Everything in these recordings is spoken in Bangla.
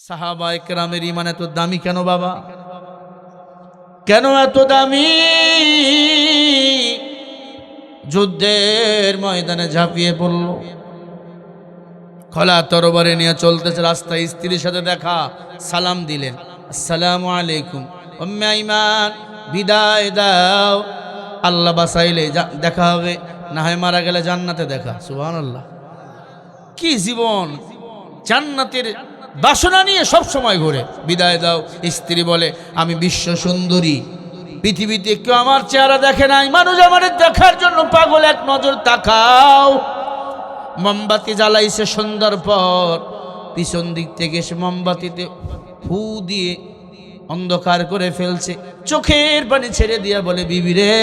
সাহাবায়ে কেরামের ঈমান এত দামি কেন বাবা? কেন এত দামি? যুদ্ধের ময়দানে ঝাঁপিয়ে পড়ল, খোলা তরবারি নিয়ে চলতেছে রাস্তায়, স্ত্রীর সাথে দেখা, সালাম দিলেন, আসসালামু আলাইকুম উম্মে আইমান, বিদায় দাও, আল্লাহ বাঁচাইলে দেখা হবে, না হয় মারা গেলে জান্নাতে দেখা। সুবহানাল্লাহ, কি জীবন! জান্নাতের বাসনা নিয়ে সব সময় ঘুরে। বিদায় দাও। স্ত্রী বলে, আমি বিশ্ব সুন্দরী, পৃথিবীতে কেউ আমার চেহারা দেখে নাই, মানুষ আমার দেখার জন্য পাগল, এক নজর তাকাও। মোমবাতি জ্বালাইছে সন্ধ্যার পর, পিছন দিক থেকে সে মোমবাতিতে ফু দিয়ে অন্ধকার করে ফেলছে, চোখের পানি ছেড়ে দিয়া বলে, বিবি রে,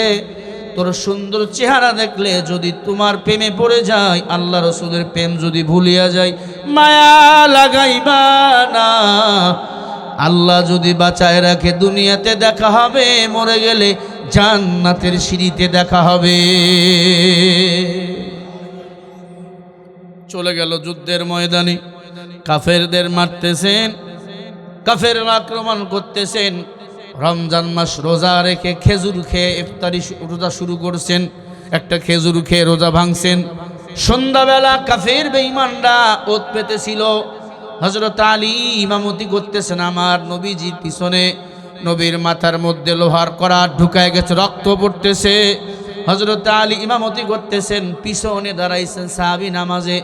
তোর সুন্দর চেহারা দেখলে যদি তোমার প্রেমে পড়ে যায়, আল্লাহ রসুলের প্রেম যদি ভুলিয়া যায়, মায়া লাগাইবা না। আল্লাহ যদি বাঁচায় রাখে, দুনিয়াতে দেখা হবে, মরে গেলে জান্নাতের সিঁড়িতে দেখা হবে। চলে গেল যুদ্ধের ময়দানে, কাফেরদের মারতেছেন, কাফেররা আক্রমণ করতেছেন। রমজান মাস রোজা রেখে খেজুর খেয়ে ইফতারি রোজা শুরু করছেন, একটা খেজুর খেয়ে রোজা ভাঙছেন। সন্ধ্যাবেলা কাফের বেঈমানরা ওত পেতেছিল, হযরত আলী ইমামতি করতেছেন আমার নবীজির পিছনে, নবীর মাথার মধ্যে লোহার কড়া ঢুকায় গেছে, রক্ত পড়তেছে। হযরত আলী ইমামতি করতেছেন, পিছনে দাঁড়াইছেন সাহাবী নামাজে।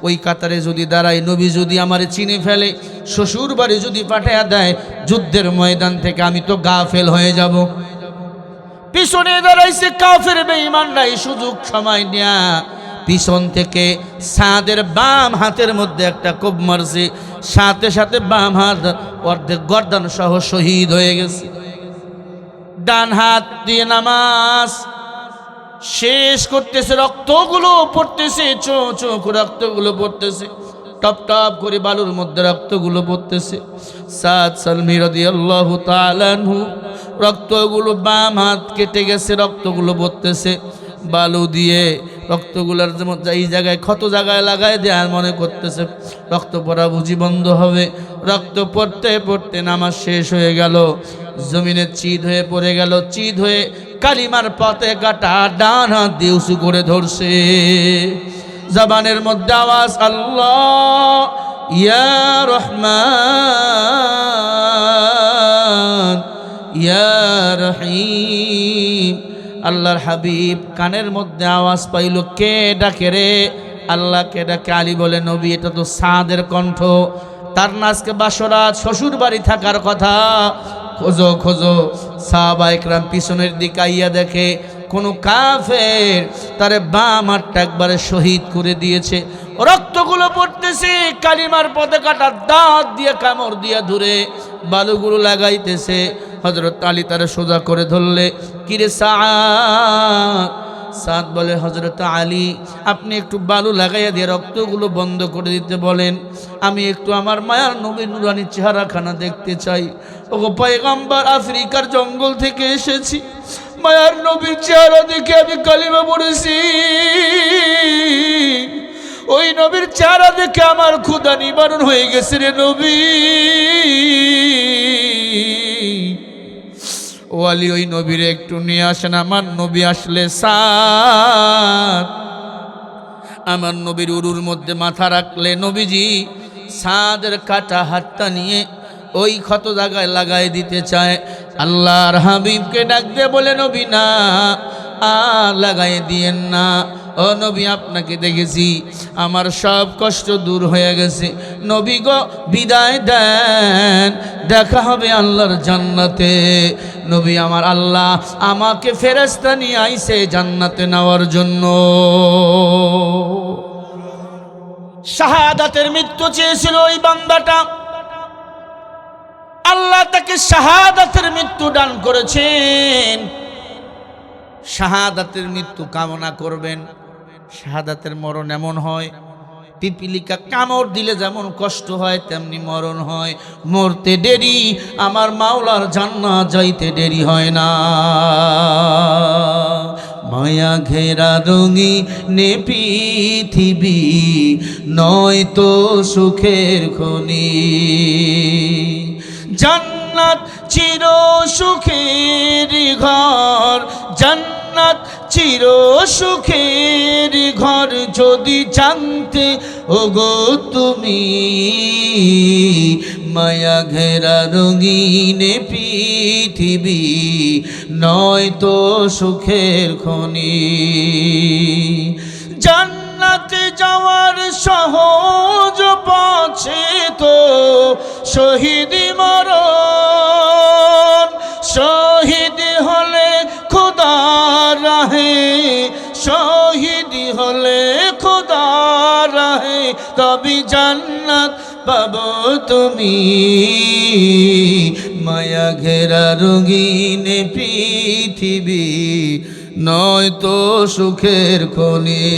ওই কাতারে যদি দাঁড়াই, নবী যদি আমারে চিনে ফেলে, শ্বশুর বাড়ি যদি পাঠায়া দেয় যুদ্ধের ময়দান থেকে, আমি তো গাফেল হয়ে যাব। পিছনে দাঁড়াইছে কাফের বেঈমানরা, এই সুযোগ সময় নেয়া পিছন থেকে সাদের বাম হাতের মধ্যে একটা কোপ মারছে, সাথে সাথে বাম হাত অর্ধেক গর্দান সহ শহীদ হয়ে গেছে। ডান হাত দিয়ে নামাজ শেষ করতেছে, রক্তগুলো পড়তেছে, চো চো করে রক্তগুলো পড়তেছে, টপ টপ করে বালুর মধ্যে রক্তগুলো পড়তেছে। সাদ সালমি রাদিয়াল্লাহু তাআলা আনহু, রক্তগুলো বাম হাত কেটে গেছে, রক্তগুলো পড়তেছে, বালু দিয়ে রক্তগুলোর এই জায়গায় ক্ষত জায়গায় লাগায় দেয়, মনে করতেছে রক্ত পড়া বুঝি বন্ধ হবে। রক্ত পড়তে পড়তে নামাজ শেষ হয়ে গেল, জমিনে চিদ হয়ে পড়ে গেল, চিদ হয়ে কালিমার পথে কাটা ডান হাত দিয়ে উঁচু করে ধরছে, জবানের মধ্যে আওয়াজ, আল্লাহ ইয়া রহমান ইয়া রহিম। আল্লাহর হাবিব কানের মধ্যে আওয়াজ পাইল, কে ডাকে রে? আল্লাহকে ডাকে। আলী বলে, নবী, এটা তো সাদের কণ্ঠ, তার না আজকে বাসরাত, শ্বশুর বাড়ি থাকার কথা, খোঁজো খোঁজো। সাহাবায়ে কেরাম পিছনের দিকে আইয়া দেখে কোনো কাফের তারে বাম হাতটা একবারে শহীদ করে দিয়েছে, রক্তগুলো পড়তেছে, কালিমার পথে কাটা দাঁত দিয়ে কামড় দিয়া ধরে বালুগুলো লাগাইতেছে। হযরত আলী তারে সোজা করে ধরলে, কিরে সাদ? সাদ বলে, হযরত আলী, আপনি একটু বালু লাগাইয়া দিয়ে রক্তগুলো বন্ধ করে দিতে বলেন, আমি একটু আমার মায়ার নবীর নুরানি চেহারাখানা দেখতে চাই। ওগো পয়গম্বর, আফ্রিকার জঙ্গল থেকে এসেছি, মায়ার নবীর চেহারা দেখে আমি কালিমা পড়েছি, ওই নবীর চেহারা দেখে আমার ক্ষুধা নিবারণ হয়ে গেছে রে নবী। ও আলী, ওই নবীরে একটু নিয়ে আসেন, আমার নবী আসলে সাদ আমার নবীর উরুর মধ্যে মাথা রাখলে নবীজি সাদের কাটা হাতটা নিয়ে ওই ক্ষত জায়গায় লাগাই দিতে চায়। আল্লাহর হাবিবকে ডাক দিয়ে বলে, নবী না, লাগাই দিয়েন না, ও নবী, আপনাকে দেখেছি, আমার সব কষ্ট দূর হয়ে গেছে, নবী গো বিদায় দেন, দেখা হবে আল্লাহর জান্নাতে। নবী আমার, আল্লাহ আমাকে ফেরেশতা নিয়ে আইছে জান্নাতে নেওয়ার জন্য। শাহাদাতের মৃত্যু চেয়েছিল ওই বান্দাটা, আল্লাহ তাকে শাহাদাতের মৃত্যু দান করেছেন। শাহাদাতের মৃত্যু কামনা করবেন। শাহাদাতের মরণ এমন হয়, পিপিলিকা কামড় দিলে যেমন কষ্ট হয় তেমনি মরণ হয়। মরতে দেরি, আমার মাওলার জান্নাত যাইতে দেরি হয় না। মায়া ঘেরা রঙিনে পৃথিবী নয় তো সুখের খনি। জান্নাত চির সুখের ঘর, জান্নাত চির সুখের ঘর। যদি জানতে ওগো তুমি, মায়া ঘেরা রঙিন পৃথিবী নয়তো সুখের খনি। জান্নাতে যাওয়ার সহজ পথে তো শহীদ মরণ, শহীদ হলে খোদার রাহে, শহীদ হলে খোদার রাহে তবে জান্নাত পাবো তুমি। মায়া ঘেরা রঙিন পৃথিবী নয়তো সুখের খনি।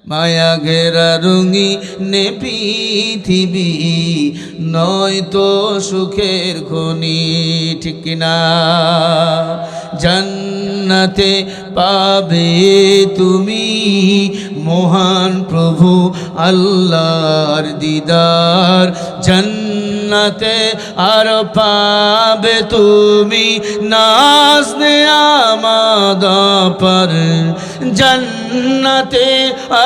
মায়া ঘেরা রঙিন পৃথিবী নয়তো সুখের খনি। ঠিক কিনা? জান্নাতে পাবে তুমি মহান প্রভু আল্লাহর দিদার, জান্নাতে আর পাবে তুমি নাজ নেয়ামত পার। জান্নাতে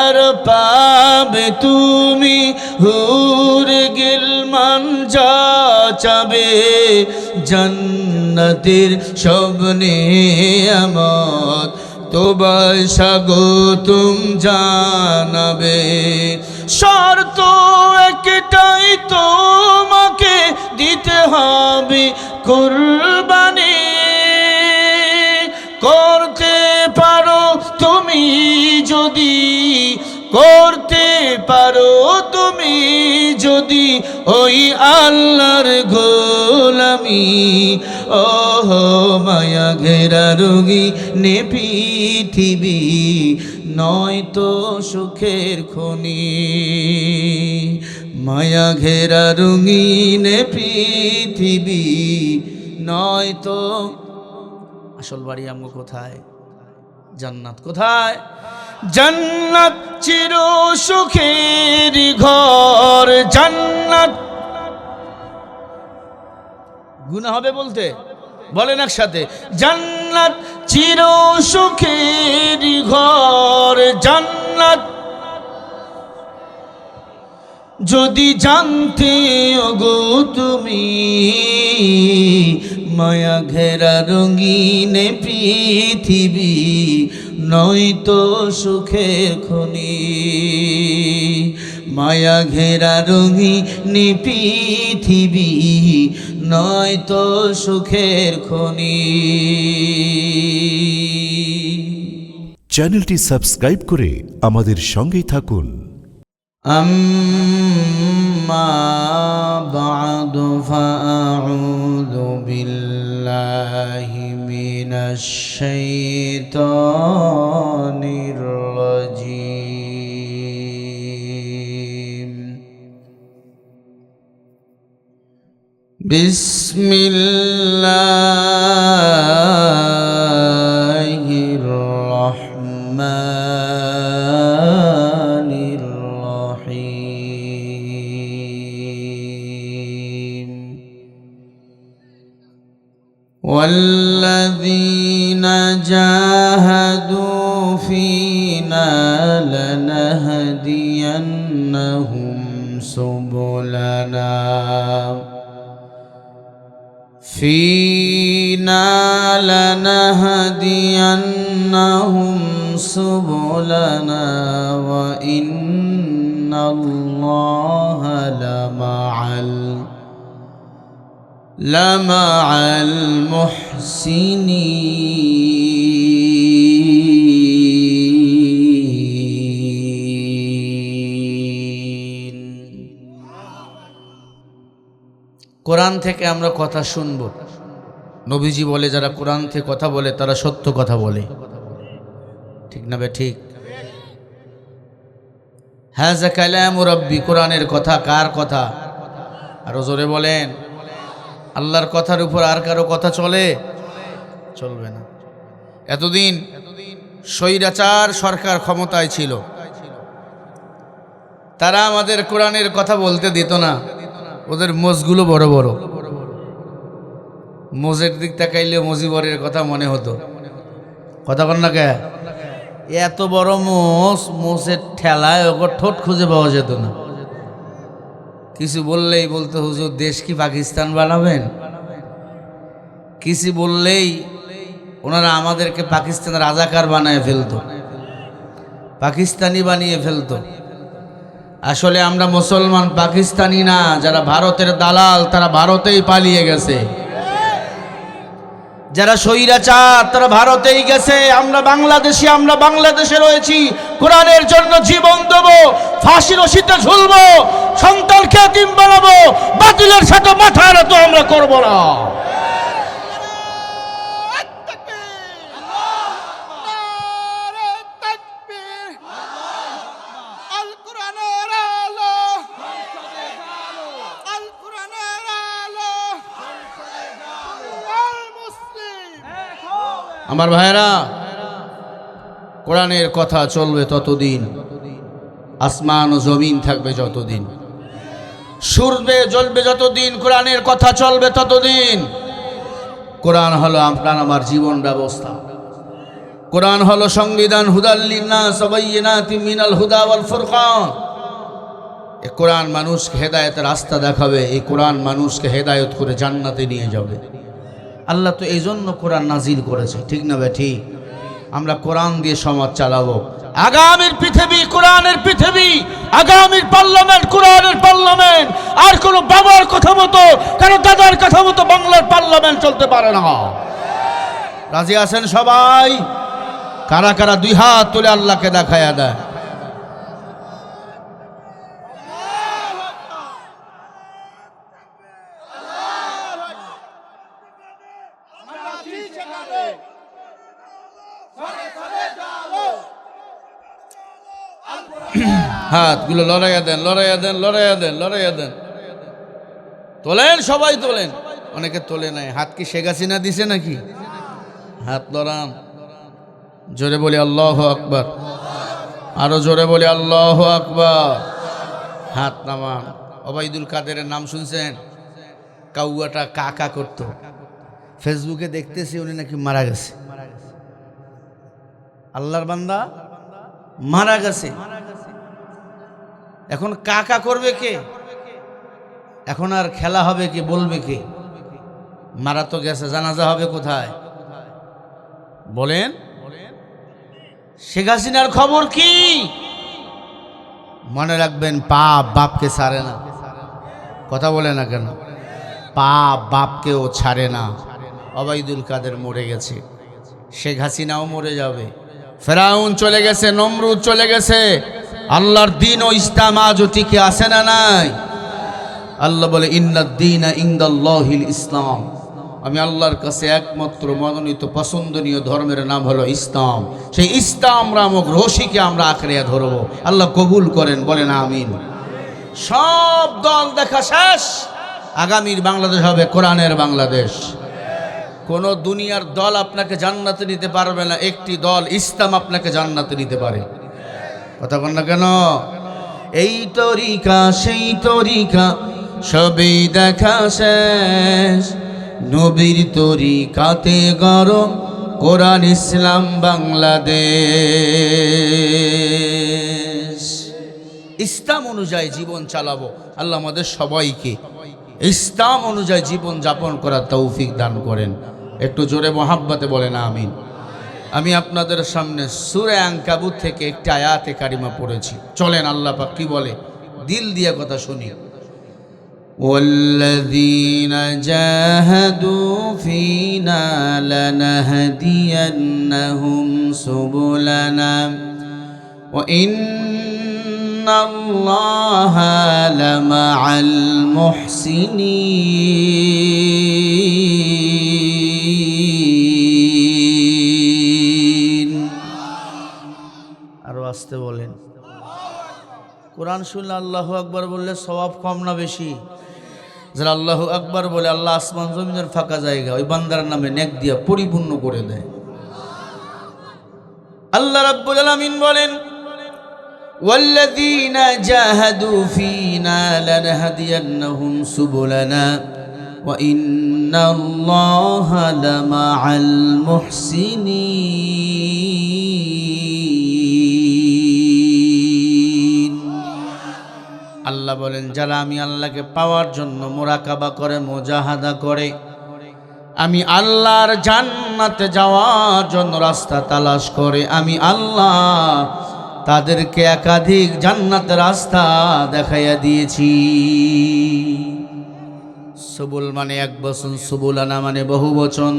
আর পাবে তুমি হুর গিলমান যা চাবে, জান্নাতের সব নেয়ামত তোমায় স্বাগতম জানাবে। শর্ত একটাই, তোমাকে দিতে হবে কুরবানি। করতে পারো তুমি যদি, করতে পারো তুমি যদি ওই আল্লাহর গোলামি। ওহ মায়া ঘেরা রঙিন পৃথিবী নয়তো সুখের খনি। মায়া ঘেরা রঙিন পৃথিবী নয়তো। আসল বাড়ি আমগো কোথায়? জান্নাত কোথায়? জান্নাত চির সুখের ঘর, জান্নাত। গুনাহ হবে বলতে? বলেন একসাথে, জান্নাত চির সুখের ঘর, জান্নাত। যদি জানতে ওগো তুমি, মায়া ঘেরা রঙিন পৃথিবী নয়তো সুখের খনি। মায়া ঘেরা রঙিন পৃথিবী নয়তো সুখের খনি। চ্যানেলটি সাবস্ক্রাইব করে আমাদের সঙ্গেই থাকুন। أما بعد فأعوذ بالله من الشيطان الرجيم. بسم الله الرحمن الرحيم. والذين جاهدوا فينا لنهدينهم سبلنا لنهدينهم سبلنا وإن الله لمع المحسنين. কোরআন থেকে আমরা কথা শুনব। নবীজি বলে যারা কোরআন থেকে কথা বলে তারা সত্য কথা বলে। ঠিক না বে ঠিক? হাযা কালামু রাব্বি, কোরআনের কথা। কার কথা? আরো জোরে বলেন। আল্লাহর কথার উপর আর কারো কথা চলে? চলবে না। এতদিন স্বৈরাচার সরকার ক্ষমতায় ছিল, তারা আমাদের কোরআনের কথা বলতে দিত না। ওদের মোজগুলো বড় বড়। মোজের দিক তাকাইলে মজিবরের কথা মনে হতো। কথা কন না কে? এত বড় মোষ, মোষের ঠেলায় ওর ঠোঁট খুঁজে পাওয়া যেত না। কিছু বললেই বলতো, হুজুর দেশ কি পাকিস্তান বানাবেন? কিছু বললেই ওনারা আমাদেরকে পাকিস্তানের রাজাকার বানিয়ে ফেলতো, পাকিস্তানি বানিয়ে ফেলতো। আসলে আমরা মুসলমান, পাকিস্তানি না। যারা ভারতের দালাল তারা ভারতেই পালিয়ে গেছে, যারা স্বৈরাচার তারা ভারতেই গেছে। আমরা বাংলাদেশি, আমরা বাংলাদেশে রয়েছি। কোরআনের জন্য জীবন দেব, ফাঁসির রশিতে ঝুলবো, সন্তানকে এতিম বানাবো, বাতিলের সাথে মাথা তো আমরা করবো না। আমার ভাইরা, কোরআনের কথা চলবে ততদিন, আসমান ও জমিন থাকবে যতদিন, সূর্যে জ্বলবে যতদিন, কোরআনের কথা চলবে ততদিন। কোরআন হলো আপনার আমার জীবন ব্যবস্থা। কোরআন হলো সংবিধান, হুদাল লিন্নাস ওয়া বাইয়িনাতিন মিনাল হুদা ওয়াল ফুরকান। এই কোরআন মানুষকে হেদায়েতের রাস্তা দেখাবে, এই কোরআন মানুষকে হেদায়েত করে জান্নাতে নিয়ে যাবে। আল্লাহ তো এই জন্য কোরআন নাজিল করেছে, ঠিক না ভাই? ঠিক। আমরা কোরআন দিয়ে সমাজ চালাবো। আগামীর পৃথিবী কোরআনের পৃথিবী, আগামীর পার্লামেন্ট কোরআনের পার্লামেন্ট। আর কোন বাবার কথা মতো, কারো দাদার কথা মতো বাংলার পার্লামেন্ট চলতে পারে না। রাজি আছেন সবাই? কারা কারা দুই হাত তুলে আল্লাহকে দেখায়া দেয়? হাতগুলো লড়াইয়া দেন, লড়াইয়া দেন, লড়াইয়া দেন, লড়াইয়া দেন। তোলেন, সবাই তোলেন। অনেকে তোলে নাই। হাত কি শেখ হাসিনা দিছে নাকি? হাত লড়ান। জোরে বলি আল্লাহু আকবার, আরো জোরে বলি আল্লাহু আকবার। হাত নামান। ওবায়দুল কাদেরের নাম শুনছেন? কাউয়াটা কাকা করতো। ফেসবুকে দেখতেছি উনি নাকি মারা গেছে। আল্লাহর বান্দা মারা গেছে। এখন কাকা করবে কে? এখন আর খেলা হবে কি? বলবে কে? মারা তো গেছে, জানাজা হবে কোথায়? বলেন। শেখ হাসিনার খবর কি? মনে রাখবেন, পাপ বাপকে ছাড়ে না। কথা বলে না কেন? পাপ বাপকেও ছাড়ে না। ওবায়দুল কাদের মরে গেছে, শেখ হাসিনাও মরে যাবে, ফেরাউন চলে গেছে, নমরুদ চলে গেছে। আল্লাহর দ্বীন ও ইসলাম আজও টিকে আছে না নাই? আল্লাহ বলে, ইন্নাদ দীনা ইনদাল্লাহিল ইসলাম। আমি আল্লাহর কাছে একমাত্র মনোনীত পছন্দনীয় ধর্মের নাম হলো ইসলাম। সেই ইসলাম নামক রশিকে আমরা আঁকড়িয়া ধরব। আল্লাহ কবুল করেন, বলেন আমিন। সব দল দেখা শেষ। আগামীর বাংলাদেশ হবে কোরআনের বাংলাদেশ। কোন দুনিয়ার দল আপনাকে জান্নাতে নিতে পারবে না। একটি দল, ইসলাম, আপনাকে জান্নাতে নিতে পারে। কথা বল না কেন? এই তরিকা সেই তরিকা সবই দেখা শেষ। নবীর তরিকাতে গড় কোরআন ইসলাম বাংলাদেশ। ইসলাম অনুযায়ী জীবন চালাবো। আল্লাহ আমাদের সবাইকে ইসলাম অনুযায়ী জীবন যাপন করার তৌফিক দান করেন। একটু জোরে মোহাব্বতে বলেন আমিন। আমি আপনাদের সামনে সূরা আনকাবুত থেকে একটি আয়াতে কারিমা পড়েছি। চলেন আল্লাহ পাক কি বলে, দিল দিয়ে কথা শুনি। والذين جاهدوا فينا لنهدينهم سبلنا وإن الله لمع المحسنين। আরো আস্তে বলেন। কোরআন শুনলে আল্লাহু আকবার বললে সওয়াব কম না বেশি? যারা আল্লাহু আকবার বলে, আল্লাহ আসমান জমিনের ফাঁকা জায়গা ওই বান্দার নামে নেক দিয়া পরিপূর্ণ করে দেয়। আল্লাহ রাব্বুল আলামিন বলেন, والذين جاهدوا فينا لنهدينهم سبلنا وإن الله لمع المحسنين আল্লাহ বলেন যারা আমি আল্লাহকে পাওয়ার জন্য মুরাকাবা করে মুজাহাদা করে আমি আল্লাহর জান্নাতে যাওয়ার জন্য রাস্তা তালাশ করে আমি আল্লাহ তাদেরকে একাধিক জান্নাতের রাস্তা দেখাইয়া দিয়েছি। সুবুল মানে এক বচন, সুবুলানা মানে বহু বচন।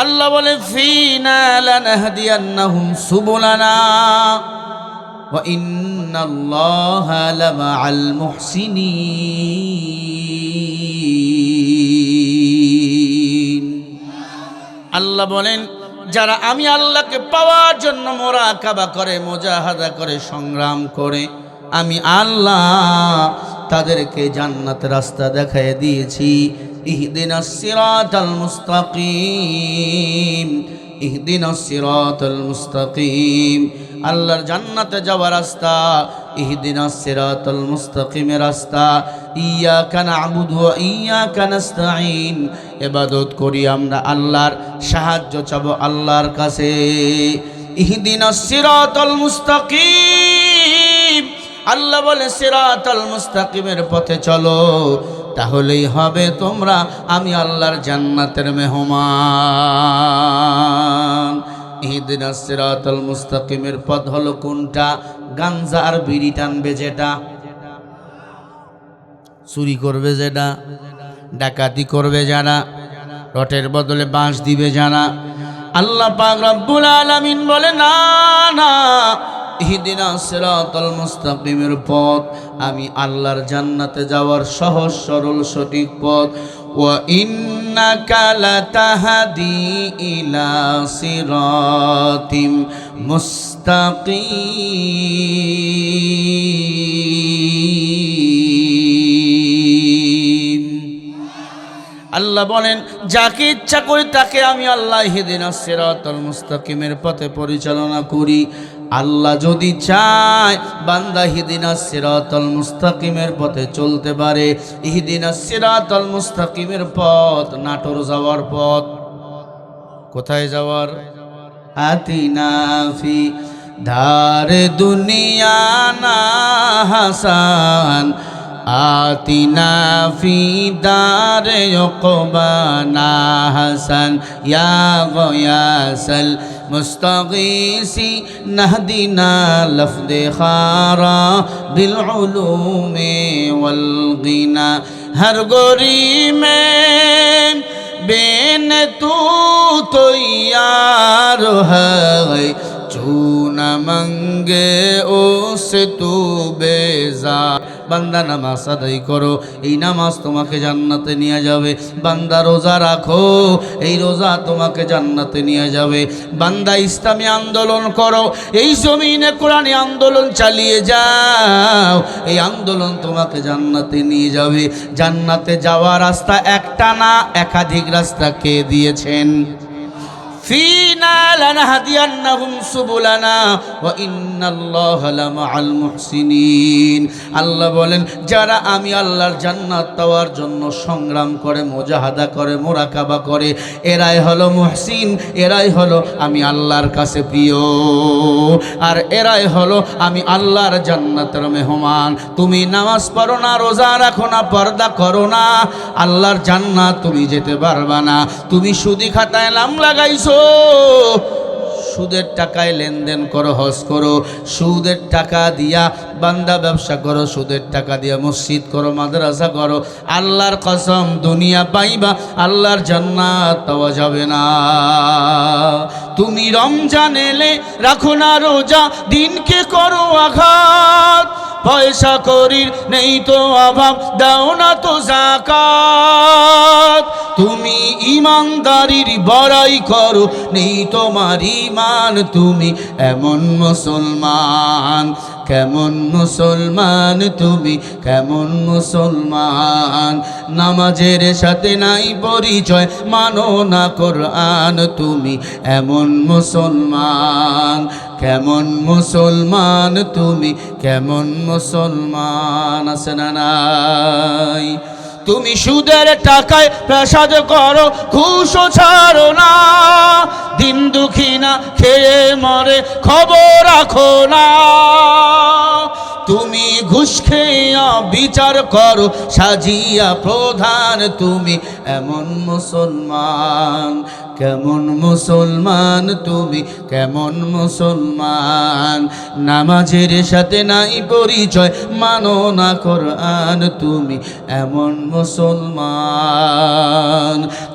আল্লাহ বলে ফিনা লানাহদিয়ান্নাহুম সুবুলানা ওয়া ইন্নাল্লাহা লামাআল মুহসিনিন। আল্লাহ বলেন যারা আমি আল্লাহকে পাওয়ার জন্য মুরাকাবা করে মুজাহাদা করে সংগ্রাম করে আমি আল্লাহ তাদেরকে জান্নাতের রাস্তা দেখাইয়া দিয়েছি। ইহদিনাস সিরাতাল মুস্তাকিম, ইহদিনাস সিরাতাল মুস্তাকিম, আল্লাহর জান্নাতে যাওয়ার রাস্তা, ইহদিনাস সিরাতাল মুস্তাকিমের রাস্তা। ইয়াকা না'বুদু ওয়া ইয়াকা নাস্তাঈন, ইবাদত করি আমরা আল্লাহর, সাহায্য চাবো আল্লাহর কাছে। ইহদিনাস সিরাতাল মুস্তাকিম, আল্লাহ বলে সিরাতাল মুস্তাকিমের পথে চলো, তাহলেই হবে তোমরা আমি আল্লাহর জান্নাতের মেহমান। ইহদিনাস সিরাতাল মুস্তাকিমের পথ হলো কোনটা? গাঞ্জা আর বিড়ি টানবে যেটা, চুরি করবে যেটা, ডাকাতি করবে যারা, রটের বদলে বাঁশ দিবে যারা, আল্লাহ পাক রব্বুল আলামিন বলে না না, ইহদিনাস সিরাতাল মুস্তাকিমের পথ আমি আল্লাহর জান্নাতে যাওয়ার সহজ সরল সঠিক পথ। ওয়া ইন্নাকা লাতাহদি ইলা সিরাতিম মুস্তাকিম। আল্লাহ বলেন যাকে ইচ্ছা করি তাকে আমি আল্লাহ ইহদিনাস সিরাতাল মুস্তাকিমের পথে পরিচালনা করি। আল্লাহ যদি চায় বান্দা ইহদিনাস সিরাতাল মুস্তাকিমের পথে চলতে পারে। ইহদিনাস সিরাতাল মুস্তাকিমের পথ নাটোর যাওয়ার পথ। কোথায় যাওয়ার? আতিনা ফি দারে দুনিয়া না হাসান, আতিনা ফি দারে উকবানা হাসান, ইয়া গয়াসাল মুস্তাগীসি নাহদিনা লফদে খারা বিল উলুমে ওয়াল গিনা, হর গোরি মে বেন তু তৈয়ার है, চুনা মঙ্গে ওসে তু বেজার। বান্দা নামাজ আদায় করো, এই নামাজ তোমাকে জান্নাতে নিয়ে যাবে। বান্দা রোজা রাখো, এই রোজা তোমাকে জান্নাতে নিয়ে যাবে। বান্দা ইসলামী আন্দোলন করো, এই জমিনে কোরআনী আন্দোলন চালিয়ে যাও, এই আন্দোলন তোমাকে জান্নাতে নিয়ে যাবে। জান্নাতে যাওয়ার রাস্তা একটা না, একাধিক রাস্তা কে দিয়েছেন? ফিনা লানাহদিয়ান্নাহুম সুবুলানা ওয়া ইন্নাল্লাহা লামাআল মুহসিনিন। আল্লাহ বলেন যারা আমি আল্লাহর জান্নাত পাওয়ার জন্য সংগ্রাম করে মুজাহাদা করে মুরাকাবা করে এরাই হলো মুহসিন, এরাই হলো আমি আল্লাহর কাছে প্রিয়, আর এরাই হলো আমি আল্লাহর জান্নাতের মেহমান। তুমি নামাজ পড়ো না, রোজা রাখো না, পর্দা করো না, আল্লাহর জান্নাত তুমি যেতে পারবা না। তুমি সুদি খাতায় নাম লাগাইছো, সুদের টাকায় লেনদেন করো, হজ করো, সুদের টাকা দিয়া বান্দা ব্যবসা করো, সুদের টাকা দিয়া মসজিদ করো, মাদ্রাসা করো, আল্লাহর কসম দুনিয়া পাইবা, আল্লাহর জান্নাত পাওয়া যাবে না। তুমি রমজান এলে রাখো না রোজা, দিনকে করো আঘাত, পয়সা করির নেই তো অভাব, দাও না তো যাকাত, তুমি ইমানদারির বড়াই করো, নেই তোমার ইমান, তুমি এমন মুসলমান, কেমন মুসলমান তুমি, কেমন মুসলমান। নামাজের সাথে নাই পরিচয়, মানো না কোরআন, তুমি এমন মুসলমান, কেমন মুসলমান তুমি, কেমন মুসলমান। আছে না নাই? তুমি সুদের টাকায় প্রসাদ করো, ঘুষও ছাড়ো না, দিন দুঃখী না খেয়ে মরে খবর রাখো না। তুমি ঘুষ খেয়ে বিচার করো, সাজিয়া প্রধান, তুমি এমন মুসলমান, কেমন মুসলমান তুমি, কেমন মুসলমান। নামাজের সাথে নাই পরিচয়, মানো না কোরআন, তুমি এমন মুসলমান।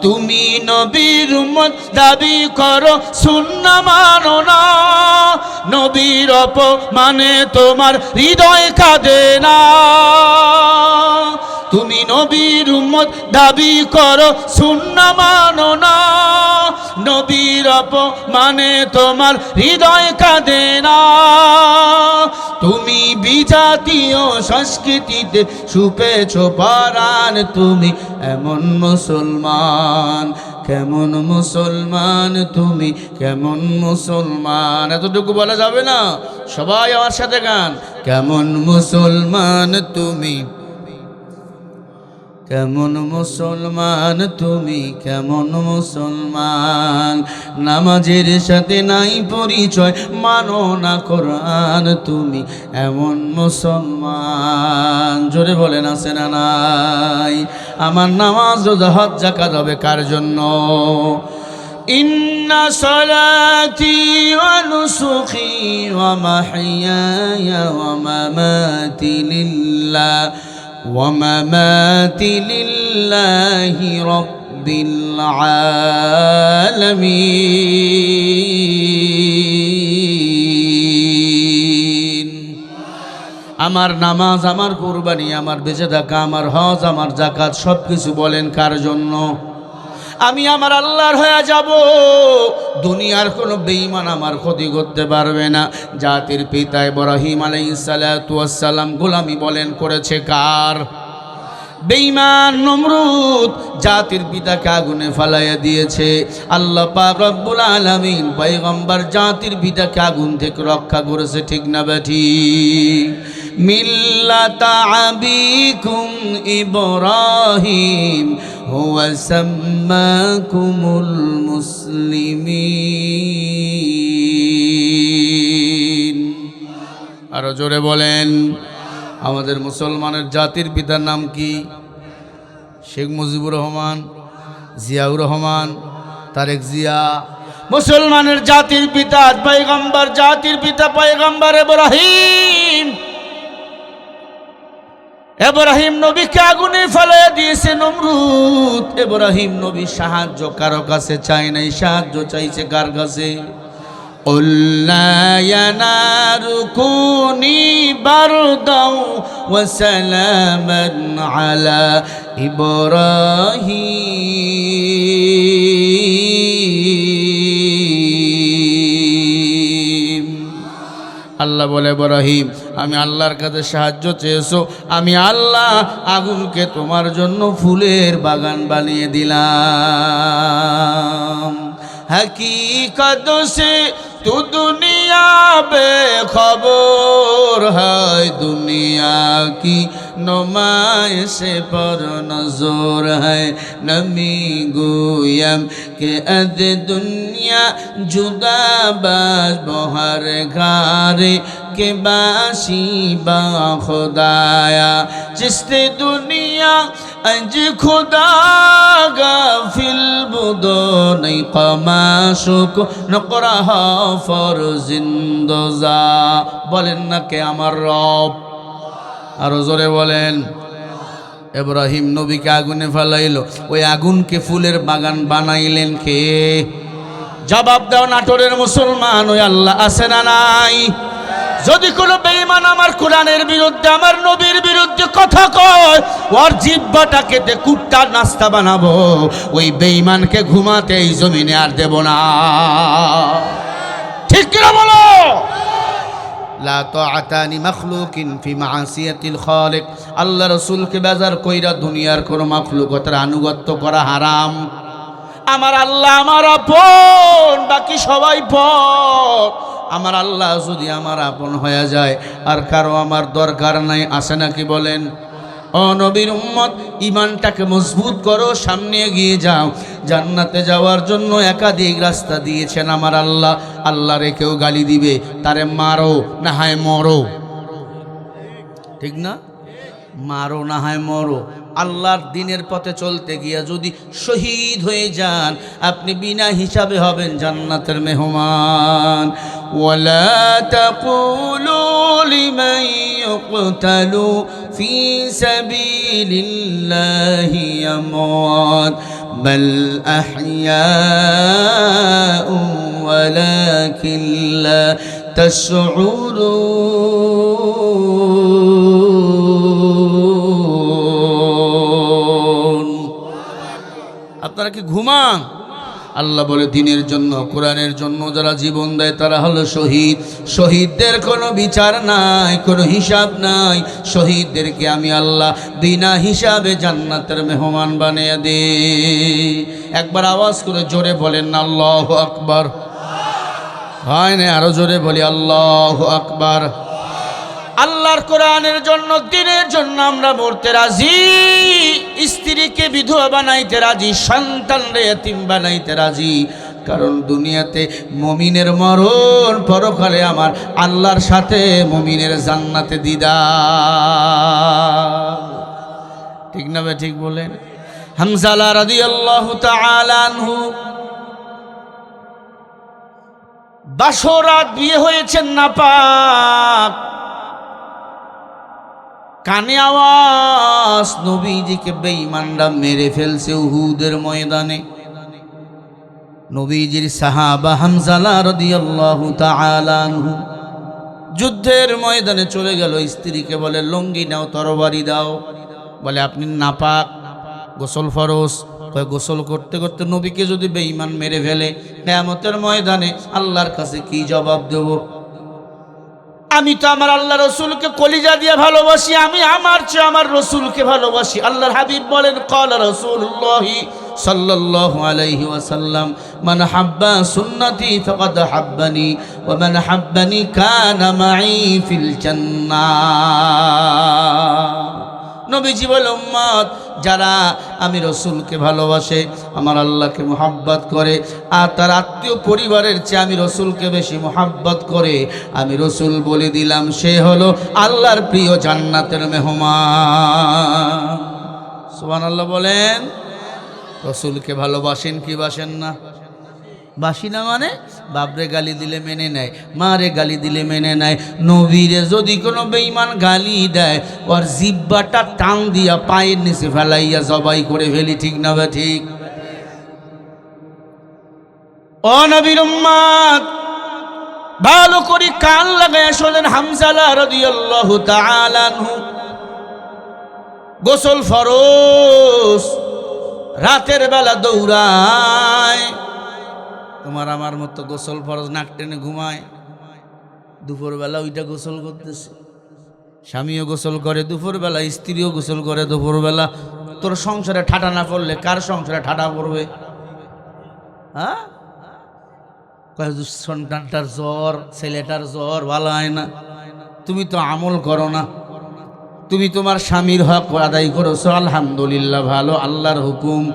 তুমি নবীর উম্মত দাবি করো, সুন্নাহ মানো না, নবীর অপমানে তোমার হৃদয় কাঁদে না। তুমি নবীর উম্মত দাবি করো, সুন্নাহ মানো না, নবীর অপমানে তোমার হৃদয় কাঁদে না। তুমি বিজাতীয় সংস্কৃতিতে সুপেছো পরাণ, তুমি এমন মুসলমান, কেমন মুসলমান তুমি, কেমন মুসলমান। এতটুকু বলা যাবে না? সবাই আমার সাথে গান। কেমন মুসলমান তুমি, কেমন মুসলমান তুমি, কেমন মুসলমান। নামাজের সাথে নাই পরিচয়, মানো না কোরআন, তুমি এমন মুসলমান। জোরে বলেন আছে না নাই? আমার নামাজ রোজা হজ যাকাত হবে কার জন্য? ইন্না সলাতি ওয়া নুসুকি ওয়া মাহইয়ায়া ওয়া মামাতি লিল্লাহ ومماتي لله رب العالمين। আমার নামাজ, আমার কুরবানি, আমার বেঁচে থাকা, আমার হজ, আমার যাকাত সব কিছু বলেন কার জন্য? আমি আমার আল্লাহর হয়ে যাব, দুনিয়ার কোনো বেঈমান আমার ক্ষতি করতে পারবে না। জাতির পিতা ইব্রাহিম আলাইহিস সালাতু ওয়াস সালাম গোলামি বলেন করেছে কার? বেঈমান নমরুদ জাতির পিতাকে আগুনে ফালাইয়া দিয়েছে। আল্লাহ পাক রব্বুল আলামিন পয়গম্বর জাতির পিতাকে আগুন থেকে রক্ষা করেছে, ঠিক না বেঠিক? মিল্লাতা আবিকুম ইব্রাহিম হুয়া সাম্মাকুমুল মুসলিমিন। আরো জোরে বলেন। আমাদের মুসলমানের জাতির পিতার নাম কি? শেখ মুজিবুর রহমান, জিয়াউর রহমান, তারেক জিয়া। মুসলমানের জাতির পিতা পয়গম্বর, জাতির পিতা পয়গম্বর ইব্রাহিম। ইব্রাহিম নবীকে আগুনে ফেলে দিয়েছে নমরুদ। ইব্রাহিম নবী সাহায্য কারো কাছে চায় নাই, সাহায্য চাইছে কার কাছে? قُلْنَا يَا نَارُ كُونِي بَرْدًا وَسَلَامًا عَلَى إِبْرَاهِيمَ। আল্লাহ বলে, ইব্রাহিম আমি আল্লাহর কাছে সাহায্য চেয়েছো, আমি আল্লাহ আগুনকে তোমার জন্য ফুলের বাগান বানিয়ে দিলাম। हकीकत से तू दुनिया बेखबर है, दुनिया की नुमाइश पर नजर है। नमी गोयम के अद दुनिया जुदा बाज बहर घारे के बाशी बा खुदाया। जिसते दुनिया अज खुदा गाफिल बुदो नहीं कमाशुक नकराह फर जिंदोजा। বলেন না কে আমার রব? আরো জোরে বলেন। ইব্রাহিম নবীকে আগুনে ফেলাইলো, ওই আগুনকে ফুলের বাগান বানাইলেন কে? জবাব দাও নাটোরের মুসলমান, ওই আল্লাহ আছে না নাই? যদি কোনো বেঈমান আমার কোরআনের বিরুদ্ধে, আমার নবীর বিরুদ্ধে কথা কয়, ওর জিহ্বাটা কেটে কুত্তার নাস্তা বানাবো। ওই বেঈমানকে ঘুমাতে এই জমিনে আর দেব না। ঠিক কিনা বলো? লা তাআতা লিমাখলুকিন ফি মাআসিয়াতিল খালিক। আল্লাহ রাসূলকে বেজার কইরা দুনিয়ার কোন মাখলুকাতের আনুগত্য করা হারাম। আমার আল্লাহ আমার আপন, বাকি সবাই পর। আমার আল্লাহ যদি আমার আপন হয়ে যায়, আর কারো আমার দরকার নাই। আছে নাকি বলেন? ও নবীর উম্মত, ইমানটাকে মজবুত করো, সামনে এগিয়ে যাও। জান্নাতে যাওয়ার জন্য একাধিক রাস্তা দিয়েছেন আমার আল্লাহ। আল্লাহ রেখেও গালি দিবে, তারে মারো না হয় মরো। ঠিক না? মারো না হয় মরো। আল্লাহর দিনের পথে চলতে গিয়া যদি শহীদ হয়ে যান, আপনি বিনা হিসাবে হবেন জান্নাতের মেহমান। ওয়ালা তাকুলু লিমান ইউকতালু ফি সাবিলিল্লাহি আমওয়াত বাল আহইয়াউ ওয়ালাকিন লা তাশউরুন। আপনারা কি ঘুমান? আল্লাহ বলে দিনের জন্য, কোরআনের জন্য যারা জীবন দেয় তারা হলো শহীদ। শহীদদের কোনো বিচার নাই, কোনো হিসাব নাই। শহীদদেরকে আমি আল্লাহ বিনা হিসাবে জান্নাতের মেহমান বানিয়ে দে। একবার আওয়াজ করে জোরে বলেন না আল্লাহু আকবার। হয় না? আরো জোরে বলি আল্লাহু আকবার। আল্লাহর কোরআনের জন্য, দিনের জন্য আমরা মরতে রাজি, স্ত্রীকে বিধবা বানাইতে রাজি, সন্তানরে এতিম বানাইতে রাজি। কারণ দুনিয়াতে মুমিনের মরণ, পরকালে আমার আল্লাহর সাথে মুমিনের জান্নাতে দিদার। ঠিক না বে? ঠিক বলেন। হামজালা রাদিয়াল্লাহু তাআলা আনহু বাসরাত বিয়ে হয়েছেন নাপাক। কানে আওয়াজ, নবীজিকে বেঈমানরা মেরে ফেলছে উহুদের ময়দানে। নবীজির সাহাবা হামজালা রাদিয়াল্লাহু তাআলা আনহু যুদ্ধের ময়দানে চলে গেল। স্ত্রীকে বলে লুঙ্গি নাও, তরবারি দাও। বলে আপনি নাপাক, গোসল ফরজ। গোসল করতে করতে নবীকে যদি বেঈমান মেরে ফেলে, কিয়ামতের ময়দানে আল্লাহর কাছে কি জবাব দেব? আমি তো আমার আল্লাহ রসুলকে কলিজা দিয়ে ভালোবাসি, আমি আমার চেয়ে আমার রসুলকে ভালোবাসি। আল্লাহর হাবিব বলেন, ক্বালা রাসূলুল্লাহি সাল্লাল্লাহু আলাইহি ওয়াসাল্লাম, মান হাব্বা সুন্নতি ফাকাদ হাব্বানি ওয়া মান হাব্বানি কানা মাই ফিল জান্নাহ। নবীজি বলে, উম্মত যারা আমি রসুলকে ভালোবাসে, আমার আল্লাহকে মুহাব্বত করে, আর তার আত্মীয় পরিবারের চেয়ে আমি রসুলকে বেশি মুহাব্বত করে, আমি রসুল বলে দিলাম সে হলো আল্লাহর প্রিয় জান্নাতের মেহমান। সুবহানাল্লাহ বলেন। রসুলকে ভালোবাসেন কি বাসেন না? বাসি না মানে বাপরে গালি দিলে মেনে নেয়, মারে গালি দিলে মেনে নেয়। নবীরে যদি কোনো বেঈমান গালি দেয়, ওর জিহ্বাটা টান দিয়া পায়ের নিচে ফেলাইয়া জবাই করে ফেলি। ঠিক না বা ঠিক? ও নবীর উম্মত, ভালো করে কান লাগায় শোনেন। হামজালা রাদিয়াল্লাহু তাআলা আনহু গোসল ফরজ, রাতের বেলা দৌড়ায়। তোমার আমার মতো গোসল ফরজ নাক টেনে ঘুমায়, দুপুরবেলা ওইটা গোসল করতেছে। স্বামীও গোসল করে দুপুরবেলা, স্ত্রীও গোসল করে দুপুরবেলা। তোর সংসারে ঠাটা না পড়লে কার সংসারে ঠাটা পড়বে? হ্যাঁ, সন্তানটার জ্বর, ছেলেটার জ্বর, ভালো হয় না। তুমি তো আমল করো না, তুমি তোমার স্বামীর হক আদায় করেছো, আলহামদুলিল্লাহ, ভালো, আল্লাহর হুকুম।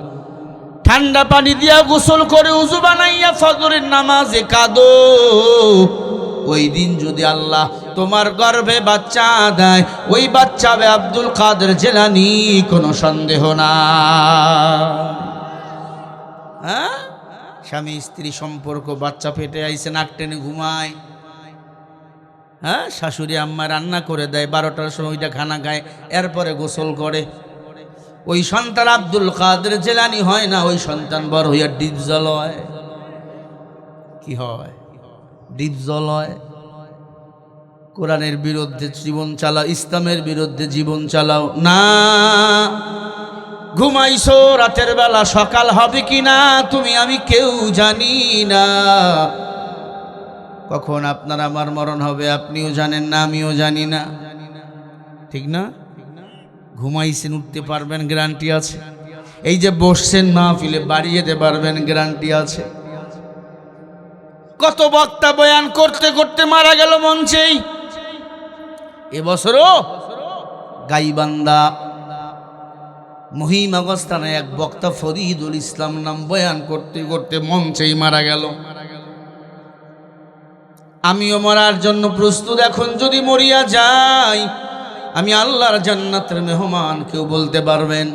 ঠান্ডা পানি দিয়া গোসল করে উযু বানাইয়া ফজরের নামাজে কাঁদো। ওই দিন যদি আল্লাহ তোমার গর্ভে বাচ্চা দেয়, ওই বাচ্চা হবে আব্দুল কাদের জিলানী, কোনো সন্দেহ না। হ্যাঁ, স্বামী স্ত্রী সম্পর্ক, বাচ্চা পেটে আইছে, নাক টেনে ঘুমায়। হ্যাঁ, শাশুড়ি আম্মা রান্না করে দেয়, 12টার সময় ওইটা খানা খায়, এরপরে গোসল করে। ওই সন্তান আব্দুল কাদের জিলানী হয় না, ওই সন্তান বড় হইয়া ডিপজল হয়। কি হয়? ডিপজল হয়। কোরআনের বিরুদ্ধে জীবন চালাও, ইসলামের বিরুদ্ধে জীবন চালাও না। ঘুমাইছো রাতের বেলা, সকাল হবে কি না তুমি আমি কেউ জানি না। কখন আপনার আমার মরণ হবে আপনিও জানেন না, আমিও জানি না, ঠিক না? ঘুমাইছেন, উঠতে পারবেন, গ্যারান্টি আছে? এই যে বসছেন মাহফিলে, বাড়ি যেতে পারবেন, গ্যারান্টি আছে? কত বক্তা বয়ান করতে করতে মারা গেল মঞ্চেই। এবছরও গাইবান্ধা মহিমাগস্থানে এক বক্তা ফরিদুল ইসলাম নাম বয়ান করতে করতে মঞ্চেই মারা গেল। আমিও মরার জন্য প্রস্তুত। এখন যদি মরিয়া যাই আমি আল্লাহর জান্নাতের মেহমান, কেউ বলতে পারবেন?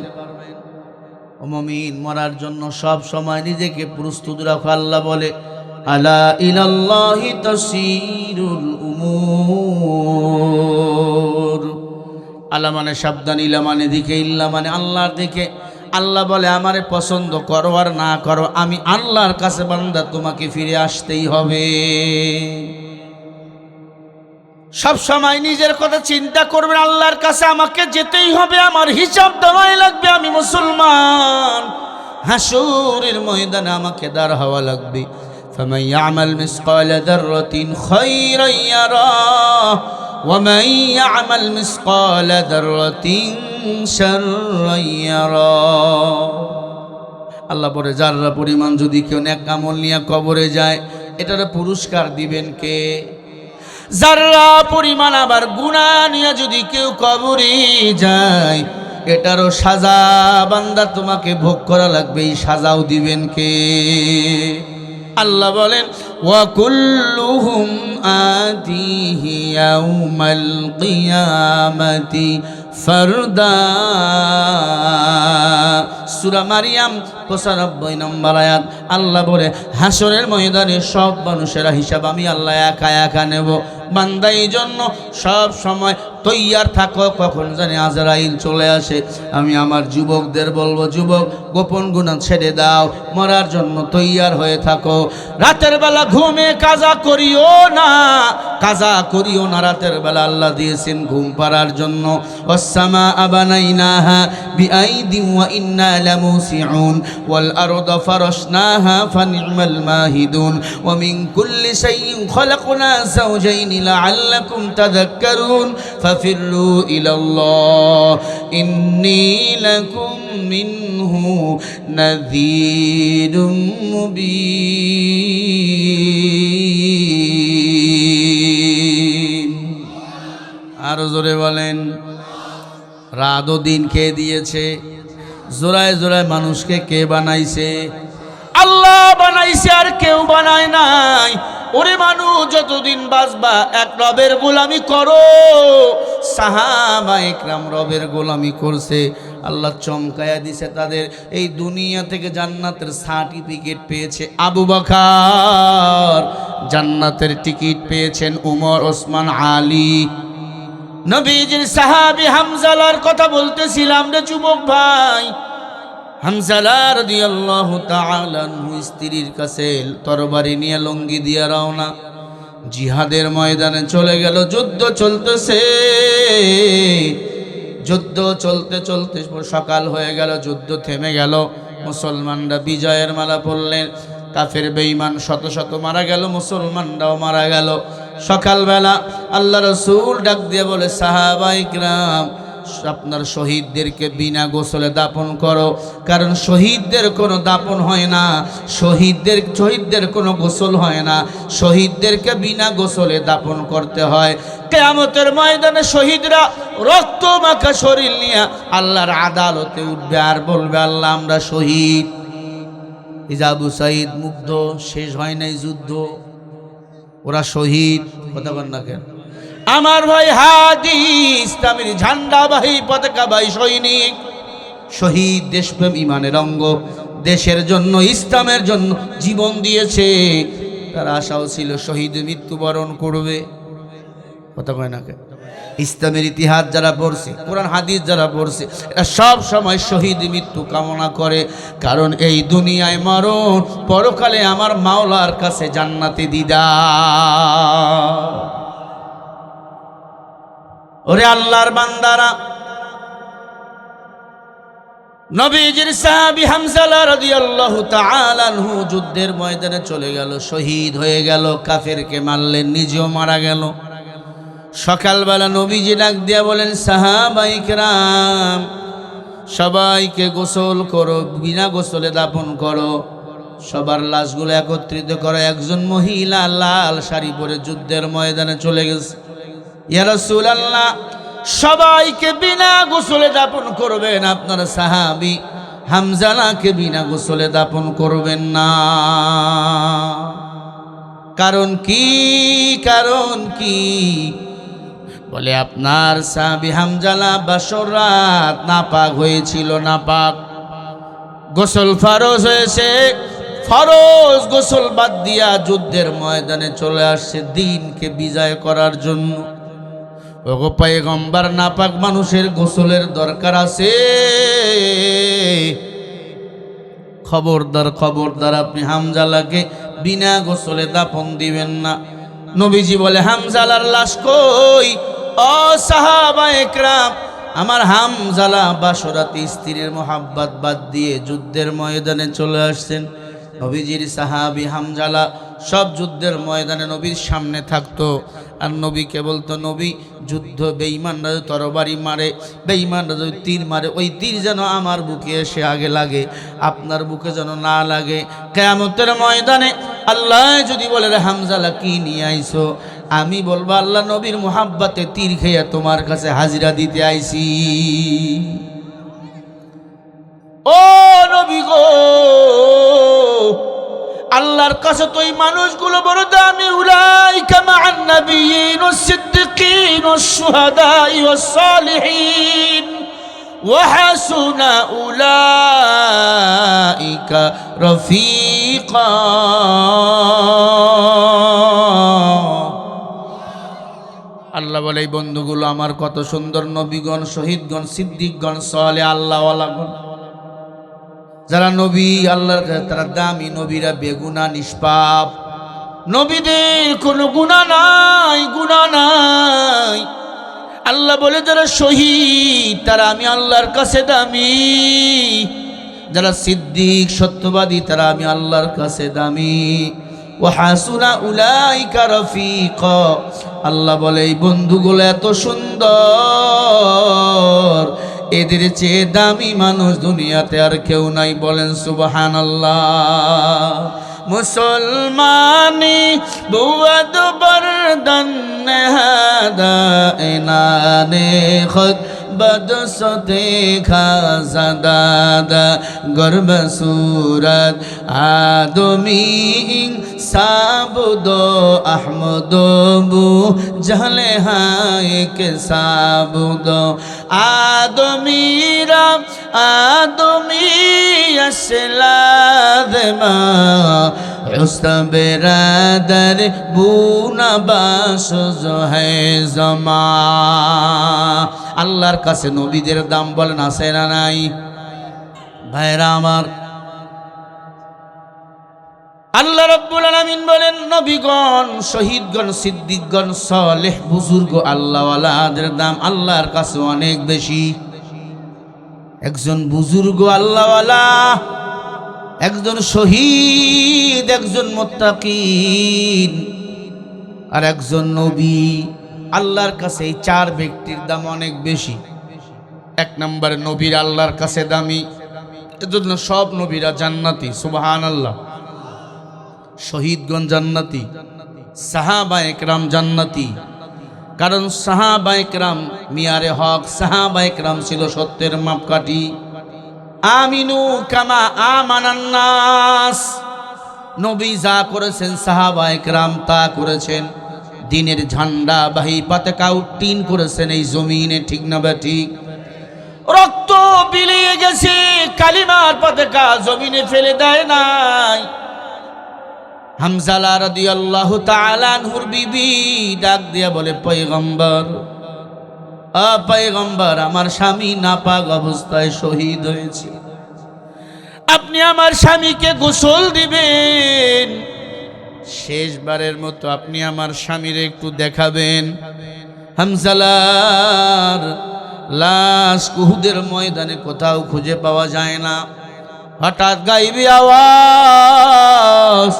ও মুমিন, মরার জন্য সব সময় নিজেকে প্রস্তুত রাখো। আল্লাহ বলে আলা ইলাল্লাহি তাসিরুল উমুর। আলা মানে সাবধান, ইলা মানে দিকে, ইল্লা মানে আল্লাহর দিকে। আল্লাহ বলে আমারে পছন্দ করো আর না করো, আমি আল্লাহর কাছে বান্দা তোমাকে ফিরে আসতেই হবে। সব সময় নিজের কথা চিন্তা করবেন, আল্লাহর কাছে আমাকে যেতেই হবে, আমার হিসাব দেওয়াই লাগবে। আমি মুসলমান, হাসুরের ময়দানে আমাকে দাঁড় হওয়া লাগবে। فمن يعمل مثقال ذرة خيرا يره ومن يعمل مثقال ذرة شرا يره। আল্লাহ বলে যারা পরিমাণ যদি কেউ নেক আমল নিয়ে কবরে যায়, এটার পুরস্কার দিবেন কে? যারা পরিমাণ আবার গুনাহ নিয়ে যদি কেউ কবরে যায়, এটারও সাজা বান্দা তোমাকে ভোগ করা লাগবে, এই সাজাও দিবেন কে? আল্লাহ বলেন ওয়া কুল্লুহুম আতিহি ইয়াউমাল কিয়ামাতি ফারদা। সূরা মারিয়াম 95 নম্বর আয়াত। আল্লাহ বলে হাসরের ময়দানে সব মানুষেরা হিসাব আমি আল্লাহ একা একা নেব। বান্দা এই জন্য সব সময় তৈয়ার থাকো, কখন জানি আজরাইল চলে আসে। আমি আমার যুবকদের বলবো, যুবক গোপন গুনাহ ছেড়ে দাও, মরার জন্য তৈয়ার হয়ে থাকো। রাতের বেলা ঘুমে কাজা করিও না, কাজা করিও না রাতের বেলা। আল্লাহ দিয়েছেন ঘুম পাড়ার জন্য। ওয়াসসামা বানাইনাহা বিআইদিন ওয়া ইন্না লামুসিউন ওয়াল আরদা ফারাশনাহা ফানি'মাল মাহিদুন ওয়া মিন কুল্লি শাইইন খালাকনা যাওজাইনি লাআল্লাকুম তাযাক্কারুন ফাফিররু ইলাল্লাহ ইন্নী লাকুম মিনহু নাযীরুম মুবিন। আরো জোরে বলেন। রাত ও দিন কে দিয়েছে? জোড়ায় জোড়ায় মানুষকে কে বানাইছে? আল্লাহ বানাইছে, আর কেউ বানায় নাই। ওরে মানুষ, যতদিন বাঁচবা এক রবের গোলামি করো। সাহাবা ইকরাম রবের গোলামি করছে, আল্লাহ চমকায়া দিছে তাদের। এই দুনিয়া থেকে জান্নাতের সার্টিফিকেট পেয়েছে আবু বকর, জান্নাতের টিকিট পেয়েছেন উমর, ওসমান, আলী। নবীজির সাহাবী হামজালার কথা বলতেছিলাম রে যুবক ভাই। হামজালা রাদিয়াল্লাহু তাআলা আনহু স্ত্রীর কাছে তরবারি নিয়ে লঙ্গি দিয়ে রওনা, জিহাদের ময়দানে চলে গেল। যুদ্ধ চলতেছে, যুদ্ধ চলতে চলতে সকাল হয়ে গেল, যুদ্ধ থেমে গেল। মুসলমানরা বিজয়ের মালা পরলেন। কাফের বেঈমান শত শত মারা গেল, মুসলমানরাও মারা গেল। সকালবেলা আল্লাহ রাসূল ডাক দিয়ে বলে, সাহাবা ইকরাম আপনার শহীদদেরকে বিনা গোসলে দাফন করো, কারণ শহীদদের কোনো দাফন হয় না, শহীদদের কোনো গোসল হয় না, শহীদদেরকে বিনা গোসলে দাফন করতে হয়। কিয়ামতের ময়দানে শহীদরা রক্ত মাখা শরীর নিয়ে আল্লাহর আদালতে উঠবে আর বলবে, আল্লাহ আমরা শহীদ। আবু সাঈদ মুগ্ধ, শেষ হয় নাই যুদ্ধ, ওরা শহীদ। কথা বল না কেন? আমার ভাই হাদি, ইসলামের ঝান্ডাবাহী পতাকাবাহী সৈনিক, শহীদ, দেশপ্রেম ইমানের অঙ্গ, দেশের জন্য ইসলামের জন্য জীবন দিয়েছে। তার আশাও ছিল শহীদ মৃত্যুবরণ করবে। কথা কয় না কেন? ইসলামের ইতিহাস যারা পড়ছে, কোরআন হাদিস যারা পড়ছে, এরা সব সময় শহীদ মৃত্যু কামনা করে। কারণ এই দুনিয়ায় মরণ, পরকালে আমার মাওলার কাছে জান্নাতে দিদার। ওরে আল্লাহর বান্দারা, নবীজির সাহাবী হামজা রাদিয়াল্লাহু তাআলা আনহু যুদ্ধের ময়দানে চলে গেল, শহীদ হয়ে গেল, কাফেরকে মারলেন, নিজেও মারা গেল। সকালবেলা নবীজি ডাক দিয়া বলেন, সাহাবায়ে কেরাম সবাইকে গোসল করো, বিনা গোসলে দাফন করো, সবার লাশগুলো একত্রিত করো। একজন মহিলা লাল শাড়ি পরে যুদ্ধের ময়দানে চলে গেছে। ইয়া রাসূলুল্লাহ, সবাইকে বিনা গোসলে দাফন করবেন, আপনার সাহাবী হামজালাকে বিনা গোসলে দাফন করবেন না। কারণ কি? কারণ কি? বলে আপনার সাহাবী হামজালা বাসর রাত নাপাক হয়েছিল, নাপাক, গোসল ফরজ হয়েছে, ফরজ গোসল বাদ দিয়া যুদ্ধের ময়দানে চলে আসছে দ্বীনকে বিজয় করার জন্য। ওগো পয়গম্বর, নাপাক মানুষের গোসলের দরকার আছে? খবরদার, খবরদার, আপনি হামজালাকে বিনা গোসলে দাফন দিবেন না। নবীজি বলে, হামজালার লাশ কই? ও সাহাবায়ে কেরাম, আমার হামজালা বাসরাতে স্ত্রীর মোহাব্বত বাদ দিয়ে যুদ্ধের ময়দানে চলে আসছেন। নবীজির সাহাবী হামজালা সব যুদ্ধের ময়দানে নবীর সামনে থাকতো, আর নবীকে বলতো, নবী, যুদ্ধ বেঈমানরা তরবারি মারে, বেঈমানরা যদি তীর মারে, ওই তীর যেন আমার বুকে এসে আগে লাগে, আপনার বুকে যেন না লাগে। কিয়ামতের ময়দানে আল্লাহ যদি বলে, রে হামজালা কি নিয়ে আইছো? আমি বলবো, আল্লাহ নবীর মোহাব্বতে তীর খেয়ে তোমার কাছে হাজিরা দিতে আইছি। ও নবী গো, আল্লাহর কাছে তো এই মানুষগুলো বড় দামি। উলাইকা মা'আন নাবিয়্যিন ওয়াস সিদ্দিকিন ওয়াস শুহাদা'i ওয়াস সালিহিন ওয়া হাসুনা উলাইকা রফিকা। আল্লাহ বলে, এই বন্ধুগুলো আমার কত সুন্দর, নবীগণ, শহীদগণ, সিদ্দিকগণ, সালেহ আল্লাহওয়ালাগণ, যারা নবী আল্লাহর কাছে তারা দামি। নবীরা বেগুনা, নিষ্পাপ, নবীদের কোনো গুনাহ নাই, গুনাহ নাই। আল্লাহ বলে, যারা শহীদ তারা আমি আল্লাহর কাছে দামি, যারা সিদ্দিক সত্যবাদী তারা আমি আল্লাহর কাছে দামি। ওয়া হাসুনা উলাইকা রফিকা। আল্লাহ বলে, এই বন্ধুগুলো এত সুন্দর, এদের চেয়ে দামি মানুষ দুনিয়াতে আর কেউ নাই। বলেন সুবহানাল্লাহ। মুসলমানি বুয়াদ বরদন হাদা ইনানে খুদ বদসতে খাজাদাদা গর্ব সুরত আদমি সাবুদো আহমদো বু জহলে হায় কে সাবুদো আদমিরা আদমি আসলাদমা উস্তা বেরাদর বুনা বাস জহে জমা। আল্লাহর কাছে নবীদের দাম বলেন আছে না নাই? ভাইরা আমার, আল্লাহ রাব্বুল আলামিন বলেন, নবীগণ, শহীদগণ, সিদ্দিকগণ, সালেহ বুজুর্গ আল্লাহওয়ালাদের দাম আল্লাহর কাছে অনেক বেশি। একজন বুজুর্গ আল্লাহওয়ালা, একজন শহীদ, একজন মুত্তাকিন, আর একজন নবী, আল্লাহর কাছে এই চার ব্যক্তির দাম অনেক বেশি। এক নম্বরে নবীর আল্লাহর কাছে দামি, এজন্য সব নবীরা জান্নাতি। সুবহানাল্লাহ। শহীদগণ জান্নাতি, সাহাবায়ে কেরাম জান্নাতি, কারণ সাহাবায়ে কেরাম মিয়ারে হক, সাহাবায়ে কেরাম ছিল সত্যের মাপকাঠি। আমিনু কামা আমানান নাস, নবী যা করেছেন সাহাবায়ে কেরাম তা করেছেন। দ্বীনের ঝান্ডা বাহী পতাকা উত্তীন করেছেন এই জমিনে, ঠিক না ঠিক? রক্ত বিলিয়ে গেছে, কালিমার পতাকা জমিনে ফেলে দেয় নাই। হামজালা রাদিয়াল্লাহু তাআলা আনহুর বিবি ডাক দিয়া বলে, পয়গম্বর, পয়গম্বর, আমার স্বামী নাপাক অবস্থায় শহীদ হয়েছে, আপনি আমার স্বামীকে গোসল দিবেন, শেষবারের মতো আপনি আমার স্বামীর একটু দেখাবেন। হামজালার লাশ উহুদের ময়দানে কোথাও খুঁজে পাওয়া যায় না। হঠাৎ গাইবি আওয়াজ,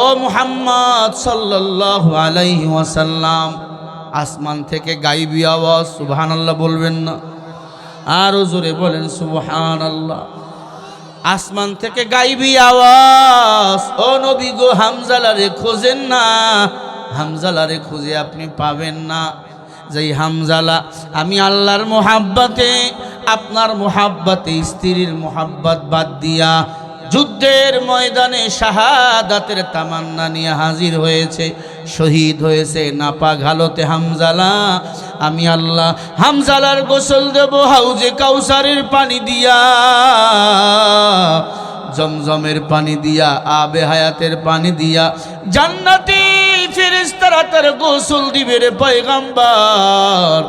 ও মুহাম্মদ সাল্লাল্লাহু আলাইহি ওয়াসাল্লাম। আসমান থেকে গাইবি আওয়াজ, সুবহানাল্লাহ বলবেন না? আরো জোরে বলেন সুবহানাল্লাহ। আসমান থেকে গাইবি আওয়াজ, ও নবী গো হামজালারে খোঁজেন না, হামজালারে খুঁজে আপনি পাবেন না। যেই হামজালা আমি আল্লাহর মোহাব্বতে, আপনার মোহাব্বতে, স্ত্রীর মোহাব্বত বাদ দিয়া যুদ্ধের ময়দানে শাহাদাতের তামান্না নিয়ে হাজির হয়েছে, শহীদ হয়েছে নাপাক হালতে হামজালা, আমি আল্লাহ হামজালার গোসল দেব হাউজে কাউসারের পানি দিয়া, জমজমের পানি দিয়া, আবে হায়াতের পানি দিয়া, জান্নাতি ফেরেশতারা তার গোসল দিবে রে পয়গম্বর।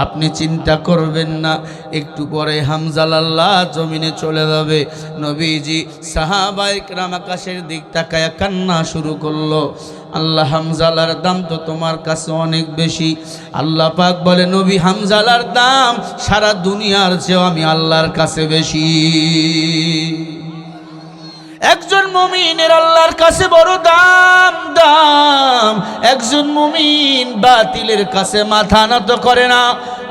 আপনি চিন্তা করবেন না, একটু পরে হামজালাল্লাহ জমিনে চলে যাবে। নবীজি সাহাবায়ে কেরাম আকাশের দিক তাকায়া কান্না শুরু করলো, আল্লাহ হামজালার দাম তো তোমার কাছে অনেক বেশি। আল্লাহ পাক বলে, নবী হামজালার দাম সারা দুনিয়ার চেয়েও আমি আল্লাহর কাছে বেশি। একজন মুমিনের আল্লাহর কাছে বড় দাম, দাম। একজন মুমিন বাতিলের কাছে মাথা নত করে না।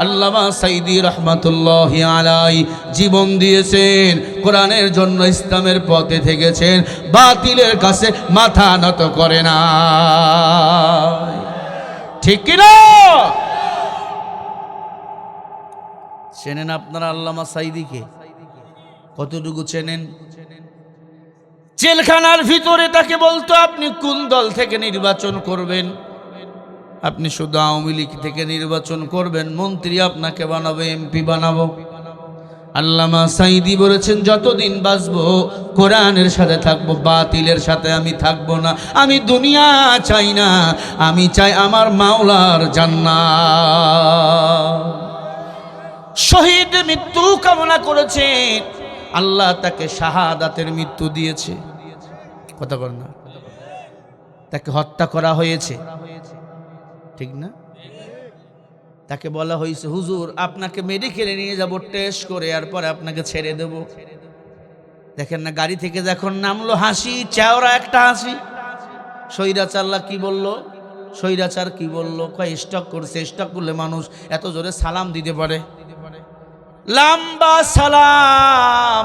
আল্লামা সাইদি রহমাতুল্লাহি আলাইহি জীবন দিয়েছেন কোরআনের জন্য, ইসলামের পথে থেকেছেন, বাতিলের কাছে মাথা নত করে না। ঠিক কি না? চেনেন আপনারা আল্লামা সাইদিকে? কতটুকু চেনেন? জেলখানার ভিতরে তাকে বলতো, আপনি কোন দল থেকে নির্বাচন করবেন? আপনি শুধু আওয়ামী লীগ থেকে নির্বাচন করবেন, মন্ত্রী আপনাকে বানাবো, এমপি বানাবো। আল্লামা সাইদি বলেছেন, যতদিন বাঁচবো কোরআনের সাথে থাকবো, বাতিলের সাথে আমি থাকবো না। আমি দুনিয়া চাই না, আমি চাই আমার মাওলার জান্নাত। শহীদ মৃত্যু কামনা করেছেন, আল্লাহ তাকে শাহাদাতের মৃত্যু দিয়েছে। কথা বল না, তাকে হত্যা করা হয়েছে, ঠিক না? তাকে বলা হয়েছে, হুজুর আপনাকে মেডিকেলে নিয়ে যাব টেস্ট করে, এরপরে আপনাকে ছেড়ে দেব। দেখেন না, গাড়ি থেকে যখন নামলো, হাসি চেহারা একটা হাসি। স্বৈরাচাররা কি বলল? স্বৈরাচার কি বলল? কয় স্টক করছে। স্টক করলে মানুষ এত জোরে সালাম দিতে পারে? লম্বা সালাম,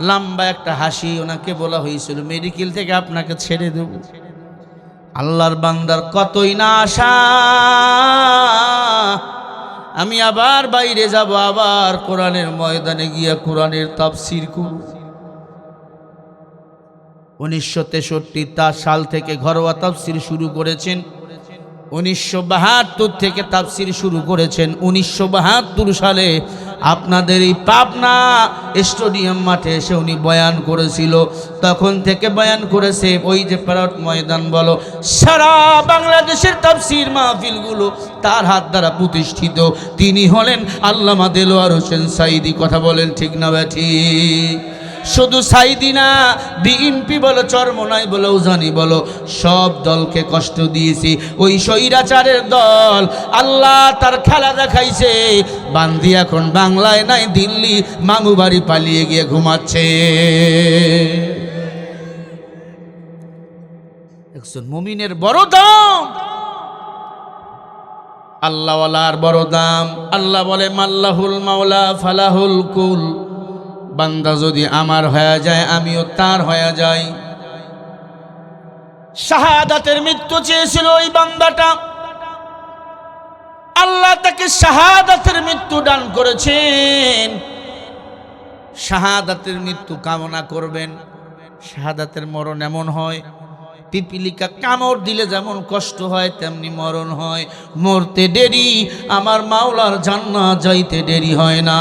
লম্বা একটা হাসি। ওনাকে বলা হয়েছিল, মেডিকেল থেকে আপনাকে ছেড়ে দেব। আল্লাহর বান্দার কতই না আশা, আমি আবার বাইরে যাব, আবার কোরআনের ময়দানে গিয়া কোরআনের তাফসীর করব। 1963 সাল থেকে ঘরোয়া তাফসীর শুরু করেছেন। 1972 থেকে তাফসীর শুরু করেছেন। 1972 সালে আপনাদের এই পাবনা স্টেডিয়াম মাঠে এসে উনি বয়ান করেছিল। তখন থেকে বয়ান করেছে, ওই যে প্যারট ময়দান বলো, সারা বাংলাদেশের তাফসীর মাহফিলগুলো তার হাত দ্বারা প্রতিষ্ঠিত। তিনি হলেন আল্লামা দেলোয়ার হোসেন সাইদি। কথা বলেন ঠিক না ঠিক? শুধু সাইদি না, বিএনপি বলো, চরমনাই বলো, উজানি বলো, সব দলকে কষ্ট দিয়েছি। ওই স্বৈরাচারের দল আল্লাহ তার খেলা দেখাইছে। বান্দি এখন বাংলায় নাই, দিল্লি মামু বাড়ি পালিয়ে গিয়ে ঘুমাচ্ছে। একজন মুমিনের বড় দাম, আল্লাহওয়ালার বড় দাম। আল্লাহ বলে, মাল্লাহুল মাওলা ফালাহুল কুল। বান্দা যদি আমার হয়ে যায়, আমিও তার হয়ে যাই। শাহাদাতের মৃত্যু চেয়েছিল ওই বান্দাটা, আল্লাহ তাকে শাহাদাতের মৃত্যু দান করেছেন। শাহাদাতের মৃত্যু কামনা করবেন। শাহাদাতের মরণ এমন হয়, পিপিলিকা কামড় দিলে যেমন কষ্ট হয়, তেমনি মরণ হয়। মরতে দেরি, আমার মাওলার জান্নাত যাইতে দেরি হয় না।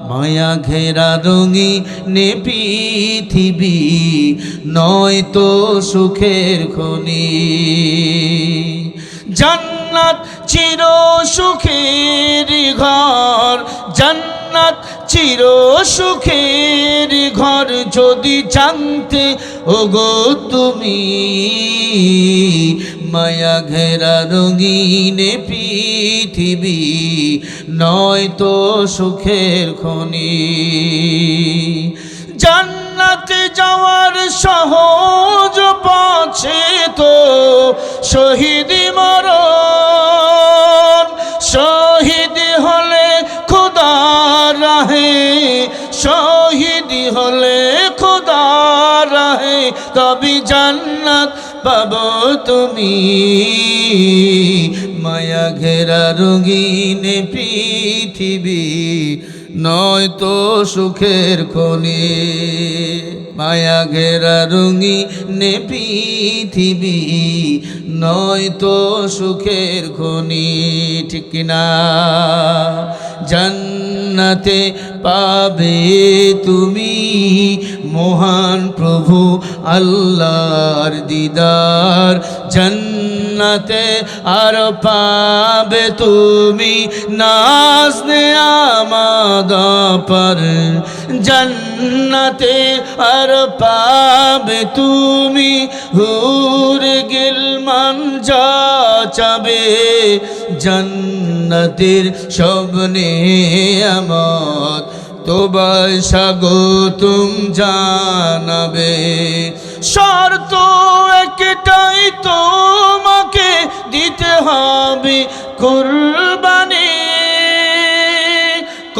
মায়া ঘেরা রঙিনে পৃথিবী নয় তো সুখের খনি। জান্নাত চির সুখের ঘর, জান্নাত চির সুখের ঘর। যদি জানতে ওগো তুমি, মায়া ঘেরা রঙিন পৃথিবী নয়তো সুখের খনি। জান্নাতে যাওয়ার সহজ পথে তো শহীদ মরণ, শহীদ হলে খোদার রাহে, শহীদ হলে খোদার রাহে তবে জান্নাত পাবো তুমি। মায়া ঘেরা রঙিন পৃথিবী নয়তো সুখের খনি। মায়া ঘেরা রঙিন পৃথিবী নয়তো সুখের খনি। ঠিক কিনা? জান্নাতে পাবে তুমি মহান প্রভু আল্লাহর দিদার, জান্নাতে আর পাবে তুমি নাজনে আমাদ পর, জান্নাতে আর পাবে তুমি হুর গিলমান যা চাবে, জান্নাতের সব নেয়ামত তোবায় স্বাগতম জানাবে। শর্ত একটাই তোমাকে দিতে হবে কুরবানি,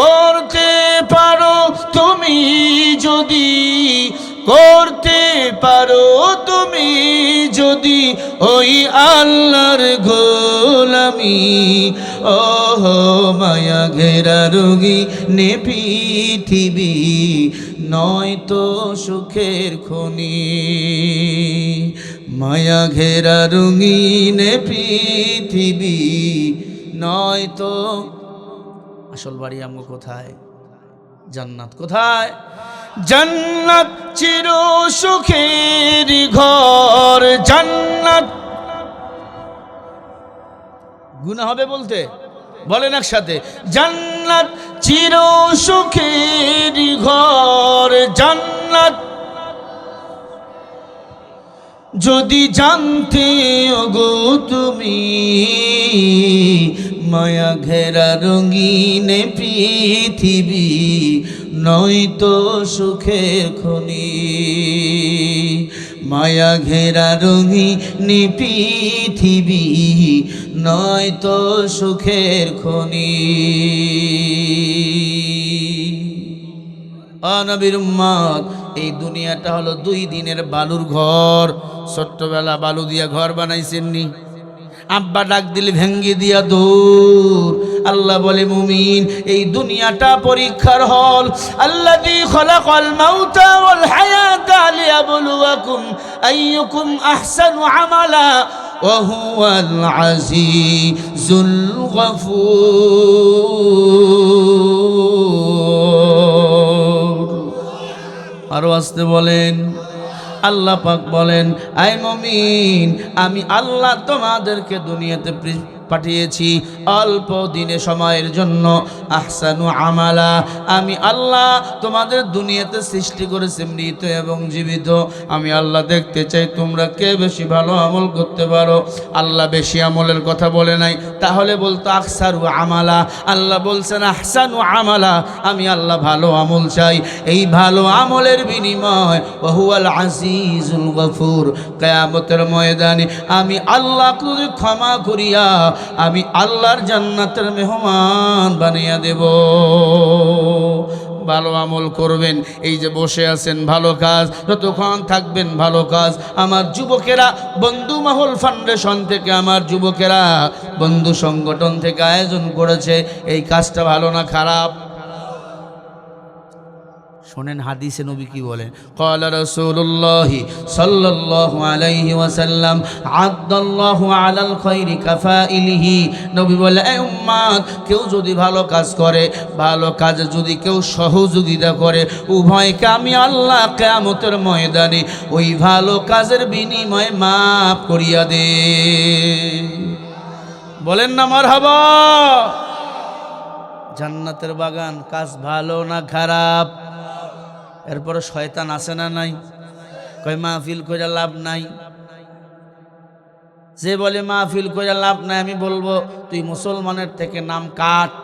করতে পারো তুমি যদি, করতে পারো তুমি যদি ওই আল্লাহর গোলামি। ওহ মায়া ঘেরা রঙিন পৃথিবী নয়তো সুখের খনি। মায়া ঘেরা রঙিন পৃথিবী নয়তো। আসল বাড়ি আমগো কোথায়? জান্নাত। কোথায়? জান্নাত চির সুখের ঘর, জান্নাত। গুনাহ হবে বলতে? বলেন একসাথে, জান্নাত চির সুখের ঘর, জান্নাত যদি জানতে ওগো তুমি। মায়া ঘেরা রঙিন পৃথিবী নয়তো সুখের খনি। মায়া ঘেরা রঙিন পৃথিবী নয়তো সুখের খনি। নবীর উম্মত, এই দুনিয়াটা হলো 2 দিনের বালুর ঘর। ছোট্টবেলা বালু দিয়া ঘর বানাইছেননি? আব্বা ডাক দিলে ভেঙ্গে দিয়া দৌড়। আল্লাহ বলে মুমিন, এই দুনিয়াটা পরীক্ষার হল। আল্লাযী খালাকাল মাউতা ওয়াল হায়াতা লিয়াবলুয়াকুম আইয়ুকুম আহসানু আমালা ওয়া হুয়াল আজিজুল গফুর। আরো আসতে বলেন। আল্লাহ পাক বলেন, আয় মুমিন, আমি আল্লাহ তোমাদেরকে দুনিয়াতে পাঠিয়েছি অল্প দিনে সময়ের জন্য। আহসানু আমালা, আমি আল্লাহ তোমাদের দুনিয়াতে সৃষ্টি করেছি মৃত এবং জীবিত। আমি আল্লাহ দেখতে চাই তোমরা কে বেশি ভালো আমল করতে পারো। আল্লাহ বেশি আমলের কথা বলে নাই, তাহলে বলতো আকসারু আমালা। আল্লাহ বলছেন আহসানু আমালা, আমি আল্লাহ ভালো আমল চাই। এই ভালো আমলের বিনিময় ওহুয়াল আজিজুল গফুর, কিয়ামতের ময়দানে আমি আল্লাহ ক্ষমা করিয়া আমি আল্লাহর জান্নাতের মেহমান বানিয়ে দেব। ভালো আমল করবেন। এই যে বসে আছেন, ভালো কাজ যতক্ষণ থাকবেন ভালো কাজ। আমার যুবকেরা বন্ধু মহল ফাউন্ডেশন থেকে, আমার যুবকেরা বন্ধু সংগঠন থেকে আয়োজন করেছে। এই কাজটা ভালো না খারাপ? শোনেন হাদিসে নবী কি বলেন। ক্বালা রাসূলুল্লাহ সাল্লাল্লাহু আলাইহি ওয়াসাল্লাম আদাল্লাহু আলাল খায়রি কাফাইলিহি। নবী বলে, এই উম্মত, কেউ যদি ভালো কাজ করে, ভালো কাজে যদি কেউ সহযোগিতা করে, উভয়কে আমি আল্লাহ কিয়ামতের ময়দানে ওই ভালো কাজের বিনিময়ে মাফ করিয়া দে। বলেন না মারহাবা। জান্নাতের বাগান, কাজ ভালো না খারাপ? এরপরে শয়তান আছে না নাই? কয় মাহফিল কইরা লাভ নাই, যে বলে মাহফিল করে লাভ নাই, আমি বলবো তুই মুসলমানের থেকে নাম কাট,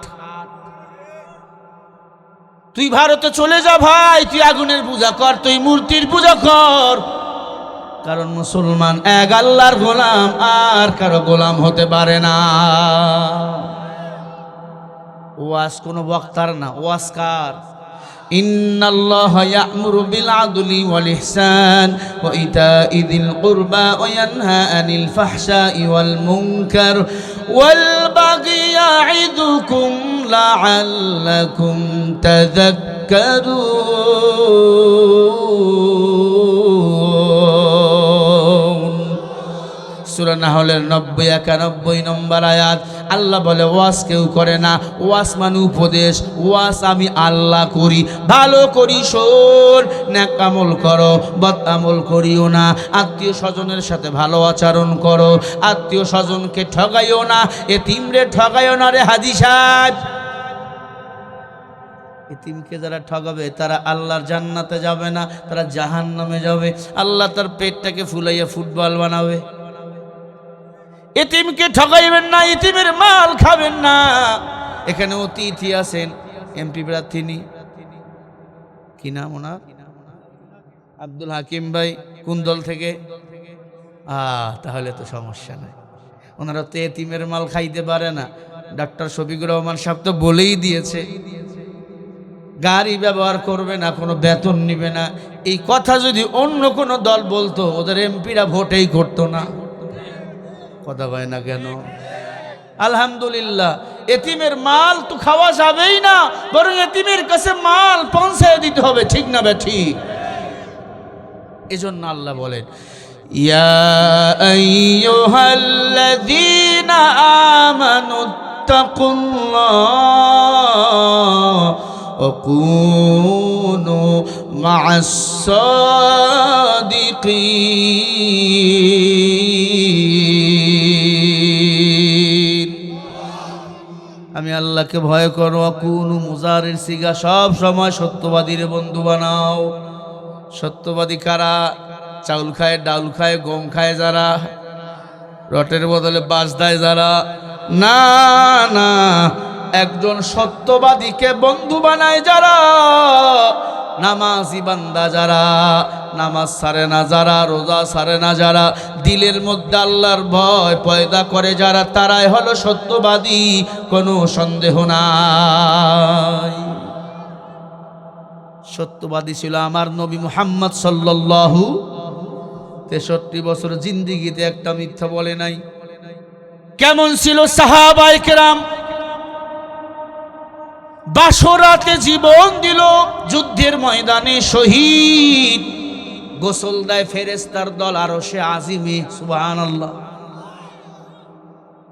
তুই ভারতে চলে যা ভাই, তুই আগুনের পূজা কর, তুই মূর্তির পূজা কর। কারণ মুসলমান এক আল্লাহর গোলাম, আর কারো গোলাম হতে পারে না। ওয়াজ কোনো বক্তার না, ওয়াজ কার? ইন্নাল্লাহা ইয়া'মুরু বিল আদলি ওয়াল ইহসান ওয়া ইতা'i যিল কুরবা ওয়া ইয়ানহা আনিল ফাহশাই ওয়াল মুনকার ওয়াল বাগই ইয়া'iদুকুম লা'আল্লাকুম তাযাক্কারুন। সূরা নাহলের 90-91 নম্বর আয়াত। আল্লাহ বলে ওয়াজ কেউ করে না, ওয়াজ মানে উপদেশ। ওয়াজ আমি আল্লাহ করি, ভালো করি শোন, নেক আমল করো, বদ আমল করিও না, আত্মীয় স্বজনের সাথে ভালো আচরণ করো, আত্মীয় স্বজনকে ঠগাইও না, এতিমরে ঠগাইও না রে হাজী সাহেব। এতিমকে যারা ঠগাবে তারা আল্লাহর জান্নাতে যাবে না, তারা জাহান্নামে যাবে। আল্লাহ তার পেটটাকে ফুলাইয়া ফুটবল বানাবে। এতিমকে ঠগাইবেন না, এতিমের মাল খাবেন না। এখানে অতিথি আছেন, এমপি প্রার্থী কি নাম ওনার? আব্দুল হাকিম ভাই। কোন দল থেকে? তাহলে তো সমস্যা নাই, ওনারা তো এতিমের মাল খাইতে পারে না। ডাক্তার শফিকুর রহমান সাহেব তো বলেই দিয়েছে গাড়ি ব্যবহার করবে না, কোনো বেতন নিবে না। এই কথা যদি অন্য কোনো দল বলতো, ওদের এমপিরা ভোটেই করতো না। কথা কয় না কেন? আলহামদুলিল্লাহ, এতিমের মাল তো খাওয়া যাবেই না, বরং এতিমের কাছে মাল পৌঁছায় দিতে হবে, ঠিক না বে ঠিক? এজন্য আল্লাহ বলেন, ইয়া আইয়ুহাল্লাযীনা আমানুত্তাকুল্লাহ ওয়া কুনু মা'আস সাদিকিন। আমি আল্লাহকে ভয় করো। কুনু মুজারের সিগা, সব সময় সত্যবাদীর বন্ধু বানাও। সত্যবাদী কারা? চাউল খায়, ডাউল খায়, গম খায় যারা, রটের বদলে বাস দেয় যারা। না না, একজন সত্যবাদীকে বন্ধু বানায় যারা, নামাজি বান্দা যারা, নামাজ ছাড়ে না যারা, রোজা ছাড়ে না যারা, দিলের মধ্যে আল্লাহর ভয় পয়দা করে যারা, তারাই হলো সত্যবাদী, কোনো সন্দেহ নাই। সত্যবাদী ছিল আমার নবী মুহাম্মদ সাল্লাল্লাহু 63 বছর জিন্দেগিতে একটা মিথ্যা বলে নাই। কেমন ছিল সাহাবায়ে কেরাম? বাসরাতে জীবন দিল, যুদ্ধের ময়দানে শহীদ। গোসল দেয় ফেরেশতার দল আরশে আজিমে, সুবহানাল্লাহ।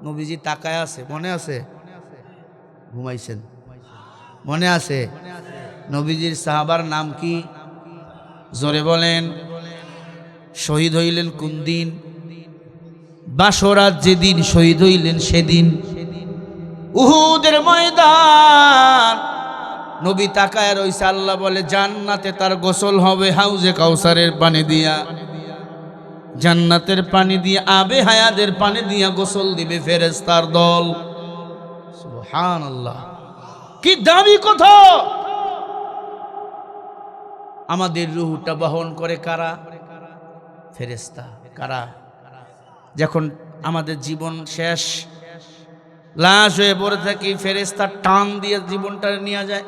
নবীজি তাকায় আছে, মনে আছে? ঘুমাইছেন, মনে আছে? নবীজির সাহাবার নাম কি? জোরে বলেন। শহীদ হইলেন কোন দিন? বাসরাত যেদিন শহীদ হইলেন সেদিন উহুদের ময়দান। নবী তাকায় রইছে, আল্লাহ বলে জান্নাতে তার গোসল হবে হাউজে কাউসারের পানি দিয়া, জান্নাতের পানি দিয়ে, আবে হায়াতের পানি দিয়া গোসল দিবে ফেরেশতার দল। সুবহানাল্লাহ, কি দামি কথা! আমাদের রূহটা বহন করে কারা? ফেরেশতা। কারা? যখন আমাদের জীবন শেষ, লাশ হয়ে পড়ে থাকি, ফেরেশতা টান দিয়ে জীবনটা নিয়ে যায়।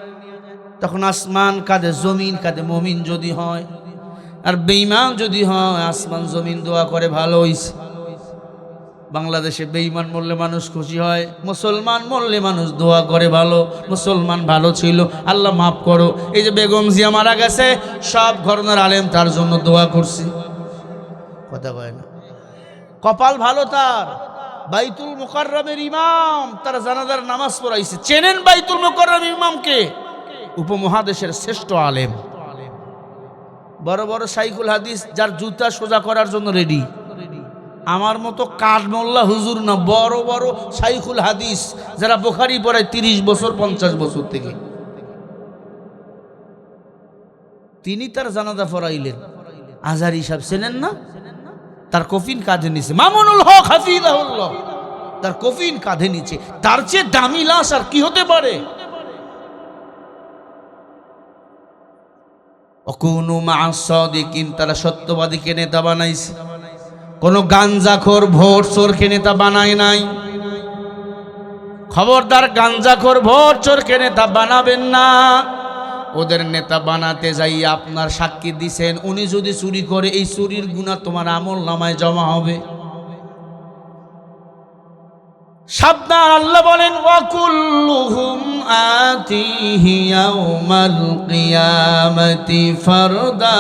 তখন আসমান কাঁদে, জমিন কাঁদে। মুমিন যদি হয় আর বেঈমান যদি হয়, আসমান জমিন দোয়া করে ভালো হইছে। বাংলাদেশে বেঈমান মরলে মানুষ খুশি হয়, মুসলমান মরলে মানুষ দোয়া করে ভালো, মুসলমান ভালো ছিল, আল্লাহ মাফ করো। এই যে বেগম জিয়া মারা গেছে, সব ঘরানার আলেম তার জন্য দোয়া করছে। কথা কয় না? কপাল ভালো তার। বাইতুল মুকাররমের ইমাম তার জানাজার নামাজ পড়াইছে। চেনেন বাইতুল মুকাররমের ইমামকে? উপমহাদেশের শ্রেষ্ঠ আলেম, বড় বড় শাইখুল হাদিস, যার জুতা সোজা করার জন্য রেডি। আমার মতো কাঠমোল্লা হুজুর না, বড় বড় শাইখুল হাদিস, যারা বুখারী পড়ায় 30 বছর 50 বছর থেকে। তিনি তার জানাজা পড়াইলেন। আজহারী সাহেব চেনেন না? তার কফিন কাঁধে নিছে, মামুনুল হক হাফিজাহুল্লাহ তার কফিন কাঁধে নিচে। তার চেয়ে দামি লাশ আর কি হতে পারে? অকুনু মা'আস সাদিকিন, তারা সত্যবাদীকে নেতা বানাইছে, কোন গাঞ্জাখোর ভোট চোরকে নেতা বানায় নাই। খবরদার গাঞ্জাখোর ভোট চোরকে নেতা বানাবেন না। ওদের নেতা বানাতে যাই আপনার সাক্ষী দিছেন, উনি যদি চুরি করে এই চুরির গুনাহ তোমার আমল নামায় জমা হবে। সাবধান, আল্লাহ বলেন ওয়াকুল্লুহুম আতিহি ইয়াউমাল কিয়ামাতি ফারদা,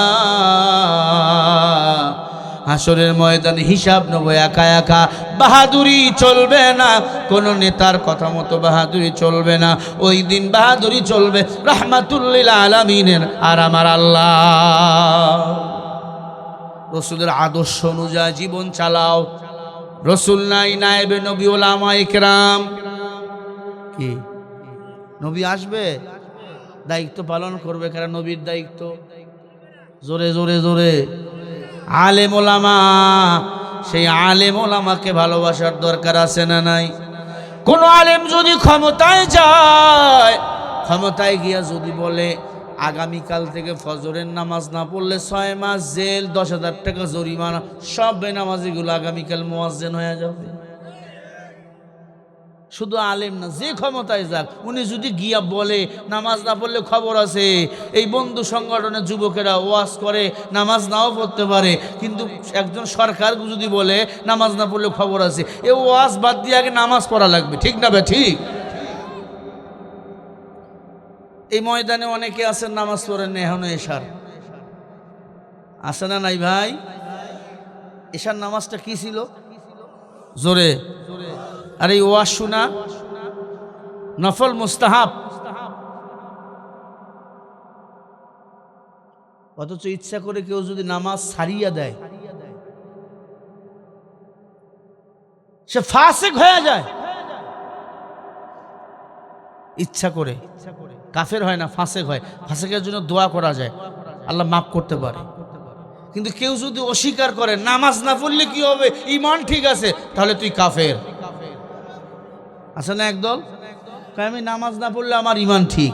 হাসরের ময়দানে হিসাব নেব একা একা। বাহাদুরি চলবে না, কোন নেতার কথা মতো বাহাদুরি চলবে না। ওই দিন বাহাদুরি চলবে রাহমাতুল লিল আলামিনের আর আমার আল্লাহ। রাসূলের আদর্শ অনুযায়ী জীবন চালাও। রসুল নাই, নায়েবে নবী, ওলামায়ে কেরাম। কি নবী আসবে, দায়িত্ব পালন করবে, কারণ নবীর দায়িত্ব। জোরে জোরে জোরে আলেম ওলামা, সেই আলেম ওলামাকে ভালোবাসার দরকার আছে না নাই? কোন আলেম যদি ক্ষমতায় যায়, ক্ষমতায় গিয়া যদি বলে আগামীকাল থেকে ফজরের নামাজ না পড়লে 6 মাস জেল, 10,000 টাকা জরিমানা, সব বেনামাজিগুলো আগামীকাল মুয়াজ্জিন হয়ে যাবে। শুধু আলেম না, যে ক্ষমতায় যাক, উনি যদি গিয়া বলে নামাজ না পড়লে খবর আছে, এই বন্ধু সংগঠনের যুবকেরা ওয়াজ করে, নামাজ নাও পড়তে পারে, কিন্তু একজন সরকার যদি বলে নামাজ না পড়লে খবর আছে, এ ওয়াজ বাদ দিয়ে আগে নামাজ পড়া লাগবে। ঠিক না ভাই? ঠিক। এই ময়দানে অনেকে আছেন নামাজ পড়েন না এখনো। এশার আছে না নাই ভাই? এশার নামাজটা কি ছিল? জোরে। আর এই ওয়াজ শোনা নফল মুস্তাহাব, অথচ ইচ্ছা করে কেউ যদি নামাজ ছাড়িয়া দেয়, সে ফাসিক হয়ে যায়। ইচ্ছা করে কাফের হয় না, ফাসিক হয়। ফাসিকের জন্য দোয়া করা যায়, আল্লাহ মাফ করতে পারে। কিন্তু কেউ যদি অস্বীকার করে নামাজ না পড়লে কি হবে, ঈমান ঠিক আছে, তাহলে তুই কাফের। আছে না একদল, আমি নামাজ না পড়লে আমার ঈমান ঠিক।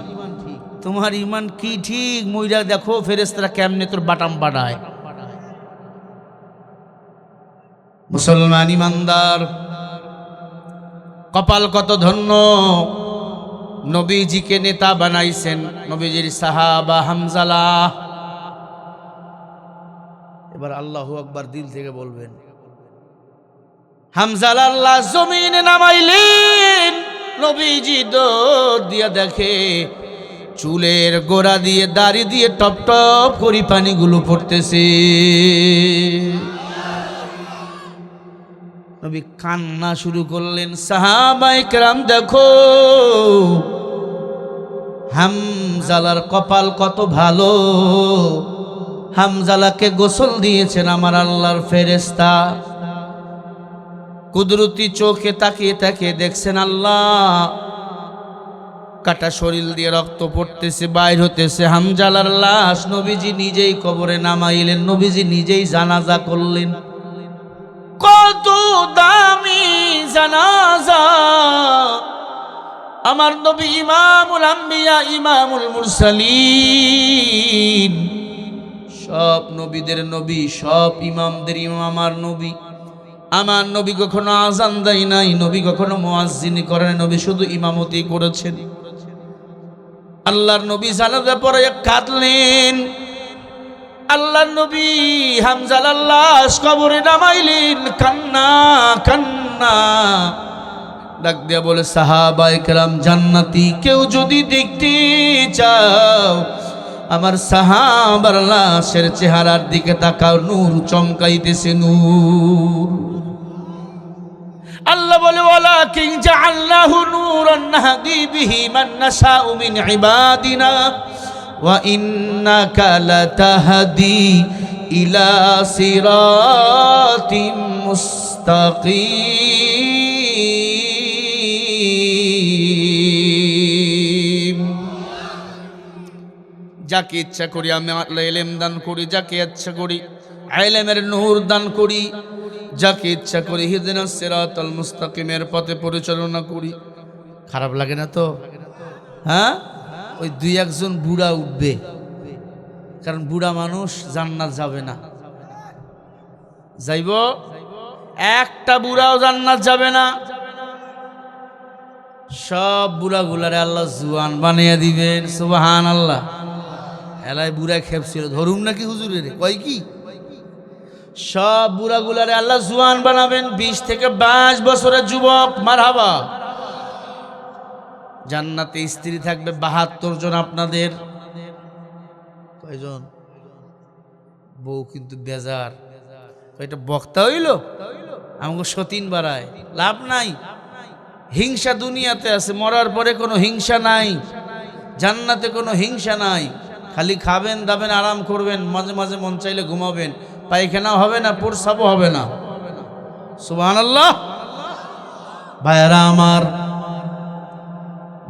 তোমার ঈমান কি ঠিক? মইরা দেখো ফেরেশতারা কেমনে তোর বাটাম বাড়ায়। মুসলমান ঈমানদার কপাল কত ধন্য, নবীজিকে নেতা বানাইছেন নবীজির সাহাবা হামজালা। এবার আল্লাহু আকবার দিল থেকে বলবেন। হামজালা আল্লাহ জমিনে নামাইলেন, নবীজি দৌড় দিয়া দেখে চুলের গোড়া দিয়ে দাড়ি দিয়ে টপ টপ করে পানিগুলো পড়তেছে। নবী কান্না শুরু করলেন। সাহাবায়ে কেরাম দেখো হামজালার কপাল কত ভালো, হামজালাকে গোসল দিয়েছেন আমার আল্লাহর ফেরেশতা। কুদরতি চোখে তাকিয়ে তাকিয়ে দেখছেন আল্লাহ কাটা শরীর দিয়ে রক্ত পড়তেছে, বাইর হতেছে। হামজালার লাশ নবীজি নিজেই কবরে নামাইলেন, নবীজি নিজেই জানাজা করলেন। কত দামি জানাজা! আমার নবী ইমামুল আম্বিয়া, ইমামুল মুরসালিন, সব নবীদের নবী, সব ইমামদের ইমাম আমার নবী। আমার নবী কখনো আজান দেয় নাই, নবী কখনো মুয়াজ্জিনি করে নাই, নবী শুধু ইমামতি করেছেন। আল্লাহর নবী জানাজা পড়ে কাঁদলেন। আল্লাহর নবী হামজালার লাশ কবরে নামাইলেন, কান্না কান্না ডাক দিয়া বলে, সাহাবায়ে কেরাম জান্নাতি কেউ যদি দেখতে চাও, আমার সাহাবার লাশের চেহারার দিকে তাকাও, নূর চমকাইতেছে নূর। আল্লাহ বলে, ওয়ালাকিন জাআলনাহু নূরান নাহদি বিহি মান নাশাউ মিন ইবাদিনা ওয়া ইন্নাকা লাতাহদি ইলা সিরাতিম মুস্তাকিম। যাকে ইচ্ছা করি আমি ইলম দান করি, যাকে ইচ্ছা করি ইলমের নূর দান করি। যাকে ইচ্ছা করি ইহদিনাস সিরাতাল মুস্তাকিমের পথে পরিচালনা করি। খারাপ লাগে না তো? হ্যাঁ, ওই দুই একজন বুড়া উঠবে, কারণ বুড়া মানুষ জান্নাত যাবে না। যাইব একটা বুড়াও জান্নাত যাবে না। সব বুড়া গুলারে আল্লাহ জুয়ান বানিয়ে দিবেন। সুবহানাল্লাহ। এলাই বুড়া খেপছিল, ধরুম নাকি হুজুরের, কয় কি? সব বুড়া গুলারে আল্লাহ জুয়ান বানাবেন। 20 থেকে 22 বছরের যুবক, মারহাবা। জান্নাতে স্ত্রী থাকবে 72 জন। আপনাদের কয়জন? বউ কিন্তু বেজার। এটা বক্তা হইল, আমাকে সতীন বাড়ায়, লাভ নাই। হিংসা দুনিয়াতে আছে, মরার পরে কোনো হিংসা নাই। জান্নাতে কোনো হিংসা নাই। খালি খাবেন দাবেন, আরাম করবেন, মাঝে মাঝে মন চাইলে ঘুমাবেন, পায়খানাও হবে না, প্রস্রাবও হবে না। সুবহানাল্লাহ। ভাইয়ারা আমার,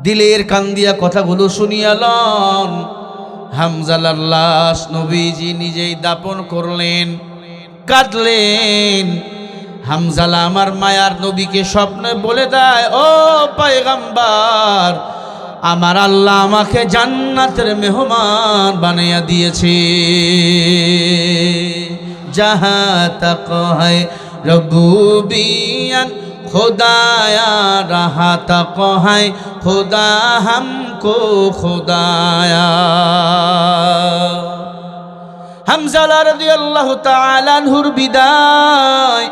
দিলের কান দিয়া কথাগুলো শুনিয়ালন। হামজালার লাশ নবীজি নিজেই দাপন করলেন, কাঁদলেন। হামজালা আমার মায়ার নবীকে স্বপ্নে বলে দেয়, ও পয়গম্বর, আমার আল্লাহ আমাকে জান্নাতের মেহমান বানাইয়া দিয়েছে। জাহা তক হয় রবুবিয়ান खुदाया रहा तक है खुदा हमको खुदाया। হামজা রাদিয়াল্লাহু তাআলা আনহুর বিদায়।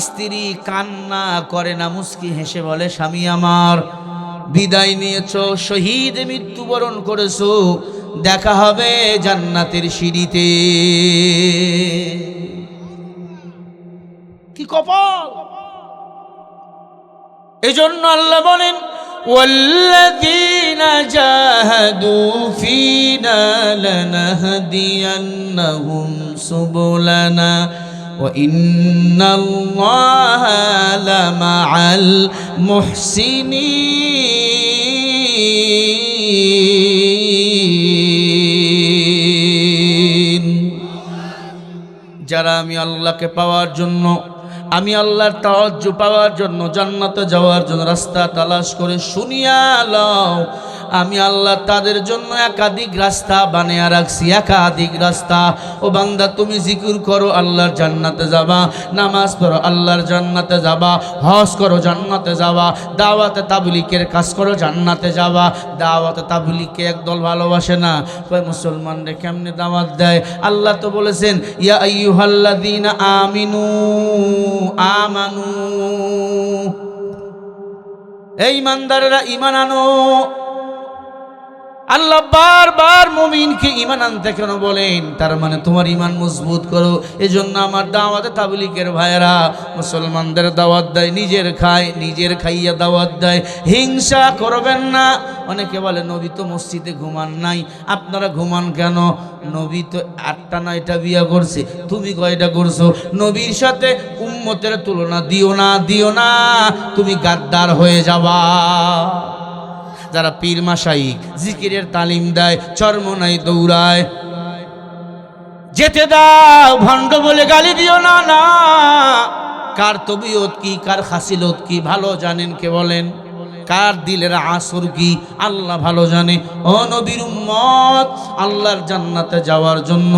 স্ত্রী কান্না করে না, মুস্কি হেসে বলে, স্বামী আমার, বিদায় নিয়েছো, শহীদ মৃত্যুবরণ করেছো, দেখা হবে জান্নাতের সিঁড়িতে। কি কপাল! এজন্য আল্লাহ বলেন, ওয়াল্লাযীনা জাহাদু ফীনা লানাহদিয়ান্নাহুম সুবুলানা ওয়া ইন্নাল্লাহা লামাআল মুহসিনিন। যারা আমি আল্লাহকে পাওয়ার জন্য, আমি আল্লাহর তাওয়াজ্জু পাওয়ার জন্য, জান্নাতে যাওয়ার জন্য রাস্তা তালাশ করে, শুনিয়া লও, আমি আল্লাহ তাদের জন্য একাধিক রাস্তা বানিয়ে রাখছি, একাধিক রাস্তা। ও বান্দা, তুমি জিকির করো, আল্লাহর জান্নাতে যাবা। নামাজ পড়ো, আল্লাহর জান্নাতে যাবা। হজ করো, জান্নাতে যাবা। দাওয়াতে তাবলীগের কাজ করো, জান্নাতে যাবা। দাওয়াতে তাবলীগকে একদল ভালোবাসে না, কয় মুসলমানরা কেমনে দাওয়াত দেয়? আল্লাহ তো বলেছেন, ইয়া আইয়ুহাল্লাযীনা আমিনু আমানু, এই ইমানদারেরা ঈমান আনো। আল্লাহ বারবার মুমিনকে ঈমান আনতে কেন বলেন? তার মানে তোমার ঈমান মজবুত করো। এজন্য আমার দাওয়াতে তাবলীগের ভাইয়েরা মুসলমানদের দাওয়াত দেয়, নিজের খায়, নিজের খাইয়া দাওয়াত দেয়। হিংসা করবেন না। অনেকে বলে নবী তো মসজিদে ঘুমান নাই, আপনারা ঘুমান কেন? নবী তো 8টা 9টা বিয়া করছে, তুমি কয়টা করছো? নবীর সাথে উম্মতের তুলনা দিও না, দিও না, তুমি গাদ্দার হয়ে যাবা। যারা পীর মাশাইখ জিকিরের তালিম দেয়, চরমনাই দৌড়ায়, যেতে দাও, ভণ্ড বলে গালি দিও না। না, কার তবিয়ত কি, কার খাসিলত কি ভালো জানেন কে বলেন? কার দিলের আসর কি আল্লাহ ভালো জানে। ও নবীর উম্মত, আল্লাহর জান্নাতে যাওয়ার জন্য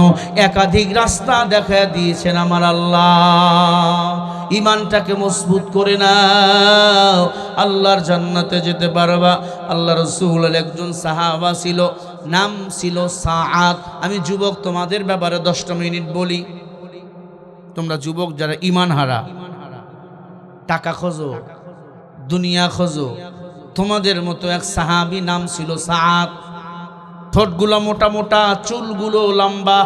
একাধিক রাস্তা দেখা দিয়েছেন আমার আল্লাহ। ঈমানটাকে মজবুত করে নাও, আল্লাহর জান্নাতে যেতে পারবা। আল্লাহ রাসূলের একজন সাহাবা ছিল, নাম ছিল সাআদ। আমি যুবক, তোমাদের ব্যাপারে 10টা মিনিট বলি। তোমরা যুবক যারা ঈমান হারা, টাকা খোঁজো, দুনিয়া খোঁজো, তোমাদের মতো এক সাহাবী নাম ছিল সাআদ। ঠোঁটগুলো মোটা মোটা, চুলগুলো লম্বা,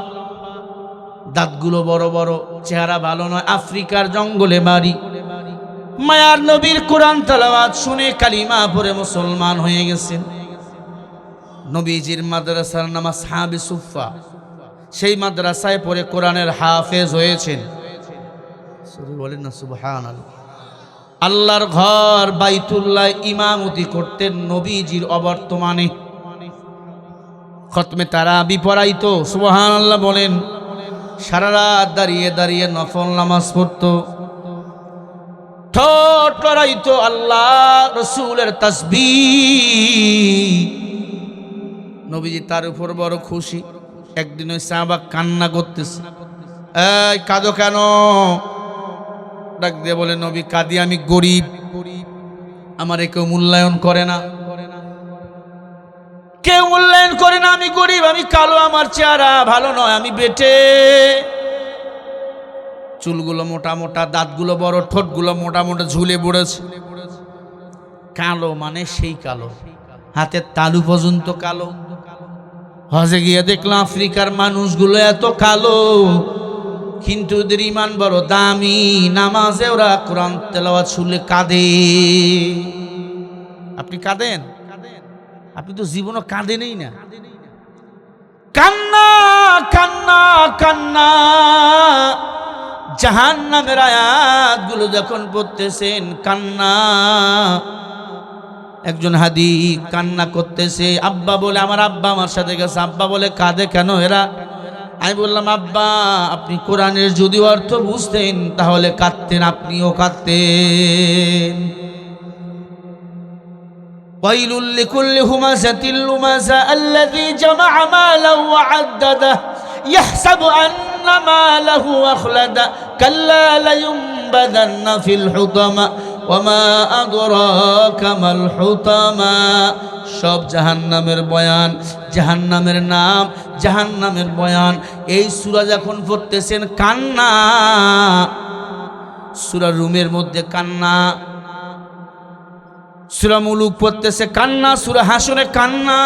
দাঁতগুলো বড় বড়, চেহারা ভালো নয়, আফ্রিকার জঙ্গলে বাড়ি। মায়ার নবীর কোরআন তেলাওয়াত শুনে কালিমা পড়ে মুসলমান হয়ে গেছেন। নবীজির মাদ্রাসার নাম আসহাবে সুফা, সেই মাদ্রাসায় পড়ে কোরআনের হাফেজ হয়েছেন। বলেন না সুবহানাল্লাহ। আল্লাহর ঘর বাইতুল্লাহ ইমামতি করতেন নবীজির অবর্তমানে। খতমে তারাবি পড়াইতো, সুবহানাল্লাহ বলেন। সারা রাত দাঁড়িয়ে দাঁড়িয়ে নফল নামাজ পড়তো। ঠোঁট লড়াইতো আল্লাহ রসুলের তাসবিহ। নবীজি তার উপর বড় খুশি। একদিন ওই সাহাবা কান্না করতেছে, এই কাঁদো কেন? ডাক দিয়ে বলে, নবী কাঁদি, আমি গরিব, আমারে কেউ মূল্যায়ন করে না, কেউ মূল্যায়ন করে না, আমি গরিব, আমি কালো, আমার চেহারা ভালো নয়, আমি বেটে, চুলগুলো মোটা মোটা, দাঁতগুলো বড়, ঠোঁটগুলো মোটা মোটা ঝুলে পড়েছে। কালো মানে সেই কালো, হাতের তালু পর্যন্ত কালো। হজে গিয়ে দেখলাম আফ্রিকার মানুষগুলো এত কালো, কিন্তু ওদের ইমান বড় দামি, নামাজে ওরা কোরআন তেলাওয়াত শুনলে কাঁদে। আপনি কাঁদেন? আপনি তো জীবনও কাঁদেনই না। কান্না কান্না কান্না। জাহান্নামের আয়াতগুলো যখন পড়তেছেন কান্না। একজন হাদি কান্না করতেছে, আব্বা বলে, আমার আব্বা আমার সাথে গেছে, আব্বা বলে কাঁদে কেন এরা? আমি বললাম, আব্বা আপনি কোরআনের যদি অর্থ বুঝতেন তাহলে কাঁদতেন, আপনিও কাঁদতেন। ওয়াইলুল লিকুল্লি হুমাযাতিল লুমাযা আল্লাযী জামা'a মালান ওয়া 'আদ্দাদা ইয়াহসাবু আন্না মালাহু আখলাদা কাল্লা লায়ুনবাযান্না ফিল হুতামা ওয়া মা আদরাকা মাল হুতামা। সব জাহান্নামের বয়ান, জাহান্নামের নাম, জাহান্নামের বয়ান। এই সূরা যখন পড়তেছেন কান্না, সূরা রুমের মধ্যে কান্না, সূরা মুলুক পড়তেছে কান্না, সূরা হাসরে কান্না।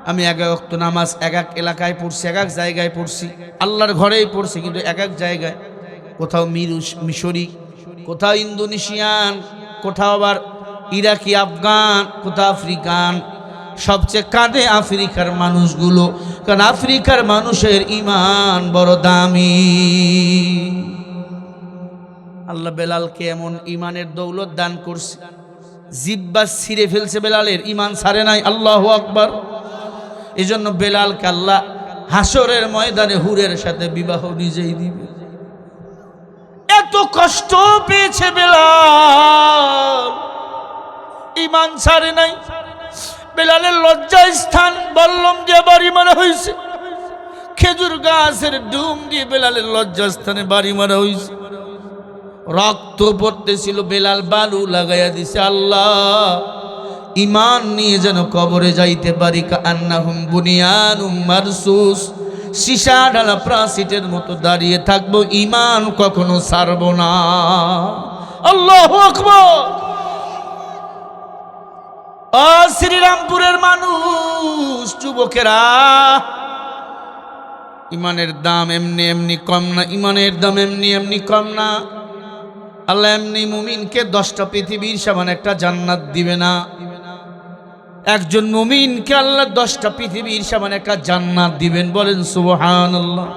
আমি এক ওয়াক্ত নামাজ এক এক এলাকায় পড়ছি, এক এক জায়গায় পড়ছি, আল্লাহর ঘরেই পড়ছি, কিন্তু এক এক জায়গায়, কোথাও মিশরি, কোথাও ইন্দোনেশিয়ান, কোথাও আবার ইরাকি, আফগান, কোথাও আফ্রিকান। সবচেয়ে কাঁদে আফ্রিকার মানুষগুলো, কারণ আফ্রিকার মানুষের ঈমান বড় দামি। আল্লাহ বেলালকে এমন ঈমানের দৌলত দান করছে, জিব্বা ছিঁড়ে ফেলছে বেলালের, ঈমান ছাড়ে নাই। আল্লাহু আকবার। এজন্য বেলালকে আল্লাহ হাসরের ময়দানে হুরের সাথে বিবাহ নিজেই দিবে। এত কষ্ট পেয়েছে বেলাল, ঈমান ছাড়ে নাই। বেলালের লজ্জা স্থান বললাম যে বাড়ি মারা হয়েছে, খেজুর গাছের ডুম দিয়ে বেলালের লজ্জা স্থানে বাড়ি মারা হয়েছে। রক্ত পড়তেছিল, বেলাল বালু লাগাইয়া দিছে। আল্লাহ ঈমান নিয়ে যেন কবরে যাইতে পারি। কান্নাহুম বুনিয়ানুম মারসুস, সীসা ঢালা প্রাচীরের মতো দাঁড়িয়ে থাকবো, ঈমান কখনো ছাড়বো না। আল্লাহু আকবার। ও শ্রীরামপুরের মানুষ, যুবকেরা, ঈমানের দাম এমনি এমনি কম না, ঈমানের দাম এমনি এমনি কম না। আল্লাহ এমনি মুমিনকে 10টা পৃথিবীর সমান একটা জান্নাত দিবে না। একজন মুমিনকে আল্লাহ 10টা পৃথিবীর সমান একটা জান্নাত দিবেন, বলেন সুবহানাল্লাহ।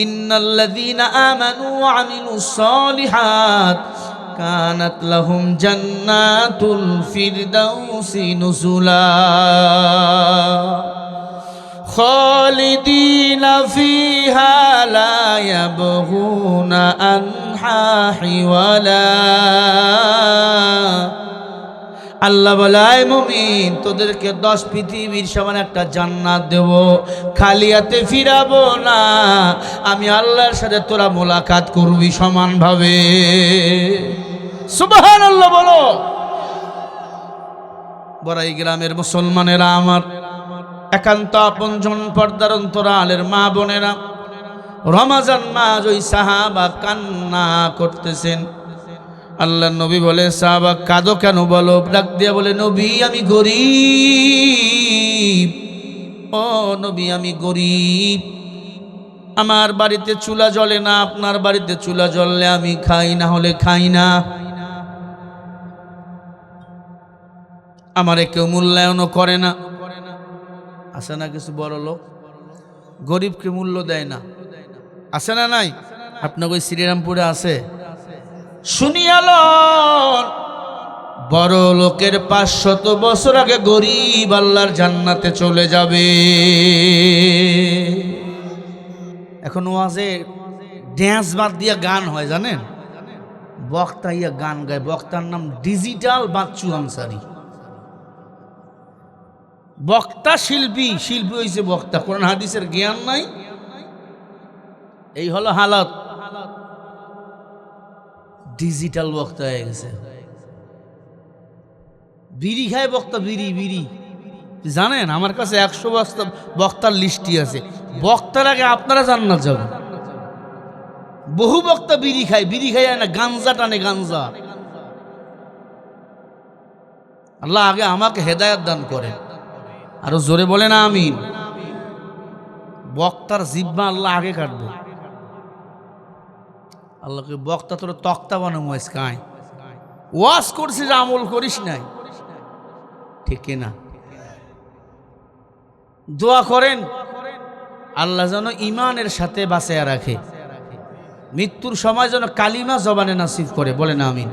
ইন্নাল্লাযীনা আমানু ওয়া আমিলুস সালিহাত কানাত লাহুম জান্নাতুল ফিরদাউসি নুজুলা খালিদিনা ফিহা লা ইয়াবগুনা আনহা হিওয়ালা। আল্লাহ বলে, মুমিন তোদেরকে 10 পৃথিবীর সমান একটা জান্নাত দেব, খালি হাতে ফিরাবো না। আমি আল্লাহর সাথে তোরা মোলাকাত করবি সমানভাবে। সুবহানাল্লাহ বলো। বড়াই গ্রামের মুসলমানেরা আমার, একান্ত আপনজন, পর্দার অন্তরালের মা বোনেরা, রমজান মাস ওই সাহাবা কান্না করতেছেন। আল্লাহ নবী বলে, সাহাবা কাঁদো কেন বলো? ডাক দিয়া বলে, নবী আমি গরিব, ও নবী আমি গরিব, আমার বাড়িতে চুলা জ্বলে না, আপনার বাড়িতে চুলা জ্বললে আমি খাই, না হলে খাই না। আমারে কেউ মূল্যায়নও করে না। আছে না কিছু বড় লোক গরিবকে মূল্য দেয় না? আছে না নাই? আপনার ওই শ্রীরামপুরে আছে? শুনিয়ালন, বড় লোকের 500 বছর আগে গরিব আল্লাহর জান্নাতে চলে যাবে। এখন ওয়াজে ড্যান্স বাদ দিয়ে গান হয়, জানেন? বক্তা ইয়া গান গায়, বক্তার নাম ডিজিটাল বাচ্চু আনসারি। বক্তা শিল্পী, শিল্পী হয়েছে বক্তা, কোরআন হাদিসের জ্ঞান নাই। এই হলো হালত, ডিজিটাল বক্তা হয়ে গেছে। বিড়ি খায় বক্তা, বিড়ি বিড়ি। জানেন আমার কাছে 100 বক্তার লিস্টই আছে। বক্তার আগে আপনারা জান্নাত যাবেন। বহু বক্তা বিড়ি খায়, বিড়ি খায় না, গাঞ্জা টানে, গাঞ্জা। আল্লাহ আগে আমাকে হেদায়েত দান করে, আরো জোরে বলে না আমিন। বক্তার জিব্বা আল্লাহ আগে কাটবে। আল্লাহকে বক্তা তোর তক্তা বানাবো আজকায়, ওয়াজ করছিস আমল করিস নাই, ঠিক না? দোয়া করেন আল্লাহ যেন ইমানের সাথে বাঁচিয়ে রাখে, মৃত্যুর সময় যেন কালিমা জবানে নাসিব করে, বলে না আমিন।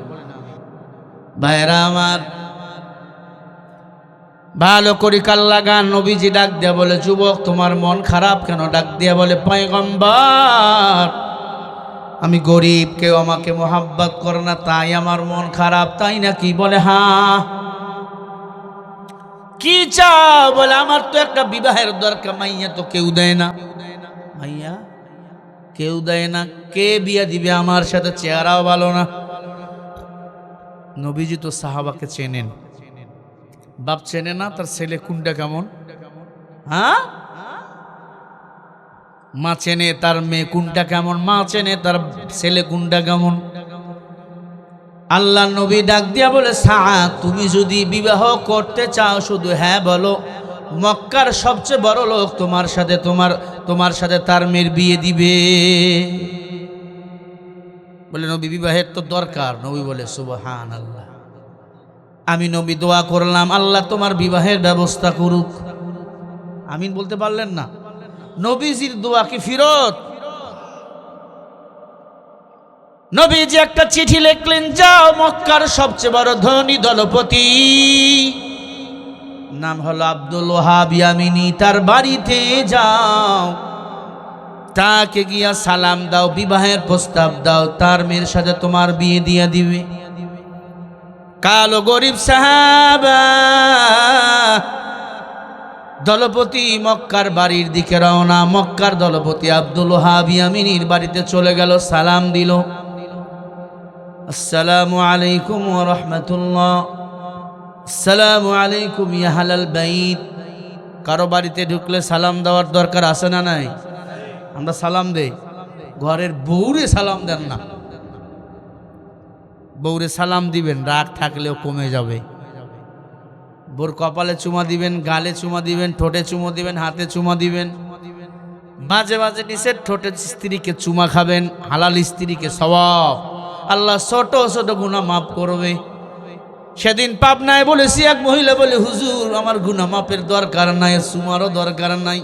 ভাইরা আমার, ভালো করি কাল্লা গান। নবীজি ডাক দিয়া বলে, যুবক তোমার মন খারাপ কেন? ডাক দিয়া বলে, পয়গম্বর আমি গরিব, কেউ আমাকে মোহাব্বত করে না, তাই আমার মন খারাপ। তাই নাকি? বলে হ্যাঁ। কি চাও? বলে আমার তো একটা বিবাহের দরকার, মাইয়া তো কেউ দেয় না। মাইয়া কেউ দেয় না, কে বিয়া দিবে আমার সাথে? চেহারাও ভালো না। নবীজি তো সাহাবাকে চেনেন, বাপ চেনে না তার ছেলে কোনটা কেমন? হ্যাঁ, মা চেনে তার মেয়ে কোনটা কেমন, মা চেনে তার ছেলে কোনটা কেমন। আল্লাহ নবী ডাক দিয়া বলে, সাআদ তুমি যদি বিবাহ করতে চাও শুধু হ্যাঁ বলো, মক্কার সবচেয়ে বড় লোক তোমার সাথে তার মেয়ের বিয়ে দিবে। বলে নবী বিবাহের তো দরকার। নবী বলে সুবহানাল্লাহ। আমি নবী দোয়া করলাম আল্লাহ তোমার বিবাহের ব্যবস্থা করুক। আমিন বলতে পারলেন না? নবীজির দোয়া কি ফিরত? নবীজি একটা চিঠি লিখলেন, যাও মক্কার সবচেয়ে বড় ধনী দলপতি, নাম হলো আব্দুল ওয়াহাব ইয়ামিনী, তার বাড়িতে যাও, তাকে গিয়া সালাম দাও, বিবাহের প্রস্তাব দাও, তার মেয়ের সাথে তোমার বিয়ে দিয়ে দিবে। কালো গরিব সাহাবা দলপতি মক্কার বাড়ির দিকে রওনা। মক্কার দলপতি আব্দুল ওয়াহাব ইয়ামিনীর বাড়িতে চলে গেল, সালাম দিল, আসসালামু আলাইকুম ওয়া রাহমাতুল্লাহ, আসসালামু আলাইকুম ইয়া আহলাল বাইত। কারো বাড়িতে ঢুকলে সালাম দেওয়ার দরকার আছে না নাই? আমরা সালাম দেই, ঘরের বউরে সালাম দেন না। বউরে সালাম দিবেন, রাগ থাকলেও কমে যাবে। বউর কপালে চুমা দিবেন, গালে চুমা দিবেন, ঠোঁটে চুমো দিবেন, হাতে চুমা দিবেন। মাঝে মাঝে নিষেধ, ঠোঁটে স্ত্রীকে চুমা খাবেন, হালাল স্ত্রীকে সওয়াব। আল্লাহ ছোট ছোট গুনাহ মাফ করবে। সেদিন পাবনায় বলেছি, এক মহিলা বলে, হুজুর আমার গুনাহ মাফের দরকার নাই, চুমারও দরকার নাই,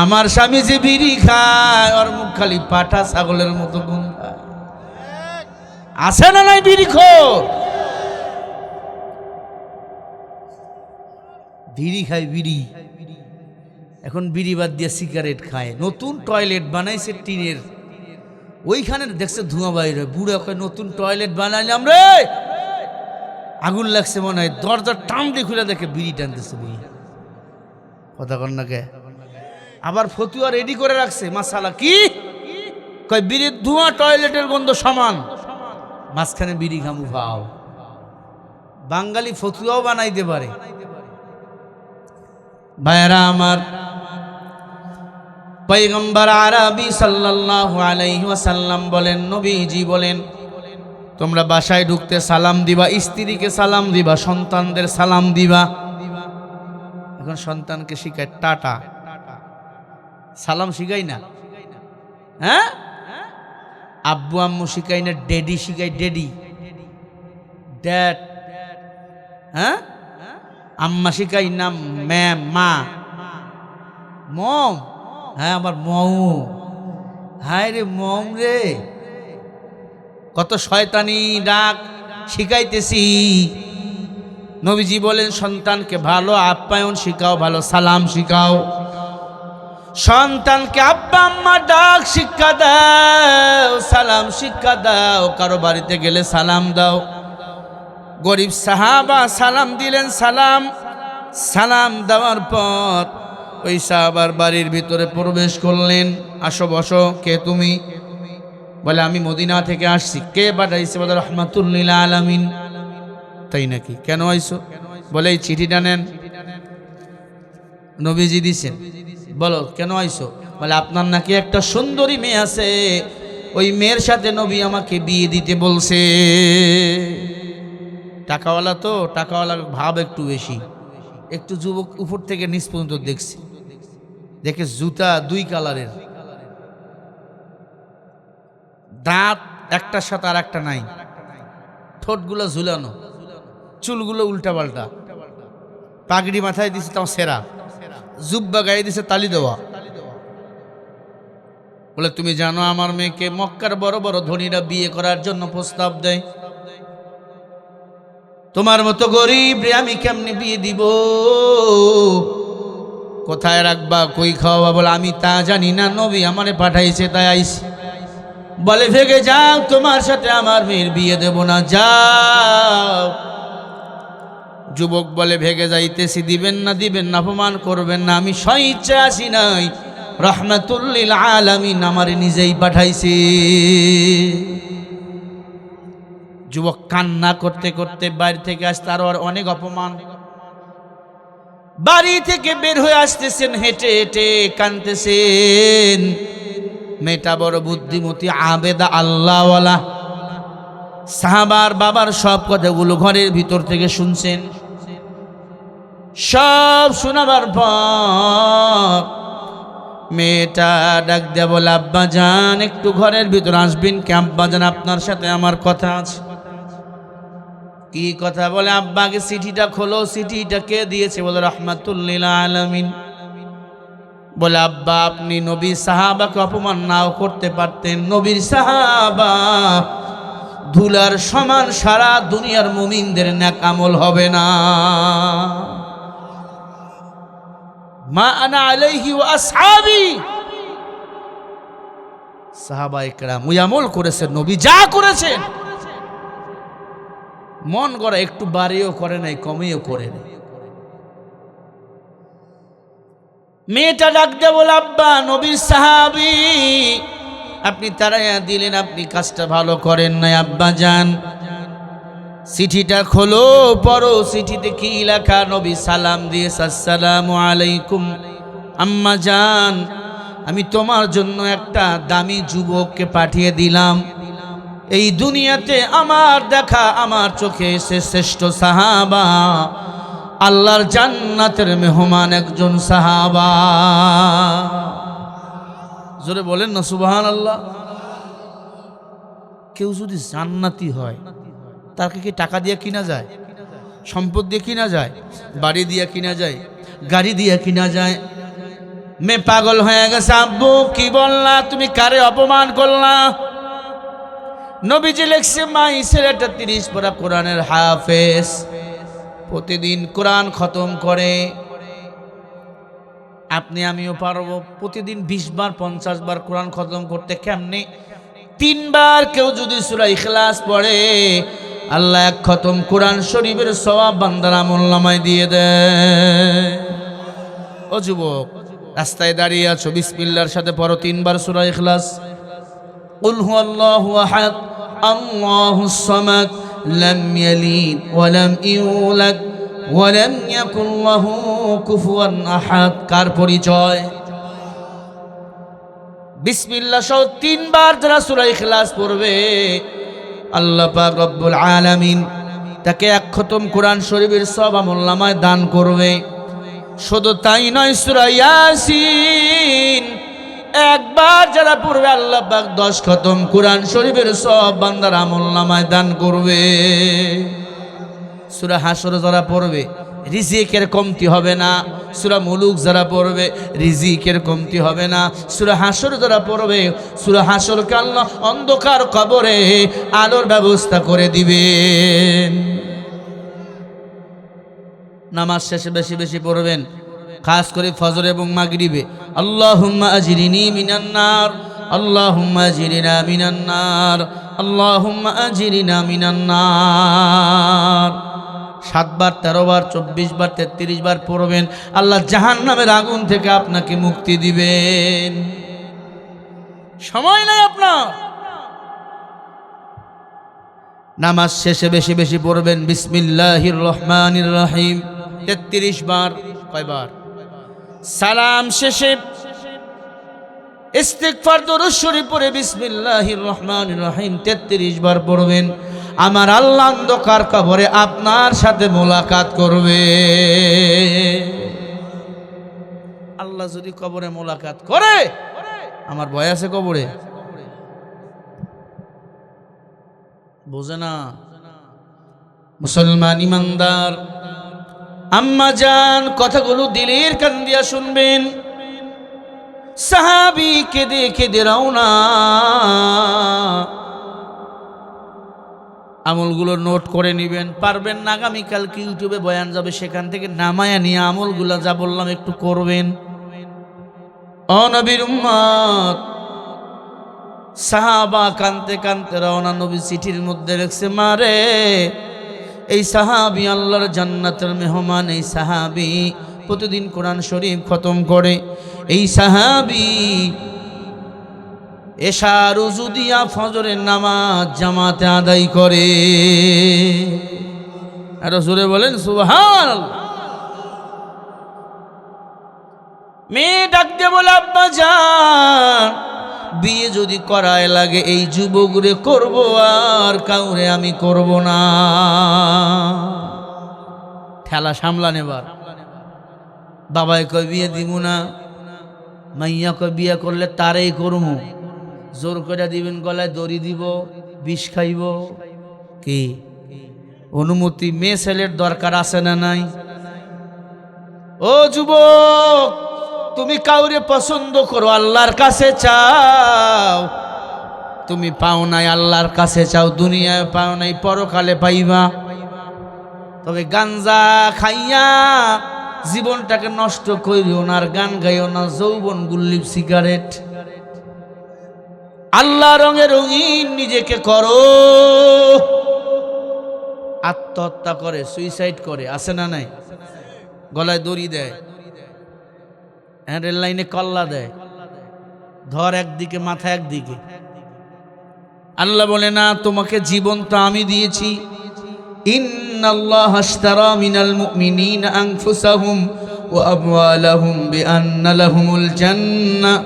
আমার স্বামী যে বিড়ি খায় ওর মুখ খালি পাঠা ছাগলের মতো গন্ধ। আছে না নাই বিড়ি খোর? বিড়ি খায়, বিড়ি। এখন বিড়ি বাদ দিয়ে সিগারেট খায়। নতুন টয়লেট বানাইছে টিনের, ওইখানে দেখছে ধোঁয়া বাইরে। বুড়া কয়, নতুন টয়লেট বানাইলাম রে, আগুন লাগছে মনে হয়। দরজা টান দিয়ে খুলে দেখে বিড়ি টানতেছে বুড়ি। কথা কন না কে? আবার ফতুয়া রেডি করে রাখছে, মাসালা কি কয়, বিড়ির ধোঁয়া টয়লেটের গন্ধ সমান, মাঝখানে বিড়ি খামু খাও। বাঙালি ফতুয়াও বানাইতে পারে। ভাইরা আমার, পয়গম্বর আরবি সাল্লাল্লাহু আলাইহি ওয়াসাল্লাম বলেন, নবীজি বলেন, তোমরা বাসায় ঢুকতে সালাম দিবা, স্ত্রীকে সালাম দিবা, সন্তানদের সালাম দিবা। এখন সন্তানকে শিখায় টাটা, সালাম শিখাই না। হ্যাঁ, আব্বু আম্মু শিখাই না, ডেডি শিখাই, ডেডি, ড্যাড। হ্যাঁ, আম্মা শিখাই না, ম্যাম, মা, মম। হ্যাঁ, আমার মৌ। হায় রে মম রে, কত শয়তানি ডাক শিখাইতেছি। নবীজি বলেন, সন্তানকে ভালো আপ্যায়ন শিখাও, ভালো সালাম শিখাও। সন্তানকে আব্বা আম্মা ডাক শিক্ষা দাও, সালাম শিক্ষা দাও, কারো বাড়িতে গেলে সালাম দাও। গরিব সাহাবা সালাম দিলেন, সালাম দেওয়ার পর ওই সাহাবার বাড়ির ভিতরে প্রবেশ করলেন। আসো বসো, কে তুমি? বলে আমি মদিনা থেকে আসছি। কে পাঠাইছে? বলে রহমাতুল লিল আলামিন। তাই নাকি? কেন আইছো? বলে এই চিঠিটা নেন, নবীজি দিছেন। বলো কেন আইছো? বলে আপনার নাকি একটা সুন্দরী মেয়ে আছে, ওই মেয়ের সাথে নবী আমাকে বিয়ে দিতে বলছে। টাকাওয়ালা তো, টাকাওয়ালার ভাব একটু বেশি। একটু যুবক উপর থেকে নিচ পর্যন্ত দেখছি, দেখে জুতা 2 কালারের, দাঁত একটার সাথে আর একটা নাই, ঠোঁটগুলো ঝুলানো, চুলগুলো উল্টা পাল্টা, পাগড়ি মাথায় দিছে তাও সেরা, জুব্বা গায়ে দিছে তালি দেওয়া। বলে তুমি জানো আমার মেয়েকে মক্কার বড় বড় ধনীরা বিয়ে করার জন্য প্রস্তাব দেয়, তোমার মতো গরিব রে আমি কেমনে বিয়ে দিব? কোথায় রাখবা, কই খাওয়াবা? বলে আমি তা জানি না, নবী আমারে পাঠাইছে তাই আইছি। বলে ভেগে যাও, তোমার সাথে আমার মেয়ের বিয়ে দেব না, যাও। যুবক বলে ভেগে যাইতেছি, দিবেন না অপমান করবেন না, আমি স্বইচ্ছা আসি নাই, রহমাতুল লিল আলামিন আমারে নিজেই পাঠাইছে। যুবক কান্না করতে করতে বাড়ি থেকে আসতে, আরো অনেক অপমান। বাড়ি থেকে বের হয়ে আসতেছেন, হেঁটে হেঁটে কাঁদতেছেন। মেয়েটা বড় বুদ্ধিমতী, আবেদা, আল্লাহওয়ালা। সাহাবার বাবার সব কথাগুলো ঘরের ভিতর থেকে শুনছেন। সব শোনাবার পর মেয়েটা ডাক দেয়া বলে, আব্বা জান একটু ঘরের ভিতর আসবেন কি? আব্বা জান আপনার সাথে আমার কথা আছে। কি কথা? বলে আব্বাকে চিঠিটা খোলো। চিঠিটা কে দিয়েছে? বলে রহমাতুল লিল আলামিন। বলে আব্বা আপনি নবী সাহাবাকে অপমান নাও করতে পারতেন, নবীর সাহাবা ধুলার সমান, সারা দুনিয়ার মুমিনদের নেক আমল হবে না। মা আনা আলাইহি ওয়া আসহাবি, সাহাবায়ে কেরাম ওই আমল করেছেন, নবী যা করেছেন। মন গড়া একটু বাড়িও করে নাই, কমিও করে নাই। মেয়েটা ডাক দে বলে, আব্বা নবীর সাহাবী আপনি তাড়াইয়া দিলেন, আপনি কাজটা ভালো করেন নাই। আব্বা জান চিঠিটা খোলো, পড়ো। চিঠিতে কি লেখা? নবী সালাম দিয়েছে, আসসালামু আলাইকুম আম্মা জান, আমি তোমার জন্য একটা দামি যুবককে পাঠিয়ে দিলাম। এই দুনিয়াতে আমার দেখা, আমার চোখে এসে শ্রেষ্ঠ সাহাবা, আল্লাহর জান্নাতের মেহমান একজন সাহাবা। জোরে বলেন না সুবহানাল্লাহ। কেউ যদি জান্নাতি হয় তাকে কি টাকা দিয়ে কিনা যায়? সম্পদ দিয়ে কিনা যায়? বাড়ি দিয়ে কিনা যায়? গাড়ি দিয়ে কিনা যায়? মেয়ে পাগল হয়ে গেছে। আব্বু কি বললা তুমি? কারে অপমান করলা? নবীজি লেখছে, মা এই ছেলেটা 30 পারা কোরআনের হাফেজ, প্রতিদিন কোরআন খতম করে। আপনি আমিও পারবো প্রতিদিন 20 বার 50 বার কোরআন খতম করতে। কেমনে? 3 বার কেউ যদি সূরা ইখলাস পড়ে, আল্লাহ 1 খতম কোরআন শরীফের সওয়াব বান্দার আমলনামায় দিয়ে দেয়। ও যুবক, রাস্তায় দাঁড়িয়ে আছো, বিসমিল্লাহর সাথে পড়ো 3 বার সূরা ইখলাস। কুল হুয়াল্লাহু আহাদ আল্লাহুস সামাদ লাম ইয়ালিদ ওয়া লাম ইউলাদ ওয়া লাম ইয়াকুল লাহু কুফুয়ান আহাদ। কার পরিচয়? বিসমিল্লাহ সহ 3 বার যারা সূরা ইখলাস পড়বে, আল্লাহ পাক রব্বুল আলামিন তাকে 1 খতম কোরআন শরীফের সওয়াব আমলনামায় দান করবে। শুধু তাই নয়, সূরা ইয়াসিন একবার যারা পড়বে, আল্লাহ পাক 10 খতম কোরআন শরীফের সওয়াব বান্দার আমলনামায় দান করবে। সূরা হাশর যারা পড়বে, রিজিকের কমতি হবে না। সূরা মুলুক যারা পড়বে, রিজিকের কমতি হবে না। সূরা হাশর যারা পড়বে, সূরা হাশরকে আল্লাহ অন্ধকার কবরে আলোর ব্যবস্থা করে দিবেন। নামাজ শেষে বেশি বেশি পড়বেন, খাস করে ফজর এবং মাগরিবে আল্লাহুম্মা আজরিনি মিনান নার, আল্লাহুম্মা আজরিনা মিনান নার, আল্লাহুম্মা আজরিনা মিনান নার 7 বার, 13 বার, 24 বার, 33 বার পড়বেন। আল্লাহ জাহান্নামের আগুন থেকে আপনাকে মুক্তি দিবেন। সময় নাই আপনার। নামাজ শেষে বেশি বেশি পড়বেন বিসমিল্লাহির রহমানির রহিম 33 বার। কয়বার? সালাম শেষে ইস্তিগফার দরুদ শরীফ পড়ে বিসমিল্লাহির রহমানির রহিম 33 বার পড়বেন। আমার আল্লাহ অন্ধকার কবরে আপনার সাথে মোলাকাত করবে। আল্লাহ যদি কবরে মোলাকাত করে, আমার ভয় আছে কবরে? বোঝে না মুসলমান ইমানদার আম্মা জান, কথাগুলো দিলের কান দিয়া শুনবেন। সাহাবী কেঁদে কেঁদে রওনা। আমলগুলো নোট করে নেবেন। পারবেন না আগামীকালকে ইউটিউবে বয়ান যাবে, সেখান থেকে নামায়া নিয়ে আমলগুলো যা বললাম একটু করবেন। ও নবীর উম্মত, সাহাবা কানতে কানতে রওনা। নবী চিঠির মধ্যে লিখছে, মারে এই সাহাবী আল্লাহর জান্নাতের মেহমান, এই সাহাবী প্রতিদিন কোরআন শরীফ খতম করে, এই সাহাবী এশা রুজু দিয়া ফজরের নামাজ জামাতে আদায় করে। আর জোরে বলেন সুবহানাল্লাহ। মেয়ে ডাক দিয়ে বলে, আব্বা জান, বিয়ে যদি করায় লাগে এই যুবকরে করব, আর কাউরে আমি করব না। ঠেলা সামলান এবার। বাবাই কয় বিয়ে দিব না, মাইয়া কয় বিয়ে করলে তারেই করবো। জোর করে দিবেন, গলায় দড়ি দিব, বিষ খাইব। কি অনুমতি মেয়ে ছেলের দরকার আছে না নাই? ও যুবক, তুমি কাউরে পছন্দ করো, আল্লাহর কাছে চাও। তুমি পাও নাই, আল্লাহর কাছে চাও। দুনিয়ায় পাও নাই, পরকালে পাইবা। তবে গাঞ্জা খাইয়া জীবনটাকে নষ্ট করিও না, আর গান গাইও না। যৌবন গুল্লিপ সিগারেট, আল্লাহ রঙে রঙিন নিজেকে করো। আত্মহত্যা করে, সুইসাইড করে, আছে না নাই? গলায় দড়ি দেয়, রেল লাইনে কল্লা দেয়, ধর একদিকে মাথা একদিকে। আল্লাহ বলে না, তোমাকে জীবন তো আমি দিয়েছি। ইন্নাল্লাহা আশতারা মিনাল মুমিনিনা আনফুসাহুম ওয়া আমওয়ালাহুম বিআন্না লাহুমুল জান্নাহ।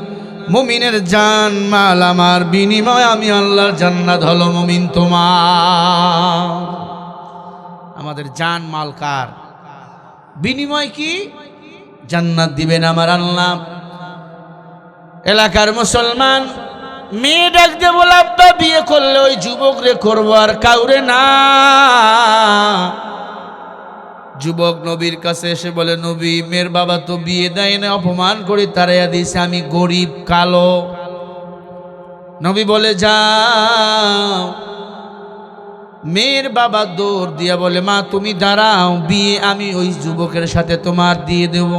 মুমিনের জান মাল আমার বিনিময় আমি আল্লাহর জান্নাত হলো মুমিন তোমার। আমাদের জান মাল কার? বিনিময় কি? জান্নাত দিবেন আমার আল্লাহ। এলাকার মুসলমান মেয়ে ডাক দিয়ে বলে, আব্বা বিয়ে করলে ওই যুবক রে করবো, আর কাউরে না। যুবক নবীর কাছে এসে বলে, নবী, মেয়ের বাবা তো বিয়ে দেয় না, অপমান করে তাড়াইয়া দিয়েছে, আমি গরিব কালো। নবী বলে, যাও। মেয়ের বাবা দৌড় দিয়া বলে, মা তুমি দাঁড়াও, বিয়ে আমি ওই যুবকের সাথে তোমার দিয়ে দেব।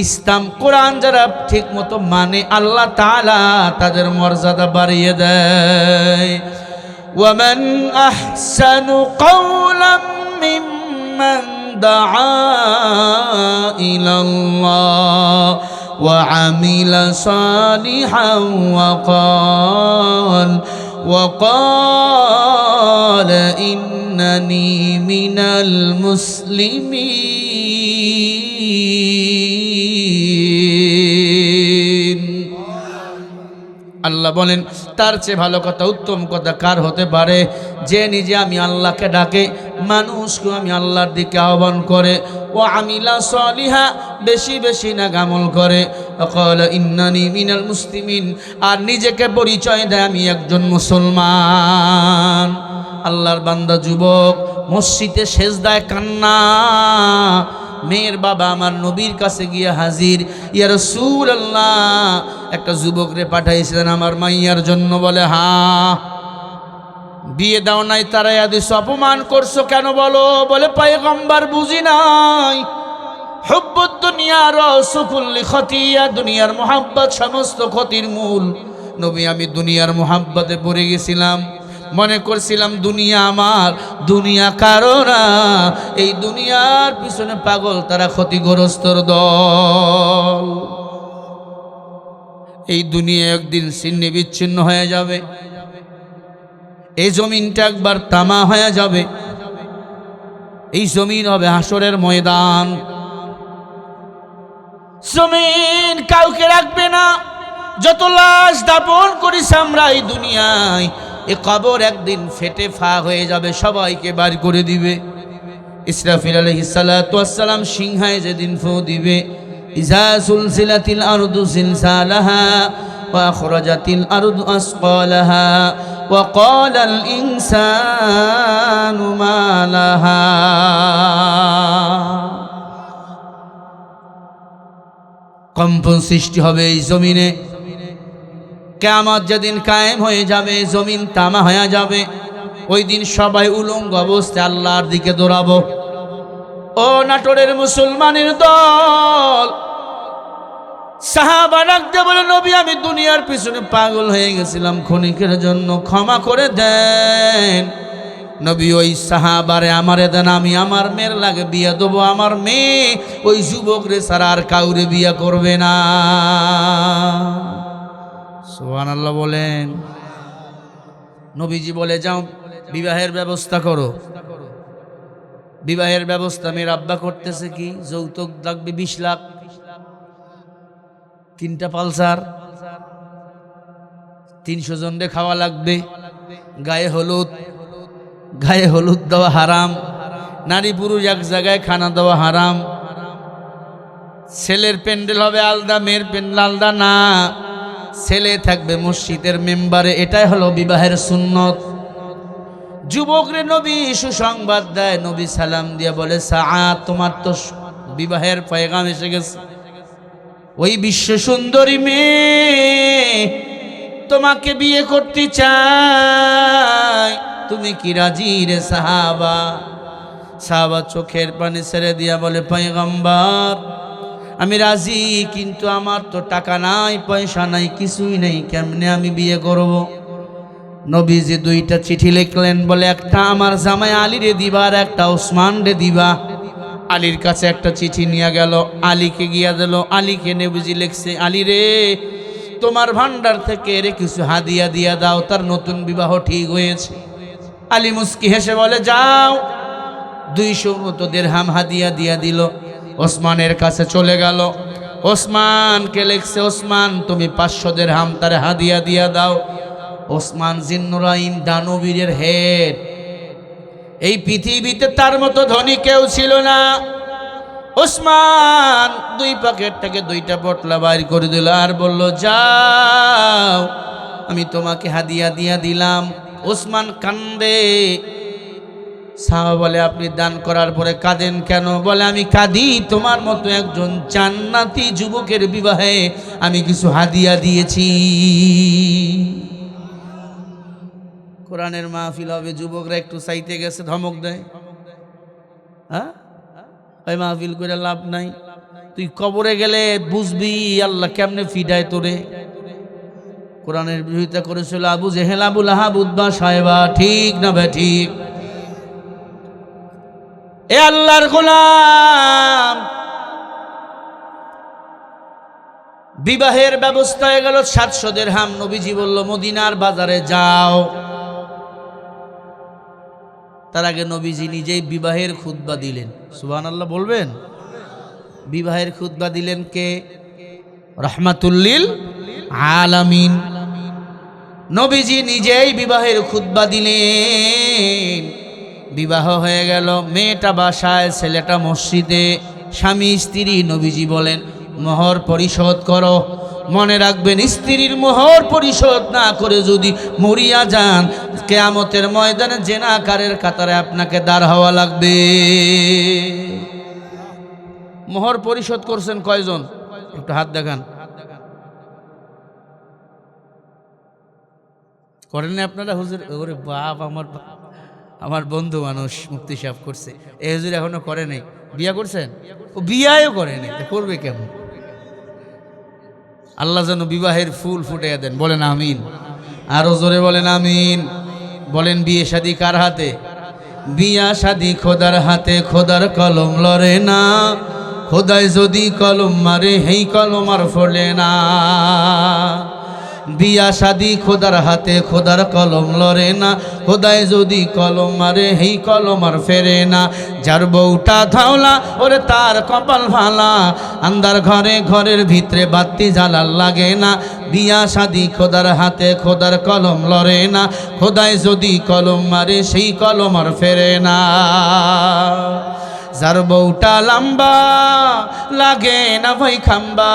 ইসলাম কোরআন যারা ঠিক মতো মানে, আল্লাহ তাআলা তাদের মর্যাদা বাড়িয়ে দেয়। ওয়ামান আহসানু কাওলাম মিম্মান দাআ ইলাল্লাহ ওয়া আমিলা সালিহান ওয়া ক্বালা ইন্নানি মিনাল মুসলিমিন। আল্লাহ বলেন, তার চেয়ে ভালো কথা, উত্তম কথা কার হতে পারে? যে নিজে আমি আল্লাহকে ডাকে, মানুষকে আমি আল্লাহর দিকে আহ্বান করে, ও আমিলা সলিহা, বেশি বেশি না আমল করে, ক্বালা ইন্নানি মিনাল মুসলিমিন, আর নিজেকে পরিচয় দেয় আমি একজন মুসলমান। আল্লাহর বান্দা যুবক মসজিদে সেজদায় কান্না। মেয়ের বাবা আমার নবীর কাছে গিয়ে হাজির, ইয়া রাসূলুল্লাহ, একটা যুবক রে পাঠাইছিলেন আমার মাইয়ার জন্য। বলে, হ্যাঁ। বিয়ে দাও নাই, তারাইয়া দিছো, অপমান করছো কেন বলো? বলে, পয়গম্বর বুঝি নাই, হুব্বুদ দুনিয়া রাসু কুল্লি খতিয়া, দুনিয়ার মোহাব্বত সমস্ত ক্ষতির মূল। নবী আমি দুনিয়ার মোহাব্বতে পড়ে গেছিলাম, মনে করছিলাম দুনিয়া আমার, দুনিয়া কারো না। এই দুনিয়ার পিছনে পাগল তারা, ক্ষতিগ্রস্তর দল। এই দুনিয়া একদিন ছিন্ন বিচ্ছিন্ন হয়ে যাবে, এই জমিনটা একবার তামা হয়ে যাবে। এই জমিন হবে হাসরের ময়দান। জমিন কাউকে রাখবে না। যত লাশ দাপন করিস আমরা এই দুনিয়ায়, এ কবর একদিন ফেটে ফা হয়ে যাবে, সবাইকে বার করে দিবে। ইসরাফিল আলাইহিস সালাতু ওয়াস সালাম সিংহায় যেদিন ফু দিবে, ইজা সুলসিলাতিল আরদু জিলসালাহা ওয়া আখরাজাতিল আরদু আসকালাহা ওয়া ক্বালাল ইনসানু মা লাহা। কম্পন সৃষ্টি হবে এই জমিনে। কিয়ামত যেদিন কায়েম হয়ে যাবে, জমিন তামা হয়ে যাবে, ওই দিন সবাই উলঙ্গ অবস্থায় আল্লাহর দিকে দৌড়াবো। ও নাটোরের মুসলমানের দল, সাহাবা ডাকতে বলে, নবী আমি দুনিয়ার পিছনে পাগল হয়ে গেছিলাম, ক্ষণিকের জন্য ক্ষমা করে দেন। নবী ওই সাহাবারে আমারে দেন, আমি আমার মেয়ের লাগে বিয়ে দেবো। আমার মেয়ে ওই যুবক রে ছাড়া আর কাউরে বিয়ে করবে না। সুবহানাল্লাহ বলেন। নবীজি বলে, যাও বিবাহের ব্যবস্থা করো। বিবাহের ব্যবস্থা মেয়ের আব্বা করতেছে কি, যৌতুক লাগবে 20 লাখ, 3টা পালসার, 300 জনরে খাওয়া লাগবে, গায়ে হলুদ দেওয়া হারাম, নারী পুরুষ এক জায়গায় খানা দেওয়া হারাম। ছেলের প্যান্ডেল হবে আলাদা, মেয়ের প্যান্ডেল আলাদা না, ছেলে থাকবে মসজিদের মেম্বারে। এটাই হলো বিবাহের সুন্নত। যুবকরে নবী সুসংবাদ দেয়। নবী সালাম দিয়ে বলে, সাআদ তোমার তো বিবাহের পয়গাম এসে গেছে। ওই বিশ্ব সুন্দরী মেয়ে তোমাকে বিয়ে করতে চায়, তুমি কি রাজি রে সাহাবা? সাহাবা চোখের পানি ছেড়ে দিয়া বলে, পয়গম্বর আমি রাজি, কিন্তু আমার তো টাকা নাই, পয়সা নাই, কিছুই নেই, কেমনে আমি বিয়ে করব? নবীজি 2টা চিঠি লিখলেন, বলে একটা আমার জামাই আলী রে দিবা, আর একটা ওসমান রে দিবা। আলীর কাছে একটা চিঠি নিয়ে গেল, আলীকে গিয়া দিল। আলীকে নবীজি লিখছে, আলী রে তোমার ভান্ডার থেকে এরে কিছু হাদিয়া দিয়া দাও, তার নতুন বিবাহ ঠিক হয়েছে। আলী মুস্কি হেসে বলে, যাও। 200 মতো দিরহাম হাদিয়া দিয়া দিল। ওসমানের কাছে চলে গেল, ওসমানকে লিখছে, ওসমান তুমি 500 দিরহাম তার হাদিয়া দিয়া দাও। ওসমান জিন্নুরাইন, দানবীরের হেড। এই পৃথিবীতে তার মতো ধনী কেউ ছিল না। ওসমান 2 পকেট থেকে 2টা পটলা বাইর করে দিল, আর বলল, যাও আমি তোমাকে হাদিয়া দিয়া দিলাম। ওসমান কান্দে। সাহাবা বলে, আপনি দান করার পরে কাঁদেন কেন? বলে, আমি কাঁদি তোমার মতো একজন জান্নাতি যুবকের বিবাহে আমি কিছু হাদিয়া দিয়েছি। কোরআনের মাহফিল হবে, যুবকরা একটু চাইতে গেছে, ধমক দেয়, হ্যাঁ ওই মাহফিল করে লাভ নাই, তুই কবরে গেলে বুঝবি আল্লাহ কেমনে ফিডায় তোরে। কোরআনের বিরোধিতা করেছিল আবু জেহেল, আবু লাহাব, উতবা, সায়বা, ঠিক না বে ঠিক? এ আল্লাহর গোলাম, বিবাহের ব্যবস্থা হয়ে গেল। 700 দিরহাম। নবীজি বলল, মদিনার বাজারে যাও। তার আগে নবীজি নিজেই বিবাহের খুতবা দিলেন। সুবহানাল্লাহ বলবেন। বিবাহের খুতবা দিলেন কে? রাহমাতুল্লিল আলামিন। নবীজি নিজেই বিবাহের খুতবা দিলেন। বিবাহ হয়ে গেল, মেয়েটা বাসায়, ছেলেটা মসজিদে, স্বামী স্ত্রী। নবীজি বলেন, মোহর পরিশোধ করো। মনে রাখবেন, স্ত্রীর মোহর পরিশোধ না করে যদি মরিয়া যান, কিয়ামতের ময়দানে জেনাকারের কাতারে আপনাকে দাঁড় হওয়া লাগবে। মোহর পরিশোধ করছেন কয়জন? একটু হাত দেখান। করেন না আপনারা? হুজুর, ওরে বাপ আমার, আমার বন্ধু মানুষ মুফতি সাহেব করছে, এই হুজুর এখনো করে নাই। বিয়া করছেন? ও বিয়াও করে নাই, করবে কেমন? আল্লাহ যেন বিবাহের ফুল ফুটিয়ে দেন, বলেন আমিন। আরো জোরে বলেন আমিন। বলেন বিয়ে শাদী কার হাতে? বিয়া শাদী খোদার হাতে, খোদার কলম লড়ে না, খোদায় যদি কলম মারে হেই কলম আর ফলে না। বিয়া শাদী খোদার হাতে, খোদার কলম লড়ে না, খোদায় যদি কলম মারে হেই কলম আর ফেরে না। যার বউটা ধাওলা ওরে তার কপাল ভালা, আন্দার ঘরে ঘরের ভিতরে বাতি জ্বালার লাগে না। বিয়া শাদী খোদার হাতে, খোদার কলম লড়ে না, খোদায় যদি কলম মারে সেই কলম আর ফেরে না। যার বউটা লম্বা লাগে না ভাই খাম্বা,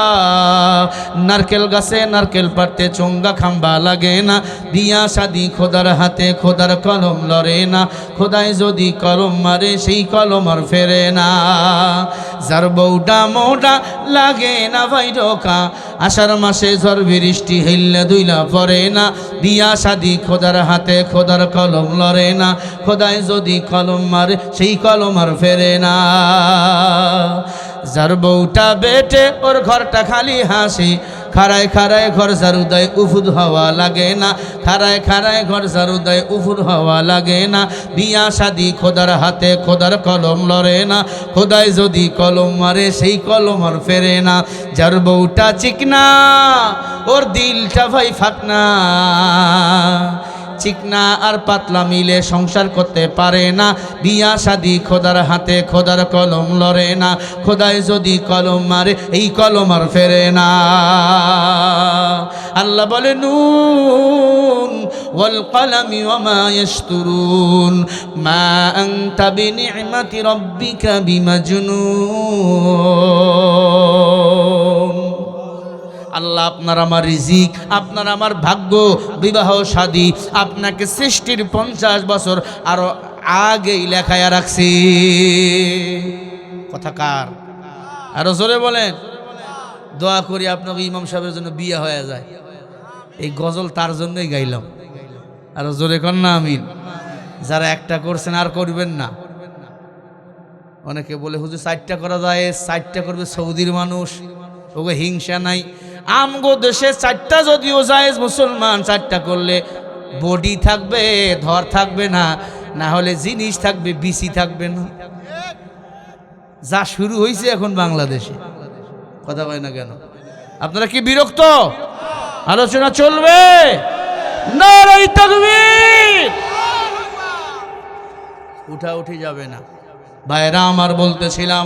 নারকেল গাছে নারকেল পাড়তে চোঙ্গা খাম্বা লাগে না। বিয়া শাদী খোদার হাতে, খোদার কলম লড়ে না, খোদায় যদি কলম মারে সেই কলম আর ফেরে না। যার বউটা মোটা লাগে না ভাই ঢোকা, আষাঢ় মাসে ঝড় বৃষ্টি হইলে দুইলা পড়ে না। বিয়া শাদী খোদার হাতে, খোদার কলম লড়ে না, খোদায় যদি কলম মারে সেই কলম আর ফেরে না। যার বউটা বেটে ওর ঘরটা খালি হাসি, খাড়ায় খাড়ায় ঘর ঝাড়ুদায় উফুদ হওয়া লাগে না, খাড়ায় খাড়ায় ঘর ঝাড়ুদায় উফুদ হওয়া লাগে না। বিয়া শাদী খোদার হাতে, খোদার কলম লড়ে না, খোদায় যদি কলম মারে সেই কলম আর ফেরে না। যার বউটা চিকনা ওর দিলটা ভাই ফাকনা, চিকনা আর পাতলা মিলে সংসার করতে পারে না। বিয়া শাদী খোদার হাতে, খোদার কলম লড়ে না, খোদায় যদি কলম মারে এই কলম আর ফেরে না। আল্লাহ বলে নুন ওয়াল কলামি ওয়া মা ইয়াসতুরুন মা আনতা বিনি'মাতি রাব্বিকা বিমাজনুন। আল্লাহ আপনার আমার রিজিক, আপনার আমার ভাগ্য, বিবাহ শাদী আপনাকে সৃষ্টির 50 বছর আরো আগেই লেখায়া রাখছি। কথা কার? আরো জোরে বলেন। দোয়া করি আপনাকে ইমাম সাহেবের জন্য বিয়ে হয়ে যায়। এই গজল তার জন্যই গাইলাম। আরো জোরে কর না আমিন। যারা একটা করছেন আর করবেন না। অনেকে বলে হুজুর 4টা করা যায়, 4টা করবে সৌদির মানুষ, ওকে হিংসা নাই। আমগো দেশে 4টা যদিও জায়েজ, মুসলমান 4টা করলে বডি থাকবে, ধর থাকবে না, না হলে জিনিস থাকবে, বিসি থাকবে না। যা শুরু হয়েছে এখন বাংলাদেশে, কথা হয় না কেন? আপনারা কি বিরক্ত? আলোচনা চলবে? নারায়ে তাকবীর। উঠি যাবে না। ভাইরা আমার, বলতেছিলাম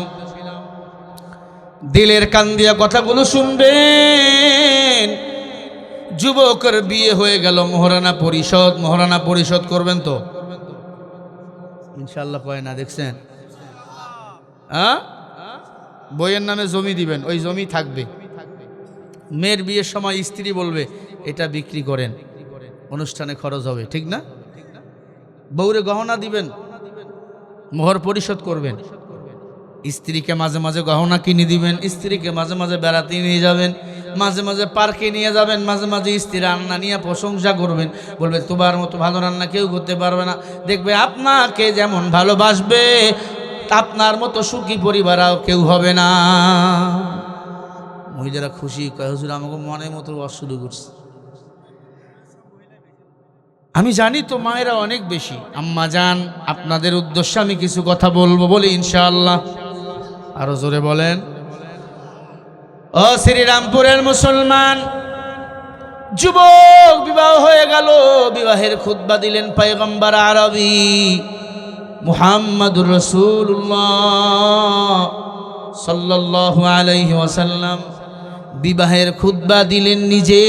দিলের কান দিয়া কথাগুলো শুনবেন। যুবকের বিয়ে হয়ে গেল, মহারানা পরিশোধ করবেন তো ইনশাল্লাহ? কয় না, দেখছেন? বইয়ের নামে জমি দিবেন, ওই জমি থাকবে। মেয়ের বিয়ের সময় স্ত্রী বলবে এটা বিক্রি করেন, অনুষ্ঠানে খরচ হবে, ঠিক না? বউরে গহনা দিবেন, মোহর পরিশোধ করবেন। স্ত্রীকে মাঝে মাঝে গহনা কিনে দিবেন, স্ত্রীকে মাঝে মাঝে বেড়াতে নিয়ে যাবেন, মাঝে মাঝে পার্কে নিয়ে যাবেন, মাঝে মাঝে স্ত্রী রান্না নিয়ে প্রশংসা করবেন, বলবে তোমার মতো ভালো রান্না কেউ করতে পারবে না। দেখবে আপনাকে যেমন ভালোবাসবে আপনার মতো সুখী পরিবারও কেউ হবে না। মহিলারা খুশি, কয় হুজুর আমাকে মনের মতো শুরু করছে। আমি জানি তো মায়েরা অনেক বেশি। আম্মা জান, আপনাদের উদ্দেশ্যে আমি কিছু কথা বলবো, বলি ইনশাআল্লাহ। আরো জোরে বলেন। ও শ্রীরামপুরের মুসলমান, যুবক বিবাহ হয়ে গেল, বিবাহের খুতবা দিলেন পয়গম্বর আরবি মুহাম্মদুর রাসূলুল্লাহ সাল্লাল্লাহু আলাইহি ওয়াসাল্লাম। বিবাহের খুতবা দিলেন নিজে।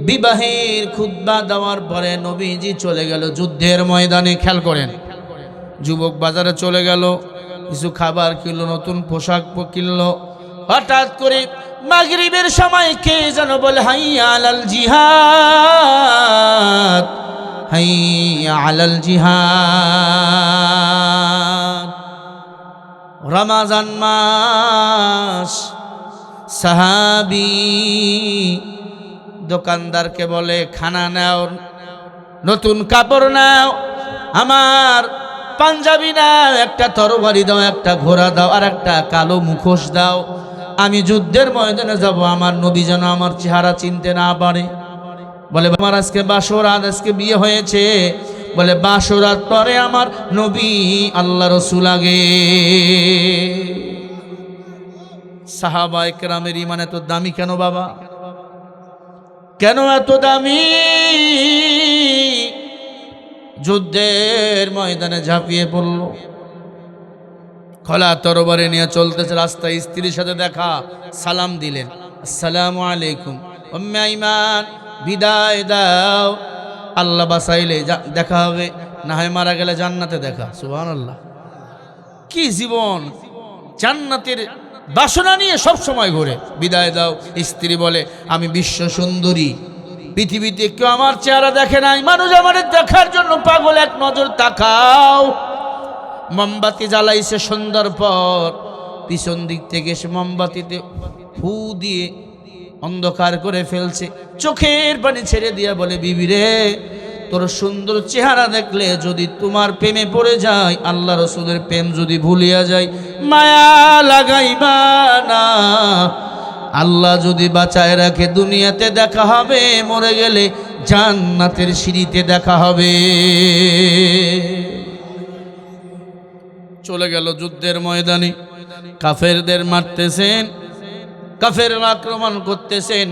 বিবাহের খুতবা দেওয়ার পরে নবীজি চলে গেল যুদ্ধের ময়দানে। খেয়াল করেন, যুবক বাজারে চলে গেল, কিছু খাবার কিনলো, নতুন পোশাক কিনলো। হঠাৎ করে মাগরিবের সময় কে যেন বলে হাইয়া আলাল জিহাদ, হাইয়া আলাল জিহাদ। রমজান মাস, সাহাবী দোকানদারকে বলে খানা নাও, নতুন কাপড় নাও, আমার পাঞ্জাবি না, একটা তরবারি দাও, একটা ঘোড়া দাও, আর একটা কালো মুখোশ দাও। আমি যুদ্ধের ময়দানে যাব, আমার নবী যেন আমার চেহারা চিনতে না পারে। বলে আমার আজকে বাসরাত, আজকে বিয়ে হয়েছে। বলে বাসরাত পরে আমার নবী আল্লাহ রসুল আগে। সাহাবায়ে কেরামের ঈমান এত দামি কেন বাবা? কেন এত দামি? যুদ্ধের ময়দানে ঝাঁপিয়ে পড়ল, খোলা তরবারি নিয়ে চলতেছে, রাস্তায় স্ত্রীর সাথে দেখা, সালাম দিলেন, আসসালামু আলাইকুম উম্মে আইমান, বিদায় দাও, আল্লাহ বাঁচাইলে দেখা হবে, না হয় মারা গেলে জান্নাতে দেখা। সুবহানাল্লাহ, কি জীবন! জান্নাতের বাসনা নিয়ে সব সময় ঘুরে। বিদায় দাও। স্ত্রী বলে আমি বিশ্ব সুন্দরী, পৃথিবীতে কেউ আমার চেহারা দেখে নাই, মানুষ আমাদের দেখার জন্য পাগল, এক নজর তাকাও। মোমবাতি জ্বালাইছে সন্ধ্যার পর, পিছন দিক থেকে সে মোমবাতিতে ফু দিয়ে অন্ধকার করে ফেলছে, চোখের পানি ছেড়ে দিয়া বলে বিবি রে, তোর সুন্দর চেহারা দেখলে যদি তোমার প্রেমে পড়ে যায়, আল্লাহ রসুলের প্রেম যদি ভুলিয়া যায়, মায়া লাগাইবা না। আল্লাহ যদি বাঁচায় রাখে দুনিয়াতে দেখা হবে, মরে গেলে জান্নাতের সিঁড়িতে দেখা হবে। চলে গেল যুদ্ধের ময়দানে, কাফেরদের মারতেছেন, কাফের আক্রমণ করতেছেন।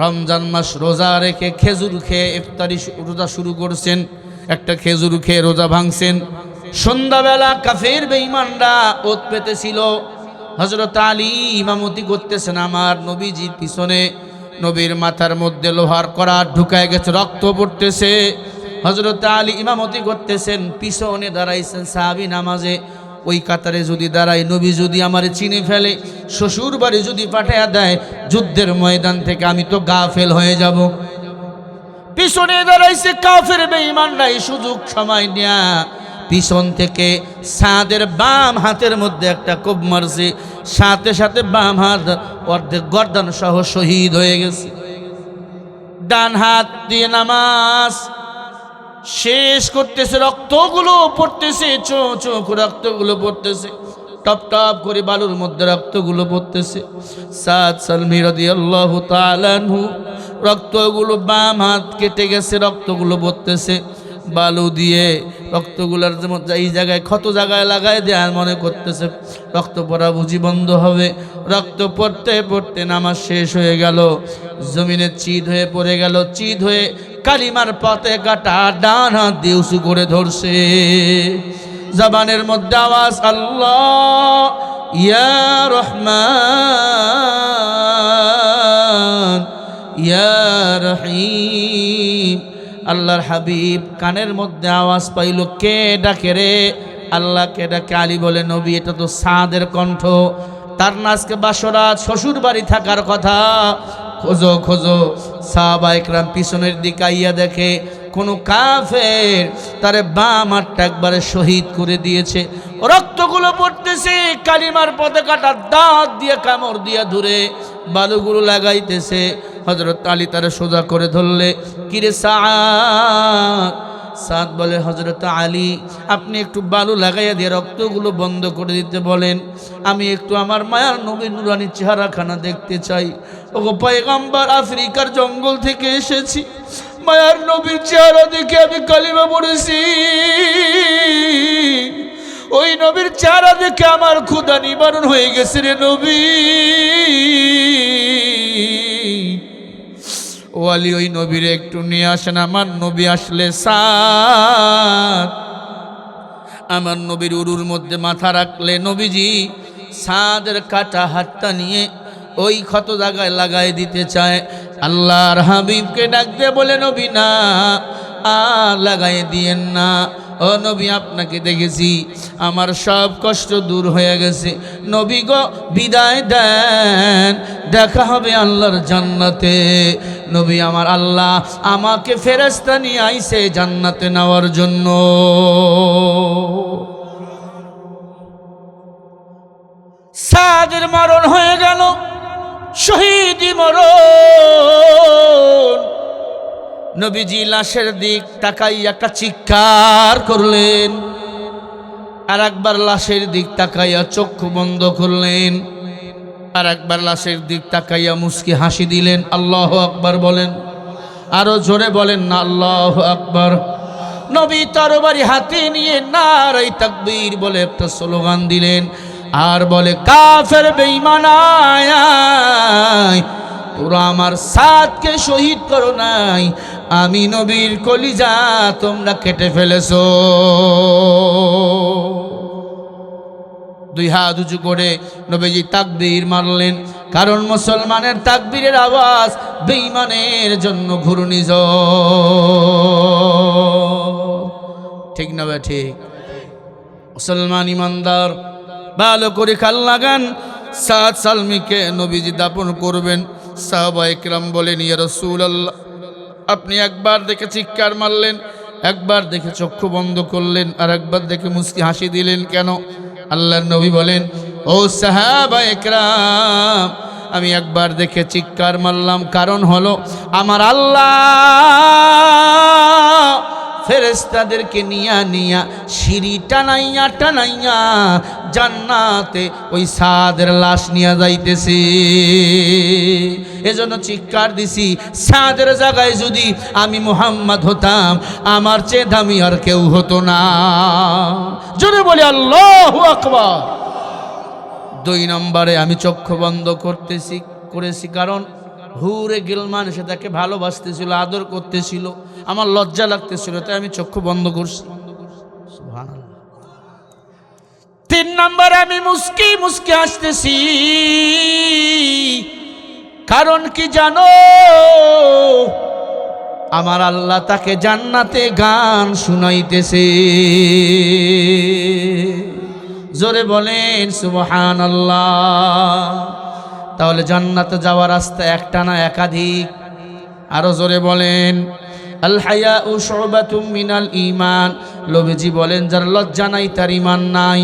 রমজান মাস রোজা রেখে খেজুর খেয়ে ইফতারি রোজা শুরু করছেন, একটা খেজুর খেয়ে রোজা ভাঙছেন। সন্ধ্যাবেলা কাফের বেঈমানরা ওত পেতেছিল, হযরত আলী ইমামতি করতেছেন আমার নবীজির পিছনে। নবীর মাথার মধ্যে লোহার করাত ঢুকায় গেছে, রক্ত পড়তেছে। হযরত আলী ইমামতি করতেছেন, পিছনে দাঁড়াইছেন সাহাবী নামাজে। ওই কাতারে যদি দাঁড়াই, নবী যদি আমারে চিনে ফেলে, শ্বশুর বাড়ি যদি পাঠায়া দেয়, যুদ্ধের ময়দান থেকে আমি তো গাফেল হয়ে যাব। পিছনে দাঁড়াইছে কাফের বেঈমানরা, এই সুযোগ সময় নেয়া পিছন থেকে সাদের বাম হাতের মধ্যে একটা কোপ মারছে, সাথে সাথে বাম হাত অর্ধেক গর্দান সহ শহীদ হয়ে গেছে। ডান হাত দিয়ে নামাজ শেষ করতেছে, রক্তগুলো পড়তেছে, চোখ রক্তগুলো পড়তেছে, টপ টপ করে বালুর মধ্যে রক্তগুলো পড়তেছে। সাদ সালমি রাদিয়াল্লাহু তাআলা আনহু, রক্তগুলো বাম হাত কেটে গেছে, রক্তগুলো পড়তেছে, বালু দিয়ে রক্তগুলোর যেমন এই জায়গায় ক্ষত জায়গায় লাগায় দেয়, আর মনে করতেছে রক্ত পড়া বুঝি বন্ধ হবে। রক্ত পড়তে পড়তে নামাজ শেষ হয়ে গেল, জমিনে চিদ হয়ে পড়ে গেল, চিদ হয়ে কালিমার পথে কাটা ডান হাত দিয়ে উঁচু করে ধরছে, জবানের মধ্যে আওয়াজ আল্লাহ ইয়া রহমান ইয়া রহিম। আল্লাহর হাবিব কানের মধ্যে আওয়াজ পাইল, কে ডাকে রে? আল্লাহকে ডাকে। আলী বলে নবী, এটা তো সাদের কণ্ঠ, তার না আজকে বাসরাত, শ্বশুর বাড়ি থাকার কথা, খোঁজো খোঁজো। সাহাবায়ে কেরাম পিছনের দিকে আইয়া দেখে কোনো কাফের তারে বাম হাতটা একবারে শহীদ করে দিয়েছে, রক্তগুলো পড়তেছে, কালিমার পথে কাটা দাঁত দিয়ে কামড় দিয়ে ধরে বালুগুলো লাগাইতেছে। হযরত আলী তারে সোজা করে ধরলে, কিরে সাদ? সাদ বলে হযরত আলী, আপনি একটু বালু লাগাইয়া দিয়ে রক্তগুলো বন্ধ করে দিতে বলেন, আমি একটু আমার মায়ার নবীর নুরানি চেহারাখানা দেখতে চাই। ওগো পয়গম্বর, আফ্রিকার জঙ্গল থেকে এসেছি, মায়ার নবীর চেহারা দেখে আমি কালিমা পড়েছি, ওই নবীর চেহারা দেখে আমার ক্ষুধা নিবারণ হয়ে গেছে রে নবী। ও আলী, ওই নবীরে একটু নিয়ে আসেন, আমার নবী আসলে সাদ আমার নবীর উরুর মধ্যে মাথা রাখলে নবীজি সাদের কাটা হাতটা নিয়ে ওই ক্ষত জায়গায় লাগাই দিতে চায়। আল্লাহর হাবিবকে ডাক দিয়ে বলে, নবী না, আর লাগাই দিয়েন না, ও নবী আপনাকে দেখেছি, আমার সব কষ্ট দূর হয়ে গেছে, নবী গো বিদায় দেন, দেখা হবে আল্লাহর জান্নাতে। নবী আমার আল্লাহ আমাকে ফেরেশতা নিয়ে আইছে জান্নাতে নেওয়ার জন্য। সাদের মরণ হয়ে গেল, শহীদি মরণ। নবীজি লাশের দিক তাকাই একটা চিৎকার করলেন, আর একবার লাশের দিক তাকাইয়া চক্ষু বন্ধ করলেন, আর একবার লাশের দিক তাকাইয়া মুস্কি হাসি দিলেন। আল্লাহু আকবার বলেন, আরো জোরে বলেন না আল্লাহু আকবার। নবী তরবারি হাতে নিয়ে নারে তাকবীর বলে একটা স্লোগান দিলেন, আর বলে কাফের বেঈমান আয়, তোরা আমার সাথকে শহীদ করো নাই, আমি নবীর কলিজা তোমরা কেটে ফেলেছো। দুই হাত উঁচু করে নবীজি তাকবীর মারলেন, কারণ মুসলমানের তাকবীরের আওয়াজ বেঈমানের জন্য ঘূর্ণিঝড়। ঠিক না ভাই? ঠিক। মুসলমান ইমানদার ভালো করে খেয়াল লাগান, সাদ সালমিকে নবীজি দাফন করবেন। সাহাবায়ে কেরাম বলেন, ইয়া রাসূলুল্লাহ, আপনি একবার দেখে চিৎকার মারলেন, একবার দেখে চক্ষু বন্ধ করলেন, আর একবার দেখে মুস্কি হাসি দিলেন কেন? আল্লাহর নবী বলেন, ও সাহাবায়ে কেরাম, আমি একবার দেখে চিৎকার মারলাম, কারণ হলো আমার আল্লাহ ফেরেশতাদেরকে নিয়া সিঁড়ি টানাইয়া টানাইয়া জান্নাতে ওই সাদের লাশ নিয়ে যাইতেছে। এজন্য চিৎকার দিছি, সাদের জায়গায় যদি আমি মুহাম্মদ হতাম, আমার চেয়ে দামি আর কেউ হতো না। জোরে বলি আল্লাহু আকবার। 2 নম্বরে আমি চক্ষু বন্ধ করেছি কারণ হুরে গিলমান সে তাকে ভালোবাসতেছিল, আদর করতেছিল, আমার লজ্জা লাগতেছিল, তাই আমি চক্ষু বন্ধ করছি। সুবহানাল্লাহ। 3 নম্বরে আমি মুস্কি মুস্কি হাসতেছি, কারণ কি জানো? আমার আল্লাহ তাকে জান্নাতে গান শুনাইতেছে। জোরে বলেন সুবহানাল্লাহ। তাহলে জান্নাতে যাওয়ার রাস্তা একটা না একাধিক। আরো জোরে বলেন আল হায়াউ শুবাতুম মিনাল ঈমান। নবীজি বলেন, যার লজ্জা নাই তার ঈমান নাই।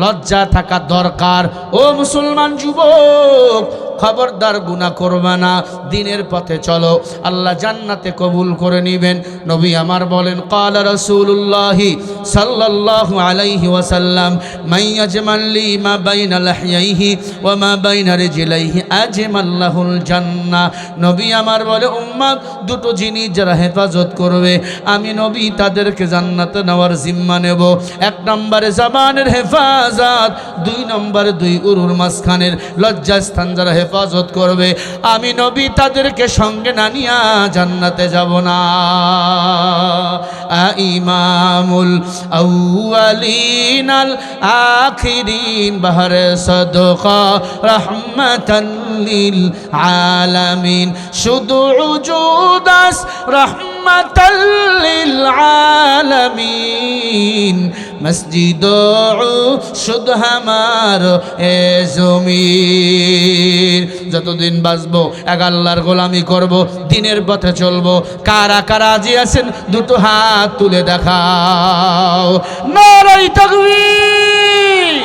লজ্জা থাকা দরকার। ও মুসলমান যুবক, খবরদার গুনাহ করবে না, দিনের পথে চলো, আল্লাহ জান্নাতে কবুল করে নেবেন। নবী আমার বলেন, ক্বালা রাসূলুল্লাহি সাল্লাল্লাহু আলাইহি ওয়াসাল্লাম, মান ইয়াজমাল্লি মা বাইনা লাহইহি ওয়া মা বাইনা রিজলাইহি আজমাল্লাহুল জান্নাহ। নবী আমার বলে, উম্মত দুটো জিনিস যারা হেফাজত করবে, আমি নবী তাদেরকে জান্নাতে নেওয়ার জিম্মা নেব। 1 নম্বরে জবানের হেফাজত, 2 নম্বরে 2 উরুর মাঝখানের লজ্জাস্থান যারা হেফাজত করবে, আমি নবী তাদেরকে সঙ্গে না নিয়া জান্নাতে যাব না। ইমামুল আউয়ালিন আল আখিরিন বাহরে সাদকা রাহমাতান লিল আলামিন, শুধু উজুদাস রাহমাতাল লিল আলামিন, মসজিদ শুধু আমার এ জমিন। যতদিন বাঁচবো এক আল্লাহর গোলামি করব, দিনের পথে চলবো। কারা কারা রাজি আছেন দুটো হাত তুলে দেখাও। নারায়ে তাকবীর।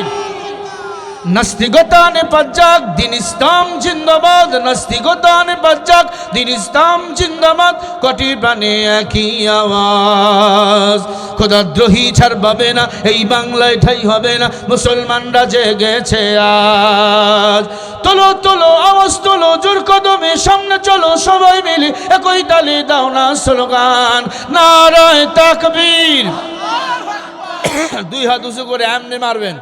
নাস্তিকতানে পাজ্জাক, দিন ইসলাম জিন্দাবাদ। নাস্তিকতানে পাজ্জাক, দিন ইসলাম জিন্দাবাদ। কোটি প্রাণে একই আওয়াজ, খোদাদ্রোহী ছাড় পাবে না, এই বাংলায় ঠাই হবে না। মুসলমানরা জেগেছে আজ। তোলো তোলো আওয়াজ তোলো, জোর কদমে সামনে চলো, সবাই মিলে একই তালে দাও না স্লোগান, নারায়ে তাকবীর। 2 হাত উঁচু করে এমনি মারবেন,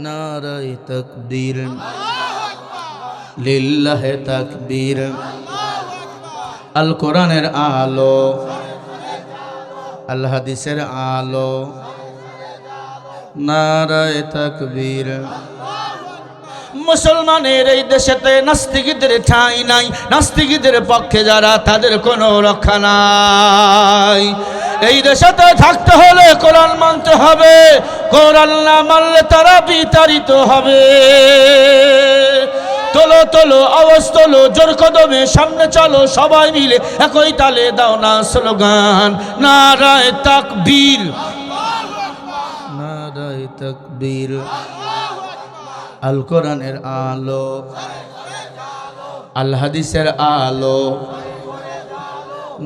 নারায়ে তাকবীর, লিল্লাহে তাকবীর। আল কোরআনের আলো, আল হাদিসের আলো, নারায়ে তাকবীর। মুসলমানের এই দেশেতে নাস্তিকদের ঠাঁই নাই। নাস্তিকদের পক্ষে যারা, তাদের কোনো রক্ষা নাই। এই দেশেতে থাকতে হলে কোরআন মানতে হবে, কোরআন না মানলে তারা বিতাড়িত হবে। তোলো তোলো আওয়াজ তোলো, জোর কদমে সামনে চলো, সবাই মিলে একই তালে দাও না স্লোগান, নারায়ে তাকবীর, নারায়ে তাকবীর। আল কোরআনের আলো, আল হাদিসের আলো,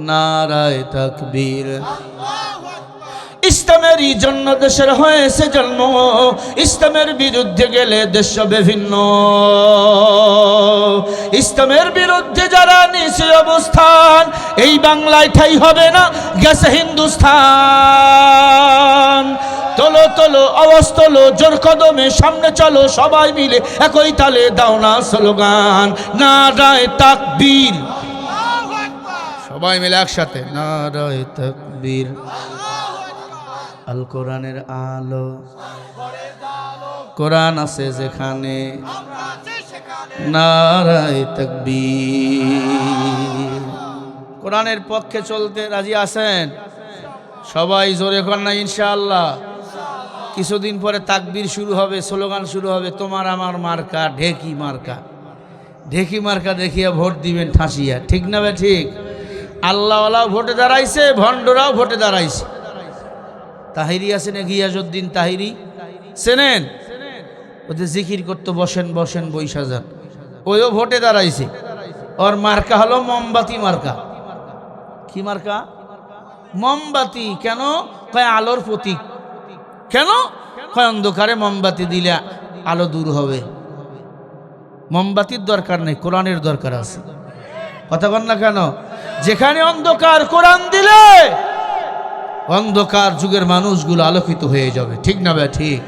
নারায়ে তাকবীর। ইসলামেরই জন্য দেশের হয়েছে জন্ম, ইসলামের বিরুদ্ধে গেলে দেশ হবে ভিন্ন। ইসলামের বিরুদ্ধে যারা নিছে অবস্থান, এই বাংলায় ঠাই হবে না, গেছে হিন্দুস্তান। তোলো তোলো আওয়াজ তোলো, জোর কদমে সামনে চলো, সবাই মিলে একই তালে দাও না স্লোগান, নারায়ে তাকবীর। সবাই মিলে একসাথে নারায়ে তাকবীর। আল কোরআনের আলো, কোরআন আছে যেখানে, নারায়ে তাকবীর। কোরআনের পক্ষে চলতে রাজি আছেন? সবাই জোরে কর না ইনশাআল্লাহ। কিছুদিন পরে তাকবীর শুরু হবে, স্লোগান শুরু হবে, তোমার আমার মার্কা ঢেকি মার্কা। ঢেকি মার্কা দেখিয়া ভোট দিবেন ঠাসিয়া, ঠিক না বে ঠিক? আল্লাহওয়ালাও ভোটে দাঁড়াইছে, ভণ্ডরাও ভোটে দাঁড়াইছে। তাহিরি আছেন, গিয়াসউদ্দিন তাহিরি চেনেন? ওদের জিকির করতে বসেন বসেন বৈশা যান, ওইও ভোটে দাঁড়াইছে। ওর মার্কা হলো মোমবাতি মার্কা। কি মার্কা? মোমবাতি। কেন? কয় আলোর প্রতীক। কেন? কয় অন্ধকারে মোমবাতি দিলে আলো দূর হবে। মোমবাতির দরকার নেই, কোরআনের দরকার আছে। কথা বল না কেন? যেখানে অন্ধকার, কোরআন দিলে অন্ধকার যুগের মানুষগুলো আলোকিত হয়ে যাবে, ঠিক না ভাই ঠিক?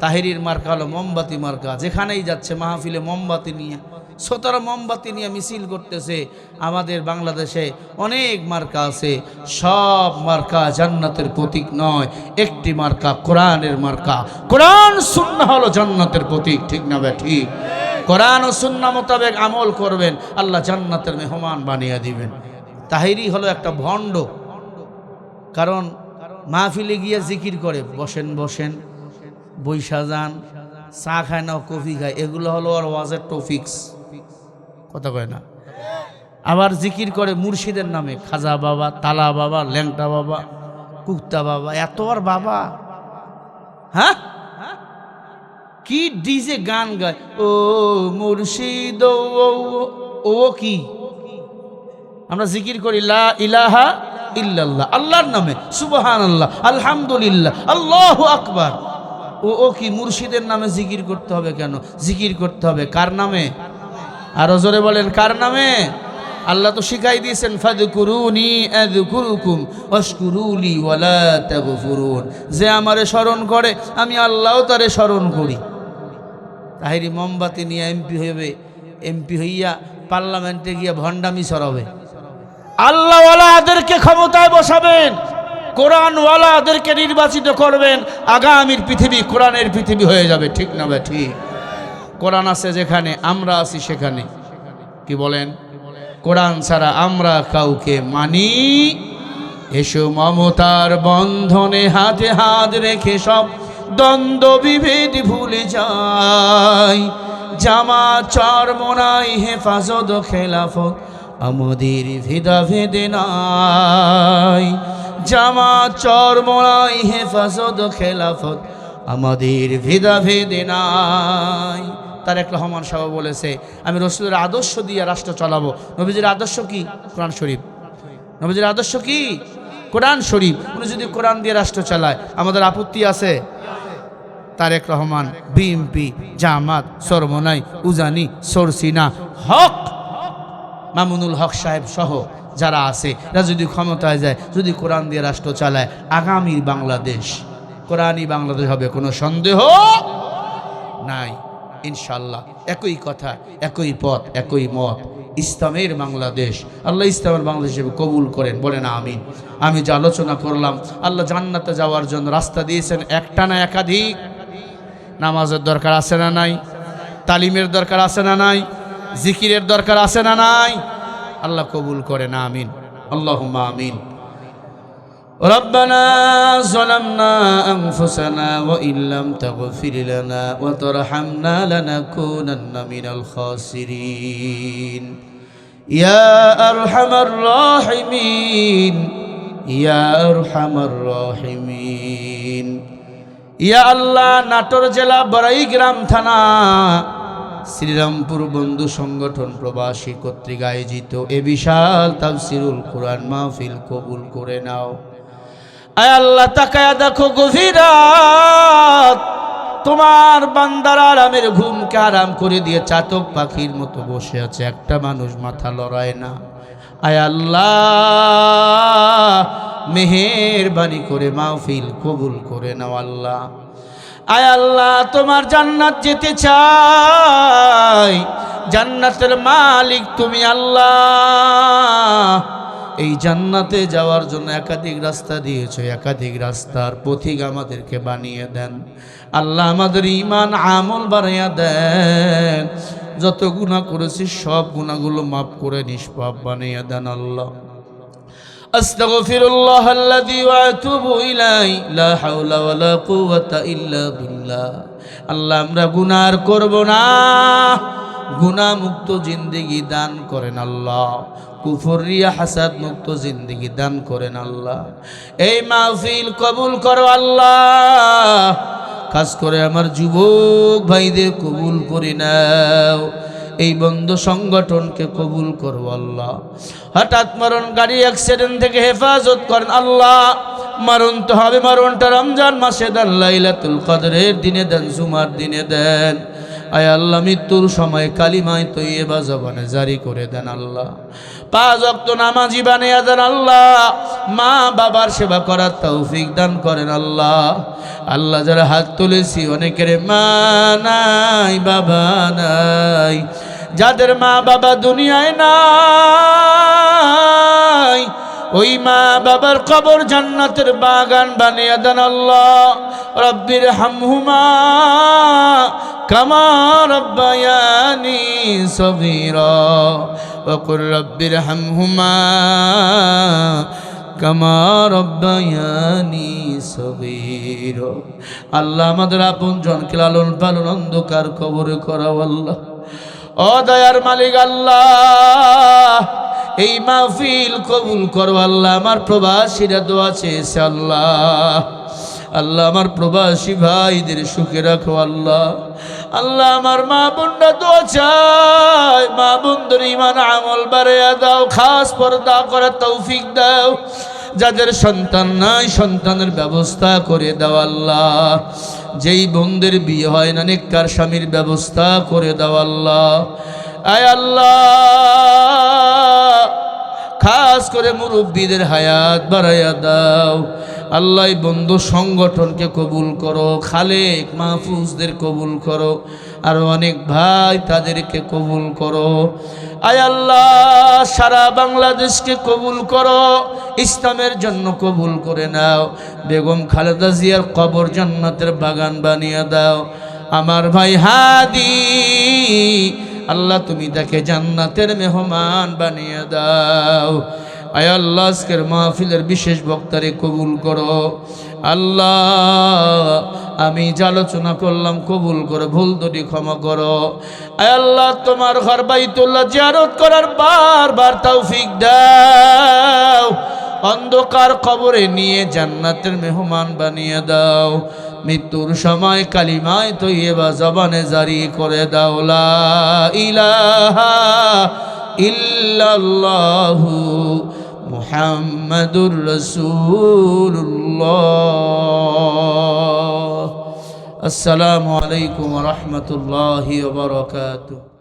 তাহিরির মার্কা হলো মোমবাতি মার্কা। যেখানেই যাচ্ছে মাহফিলে মোমবাতি নিয়ে, শ্রোতারা মোমবাতি নিয়ে মিছিল করতেছে। আমাদের বাংলাদেশে অনেক মার্কা আছে, সব মার্কা জান্নাতের প্রতীক নয়। একটি মার্কা কোরআনের মার্কা। কোরআন সুন্নাহ হলো জান্নাতের প্রতীক, ঠিক না ভাই ঠিক? কোরআন ও সুন্নাহ মোতাবেক আমল করবেন, আল্লাহ জান্নাতের মেহমান বানিয়ে দিবেন। তাহিরি হলো একটা ভণ্ড, কারণ মাহফিলে গিয়ে জিকির করে, বসেন বসেন বৈশা যান, চা খায় না কফি খায়, এগুলো হলো আর ওয়াজের টপিক্স। কথা কয় না? আবার জিকির করে মুর্শিদের নামে, খাজা বাবা, তালা বাবা, ল্যাংটা বাবা, কুক্তা বাবা, এত আর বাবা। হ্যাঁ, কি ডিজে গান গায়, ও মুর্শিদ ও কি। আমরা জিকির করি লা ইলাহা ইল্লাল্লাহ, আল্লাহর নামে, সুবহানাল্লাহ, আলহামদুলিল্লাহ, আল্লাহু আকবার। ও কি মুর্শিদের নামে জিকির করতে হবে কেন? জিকির করতে হবে কার নামে? আরো জোরে বলেন, কার নামে? আল্লাহ তো শিখাই দিয়েছেন, ফাযকুরুনি আযকুরুকুম ওয়াশকুরুলি ওয়ালা তাগফুরুন। যে আমারে স্মরণ করে আমি আল্লাহও তারে স্মরণ করি। তাহিরি মোমবাতি নিয়ে এমপি হবে, এমপি হইয়া পার্লামেন্টে গিয়া ভণ্ডামি ছড়াবে। আল্লাহওয়ালাদেরকে ক্ষমতায় বসাবেন, কোরআনওয়ালাদেরকে নির্বাচিত করবেন, আগামীর পৃথিবী কোরআনের পৃথিবী হয়ে যাবে, ঠিক না ভাই ঠিক? কোরআন আছে যেখানে, আমরা আছি সেখানে। কি বলেন? কোরআন ছাড়া আমরা কাউকে মানি। এসো মমতার বন্ধনে হাতে হাত রেখে সব দ্বন্দ্ব বিভেদ ভুলে যাই। জামাত চরমনাই হেফাজত খেলাফত আমাদের ভেদাভেদে নাই। জামাত চরমনাই হেফাজত খেলাফত আমাদের ভেদাভেদে নাই। তারেক রহমান সাহেব বলেছে, আমি রাসূলের আদর্শ দিয়ে রাষ্ট্র চালাবো। নবীজির আদর্শ কি? কোরআন শরীফ। নবীজির আদর্শ কি? কোরআন শরীফ। উনি যদি কোরআন দিয়ে রাষ্ট্র চালায়, আমাদের আপত্তি আছে? তারেক রহমান, বিএনপি, জামাত, চরমনাই, উজানি, সরসিনা, হক, মামুনুল হক সাহেব সহ যারা আছে, এরা যদি ক্ষমতায় যায়, যদি কোরআন দিয়ে রাষ্ট্র চালায়, আগামীর বাংলাদেশ কোরআনই বাংলাদেশ হবে, কোনো সন্দেহ নাই ইনশাল্লাহ। একই কথা, একই পথ, একই মত, ইসলামের বাংলাদেশ। আল্লাহ ইসলামের বাংলাদেশ হিসেবে কবুল করেন, বলেন আমিন। আমি যে আলোচনা করলাম, আল্লাহ জান্নাতে যাওয়ার জন্য রাস্তা দিয়েছেন, একটা না একাধিক। নামাজের দরকার আছে না নাই? তালিমের দরকার আছে না নাই? জিকিরের দরকার আছে না নাই? আল্লাহ কবুল করেন, আমিন, আল্লাহুম্মা আমিন। ربنا ظلمنا أنفسنا وإن لم تغفر لنا وترحمنا لنكونن من الخاسرين يا أرحم الراحمين يا أرحم الراحمين يا الله নাটোর জেলা বড়াইগ্রাম থানা শ্রীরামপুর বন্ধু সংগঠন প্রবাসী কর্তৃক আয়োজিত এ বিশাল তাফসিরুল কোরআন মাহফিল কবুল করে নাও। আয় আল্লাহ, তাকায়া দেখো গভীর রাত, তোমার বান্দার আরামের ঘুমকে আরাম করে দিয়ে চাতক পাখির মতো বসে আছে, একটা মানুষ মাথা লড়ায় না। আয় আল্লাহ, মেহেরবানি করে মাহফিল কবুল করে নাও আল্লাহ। আয় আল্লাহ, তোমার জান্নাত যেতে চাই, জান্নাতের মালিক তুমি আল্লাহ। এই জান্নাতে যাওয়ার জন্য একাধিক রাস্তা দিয়েছো, একাধিক রাস্তার পথিক আমাদেরকে বানিয়ে দেন আল্লাহ। আমাদের ঈমান আমল বাড়াইয়া দেন, যত গুনাহ করেছি সব গুনাহগুলো মাফ করে নিষ্পাপ বানিয়ে দেন আল্লাহ। আস্তাগফিরুল্লাহ আল্লাযী ওয়া আতুবু ইলাইহি, লা হাওলা ওয়ালা কুওয়াতা ইল্লা বিল্লাহ। আল্লাহ, আমরা গুনাহ করব না, গুনাহ মুক্ত জিন্দেগি দান করেন আল্লাহ। কুফর রিয়া হাসাদ মুক্ত জিন্দেগি দান করেন আল্লাহ। এই মাহফিল কবুল করো আল্লাহ। খাস করে আমার যুবক ভাইদের কবুল করে নাও, এই বন্ধ সংগঠনকে কবুল করো আল্লাহ। হঠাৎ মরণ, গাড়ি অ্যাক্সিডেন্ট থেকে হেফাজত করেন আল্লাহ। মরণ তো হবে, মরণটা রমজান মাসে দেন, লাইলাতুল কদরের দিনে দেন, জুমার দিনে দেন। আয় আল্লাহ, মৃত্যুর সময় কালিমায় তৈয়বা জবানে জারি করে দেন আল্লাহ। 5 ওয়াক্ত নামাজি বানিয়ে দেন আল্লাহ। মা বাবার সেবা করার তৌফিক দান করেন আল্লাহ। আল্লাহ, যারা হাত তুলেছি অনেকের মা নাই, বাবা নাই, যাদের মা বাবা দুনিয়ায় নাই, ওই মা বাবার কবর জান্নাতের বাগান বানিয়ে দেন আল্লাহ। রব্বির হামহুমা কামা রব্বায়ানি সগীরা ওয়া কুর রব্বির হামহুমা কামা রব্বায়ানি সগীরা। আল্লাহ, আমাদের আপন জনকে লালন পালন অন্ধকার কবরে করাও আল্লাহ। ও দয়ার মালিক আল্লাহ, এই মাহফিল কবুল করো আল্লাহ। আমার প্রবাসীরা দোয়া চেয়েছে আল্লাহ। আল্লাহ, আমার প্রবাসী ভাইদের সুখে রাখো আল্লাহ। আল্লাহ, আমার মা বোনরা দোয়া চায়, মা বোনদের ঈমান আমল বাড়াইয়া দাও, খাস পর্দা করার তৌফিক দাও। যাদের সন্তান নাই, সন্তানের ব্যবস্থা করে দাও আল্লাহ। যেই বোনদের বিয়ে হয় না, নেককার স্বামীর ব্যবস্থা করে দাও আল্লাহ। আয় আল্লাহ, খাস করে মুরব্বীদের হায়াত বাড়াইয়া দাও আল্লাহ। এই বন্ধু সংগঠনকে কবুল করো, খালেক মাহফুজদের কবুল করো, আর অনেক ভাই তাদেরকে কবুল করো। আয় আল্লাহ, সারা বাংলাদেশকে কবুল করো, ইসলামের জন্য কবুল করে নাও। বেগম খালেদা জিয়ার কবর জান্নাতের বাগান বানিয়ে দাও। আমার ভাই হাদি, আল্লাহ, তুমি তাকে জান্নাতের মেহমান বানিয়ে দাও। আয় আল্লাহ, আজকের মাহফিলের বিশেষ বক্তারে কবুল করো আল্লাহ। আমি যা আলোচনা করলাম কবুল করো, ভুল ত্রুটি ক্ষমা করো। আয় আল্লাহ, তোমার ঘর বাইতুল্লাহ জিয়ারত করার বারবার তৌফিক দাও। অন্ধকার কবরে নিয়ে জান্নাতের মেহমান বানিয়ে দাও। মৃত্যুর সময় কালিমায় তৈয়বা জবানে জারি করে দাও, লা ইলাহা ইল্লাল্লাহু মুহাম্মাদুর রাসূলুল্লাহ। আসসালামু আলাইকুম ওয়া রাহমাতুল্লাহি ওয়া বারাকাতুহু।